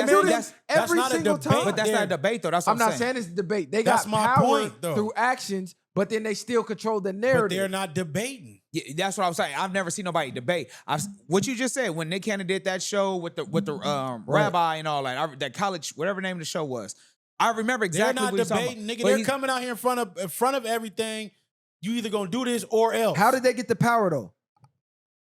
Every single time. But that's not a debate, though. That's what I'm not saying it's a debate. They that's got my power point, though. through actions, but then they still control the narrative. But they're not debating. Yeah, that's what I was saying. I've never seen nobody debate. What you just said, when Nick Cannon did that show with the rabbi and all that, that college, whatever the name of the show was, I remember exactly what they're not debating, nigga. They're coming out here in front of everything. You either gonna do this or else. How did they get the power, though?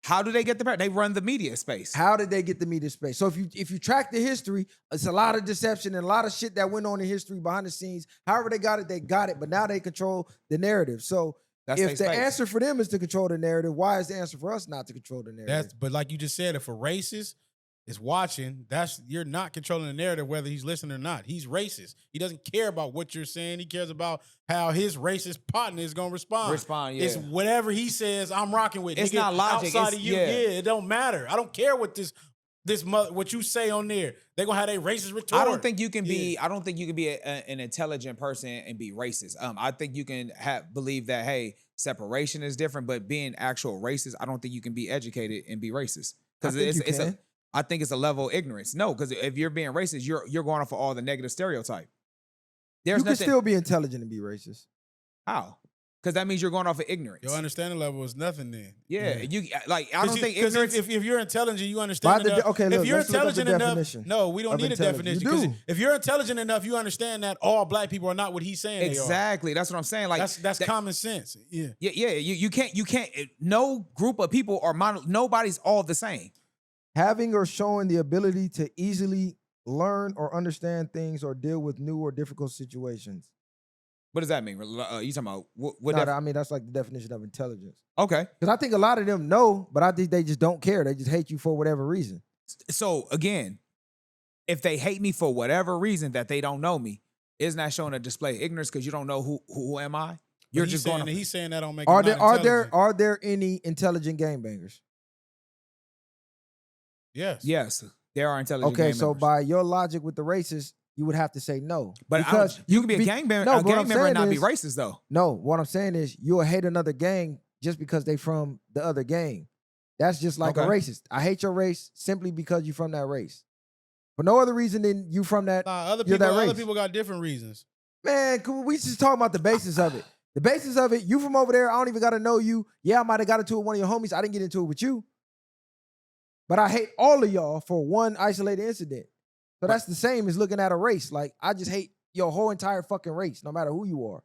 How do they get the power? They run the media space. How did they get the media space? So if you track the history, it's a lot of deception and a lot of shit that went on in history behind the scenes. However they got it, but now they control the narrative. So if the answer for them is to control the narrative, why is the answer for us not to control the narrative? But like you just said, if a racist is watching, you're not controlling the narrative whether he's listening or not. He's racist. He doesn't care about what you're saying. He cares about how his racist partner is gonna respond. Yeah. It's whatever he says, I'm rocking with. It's not logic. Outside of you, it don't matter. I don't care what what you say on there. They're gonna have a racist retort. I don't think you can be an intelligent person and be racist. I think you can believe that, hey, separation is different, but being actual racist, I don't think you can be educated and be racist. Because I think it's a level of ignorance. No, because if you're being racist, you're going off of all the negative stereotype. You can still be intelligent and be racist. How? Because that means you're going off of ignorance. Your understanding level is nothing then. Yeah. I don't think ignorance. If you're intelligent, you understand enough. If you're intelligent enough, no, we don't need a definition. Because if you're intelligent enough, you understand that all black people are not what he's saying exactly. That's what I'm saying. Like that's common sense. Yeah. Yeah. You can't. No group of people are nobody's all the same. Having or showing the ability to easily learn or understand things or deal with new or difficult situations. What does that mean? You talking about what? I mean, that's like the definition of intelligence. Okay. Because I think a lot of them know, but I think they just don't care. They just hate you for whatever reason. So again, if they hate me for whatever reason that they don't know me, isn't that showing a display of ignorance because you don't know who am I? You're just going. He's saying that don't make. Are there any intelligent gangbangers? Yes, there are intelligent. Okay, gang so members. By your logic with the racists, you would have to say no. But because you can be a gang member, and not be racist though. No, what I'm saying is you'll hate another gang just because they from the other gang. That's just like a racist. I hate your race simply because you're from that race. For no other reason than you from that. Other people got different reasons. Man, we just talking about the basis of it. The basis of it, you from over there, I don't even got to know you. Yeah, I might have got into it with one of your homies. I didn't get into it with you. But I hate all of y'all for one isolated incident. So that's the same as looking at a race. Like, I just hate your whole entire fucking race, no matter who you are.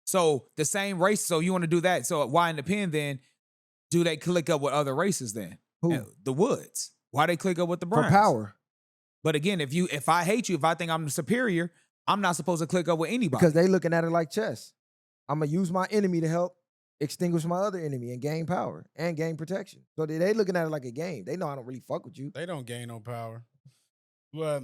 So the same race, so you want to do that. So why in the pen then do they click up with other races then? Who? The Woods. Why they click up with the Browns? For power. But again, if I hate you, if I think I'm the superior, I'm not supposed to click up with anybody. Because they looking at it like chess. I'm going to use my enemy to help extinguish my other enemy and gain power and gain protection. So they looking at it like a game. They know I don't really fuck with you. They don't gain no power. But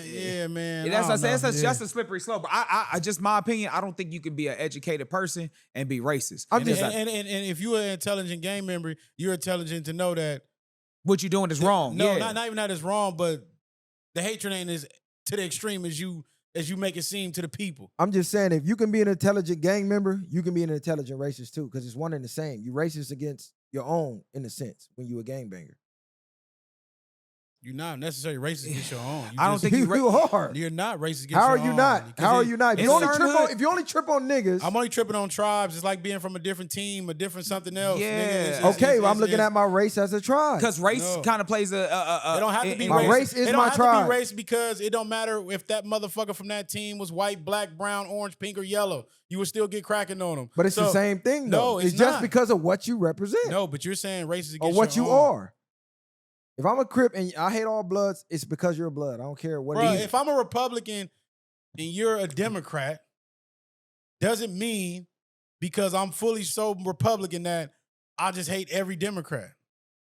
yeah, man. That's what I don't said. It's know. just a slippery slope. But I just my opinion. I don't think you can be an educated person and be racist. And if you're an intelligent gang member, you're intelligent to know that what you're doing is wrong. No, yeah. not even that is wrong, but the hatred ain't as to the extreme as you make it seem to the people. I'm just saying, if you can be an intelligent gang member, you can be an intelligent racist too, because it's one and the same. You racist against your own, in a sense, when you a gangbanger. You're not necessarily racist against your own. I don't think you are. You're not racist against How your are you own. not? How are you not? If you only trip on niggas, I'm only tripping on tribes. It's like being from a different team, a different something else. Yeah. Okay, well, I'm looking at my race as a tribe. Because race kind of plays a it don't have to be my race. race is it don't my have tribe. to be race because it don't matter if that motherfucker from that team was white, black, brown, orange, pink, or yellow. You would still get cracking on them. But it's the same thing, though. No, it's just because of what you represent. No, but you're saying racist against or what your you own. are. If I'm a Crip and I hate all bloods, it's because you're a blood. I don't care what Bro, it is. if I'm a Republican and you're a Democrat, doesn't mean because I'm fully so Republican that I just hate every Democrat.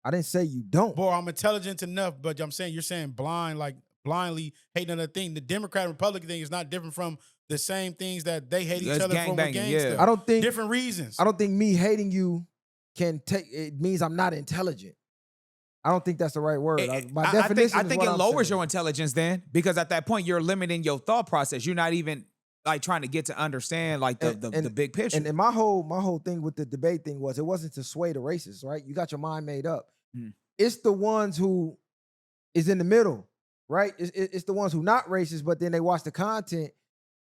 I didn't say you don't. Boy, I'm intelligent enough, but I'm saying you're saying blindly hating another thing. The Democrat and Republican thing is not different from the same things that they hate each other from with gang stuff. I don't think different reasons. I don't think me hating you it means I'm not intelligent. I don't think that's the right word. By definition, I think it lowers your intelligence then, because at that point you're limiting your thought process. You're not even like trying to get to understand like the big picture. And my whole thing with the debate thing was it wasn't to sway the racists, right? You got your mind made up. It's the ones who is in the middle, right? It's the ones who not racist, but then they watch the content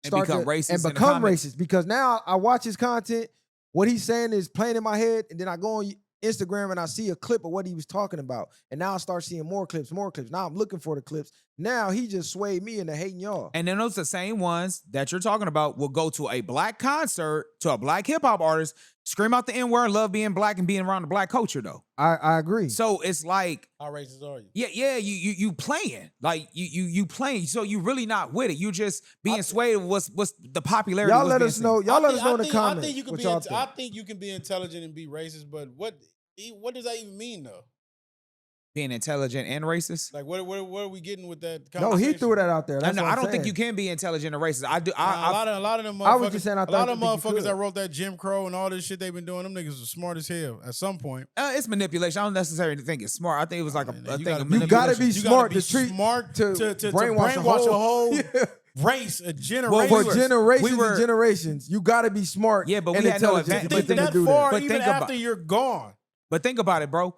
and become racist because now I watch his content. What he's saying is playing in my head, and then I go on Instagram and I see a clip of what he was talking about. And now I start seeing more clips. Now I'm looking for the clips. Now he just swayed me into hating y'all. And then those the same ones that you're talking about will go to a black concert, to a black hip hop artist, scream out the N-word, love being black and being around the black culture though. I agree. So it's like, how racist are you? Yeah, you playing. Like you playing. So you really not with it. You just being swayed with what's the popularity. Y'all let us know. Y'all let us know in the comments. I think you can be intelligent and be racist, but what does that even mean though? Being intelligent and racist? Like what are we getting with that conversation? No, he threw that out there. That's I don't think you can be intelligent and racist. I do. A lot of them motherfuckers. I was just saying, a lot of motherfuckers that wrote that Jim Crow and all this shit they've been doing, them niggas are smart as hell at some point. It's manipulation. I don't necessarily think it's smart. I think it was like a thing of manipulation. You gotta be smart to treat to brainwash a whole race, a generation. Well, for generations and generations, you gotta be smart. Yeah, but we had no advantage. Think that far even after you're gone. But think about it, bro.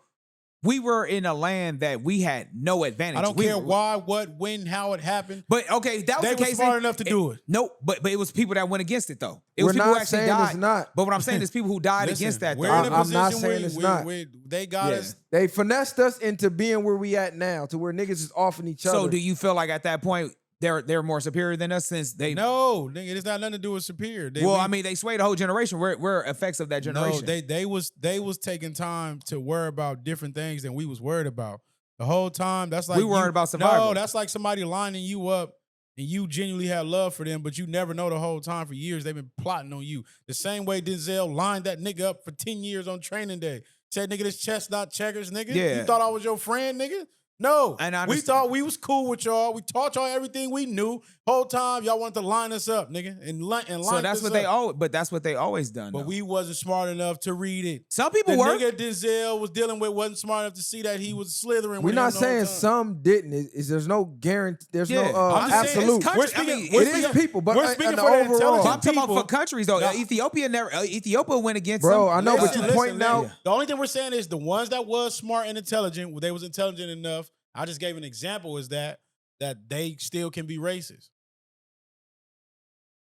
We were in a land that we had no advantage. I don't care why, what, when, how it happened. But okay, that was the case. They were smart enough to do it. No, but it was people that went against it though. It We're was people not who actually saying died. it's not. But what I'm saying is people who died against that. We're in a I'm not position saying it's not. They got us. They finessed us into being where we at now, to where niggas is offing each other. So do you feel like at that point they're more superior than us since they? No, nigga, it's not nothing to do with superior. I mean, they swayed the whole generation. We're effects of that generation. No, they was taking time to worry about different things than we was worried about. The whole time, that's like we worried about survival. No, that's like somebody lining you up and you genuinely have love for them, but you never know the whole time. For years, they've been plotting on you. The same way Denzel lined that nigga up for 10 years on training day. Said, nigga, this chess not checkers, nigga. Yeah. You thought I was your friend, nigga? No. And we thought we was cool with y'all. We taught y'all everything we knew. Whole time, y'all wanted to line us up, nigga. And line so that's what up. that's what they always done. But though. we wasn't smart enough to read it. Some people the were. nigga Denzel was dealing with wasn't smart enough to see that he was slithering. We're not saying some didn't. There's no guarantee. There's no absolute. It is people, but we're speaking the for the overall. intelligent I'm talking about people. for countries though. No. Ethiopia went against Bro, them. I know, but you pointing out. The only thing we're saying is the ones that was smart and intelligent, they was intelligent enough. I just gave an example is that they still can be racist.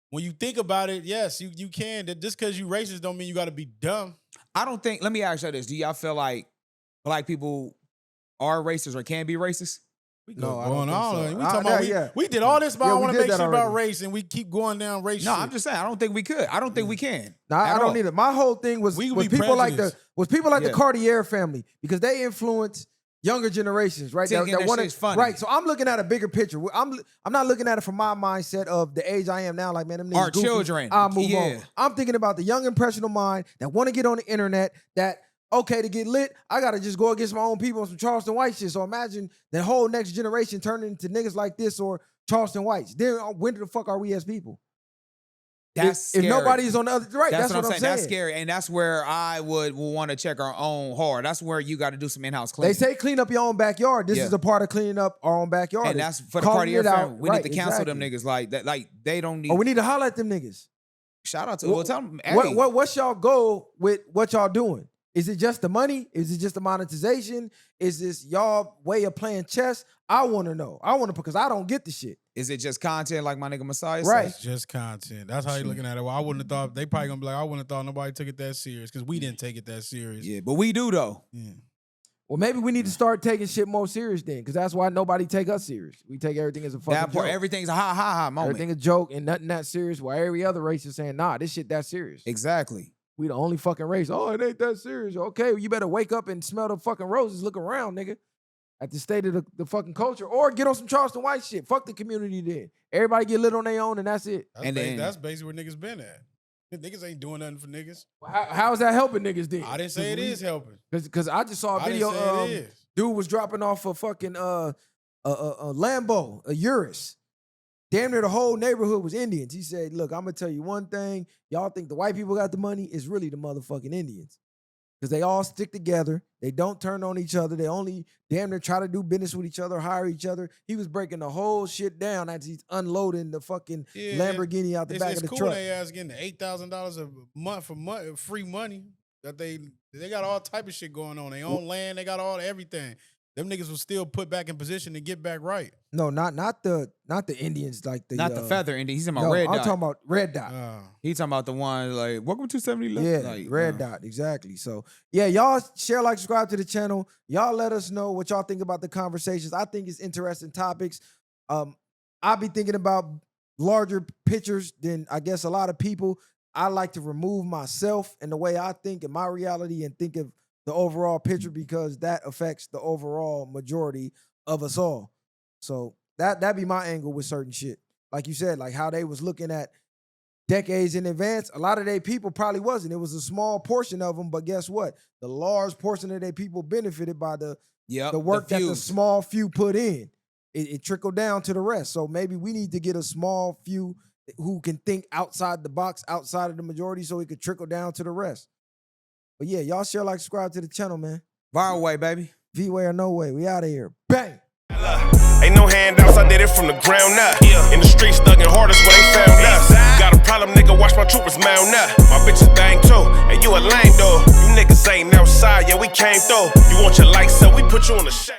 when you think about it, yes, you can. That just because you racist don't mean you got to be dumb. I don't think. Let me ask you this: do y'all feel like black people are racist or can be racist? No, I Going don't on. think so. We talking about we did all this, but Yeah, I we want to did make that shit about already. race, and we keep going down race. No, shit. I'm just saying. I don't think we could. I don't think we can. No, at I don't all. either. My whole thing was We was be people like prejudiced. the Yeah. Cartier family because they influence younger generations, right? Thinking that wanna- shit's funny. Right. So I'm looking at a bigger picture. I'm not looking at it from my mindset of the age I am now. Like, man, them niggas Our goofy. children. I'll move Yeah. on. I'm thinking about the young impressionable mind that want to get on the internet that. Okay, to get lit, I gotta just go against my own people on some Charleston White shit. So imagine the whole next generation turning into niggas like this or Charleston Whites. Then when the fuck are we as people? That's if scary. nobody's on the other right. That's what I'm saying. saying. That's scary, and that's where I would want to check our own hard. That's where you got to do some in-house They cleaning. say clean up your own backyard. This Yeah. is a part of cleaning up our own backyard. and that's for the Calling Cartier it out. family. We Right, need to cancel exactly. them niggas like that. Like they don't need. Oh, we need to holler at them niggas. Shout out to. Well, tell them. Hey, What's y'all goal with what y'all doing? Is it just the money? Is it just the monetization? Is this y'all way of playing chess? I want to know. I want to because I don't get the shit. is it just content like my nigga Messiah Right. said? Just content. That's how you looking at it. Well, I wouldn't have thought they probably gonna be like, I wouldn't have thought nobody took it that serious because we didn't take it that serious. Yeah, but we do though. Yeah. Well, maybe we need to start taking shit more serious then, because that's why nobody take us serious. We take everything as a fucking That part, joke. everything's a ha moment. Everything a joke and nothing that serious. While every other race is saying, nah, this shit that serious. Exactly. We the only fucking race. Oh, it ain't that serious. Okay, well, you better wake up and smell the fucking roses. Look around, nigga. At the state of the fucking culture. Or get on some Charleston White shit. Fuck the community then. Everybody get lit on their own and that's it. That's basically where niggas been at. Niggas ain't doing nothing for niggas. How is that helping niggas then? I didn't say it is helping. Because I just saw a I didn't video. say it is. Dude was dropping off a fucking a Lambo, a Urus. Damn near the whole neighborhood was Indians. He said, look, I'm going to tell you one thing. Y'all think the white people got the money? It's really the motherfucking Indians. Because they all stick together. They don't turn on each other. They only damn near try to do business with each other, hire each other. He was breaking the whole shit down as he's unloading the fucking Lamborghini out the back of the cool truck. They ass getting $8,000 a month for free money. That they got all type of shit going on. They own land. They got all everything. Them niggas will still put back in position to get back right. No, not the Indians like the Not the feather Indian. He's talking about no, red I'm dot. talking about red dot. He's talking about the one like welcome to 70. Yeah, like, red dot, exactly. So yeah, y'all share, like, subscribe to the channel. Y'all let us know what y'all think about the conversations. I think it's interesting topics. I'll be thinking about larger pictures than I guess a lot of people. I like to remove myself and the way I think in my reality and think of the overall picture because that affects the overall majority of us all. So that'd be my angle with certain shit. Like you said, like how they was looking at decades in advance. A lot of their people probably wasn't. It was a small portion of them, but guess what? The large portion of their people benefited by the work that the small few put in. It trickled down to the rest. So maybe we need to get a small few who can think outside the box, outside of the majority, so it could trickle down to the rest. But yeah, y'all share, like, subscribe to the channel, man. Viral way, baby. V-way or no way. We out of here. Bang! Ain't no handouts, I did it from the ground up. In the streets, thugging hardest where they found us. Got a problem, nigga, watch my troopers mount up. My bitch is dang too, and you a lame though. You niggas ain't outside, yeah, we came through. You want your lights up, we put you on the shade.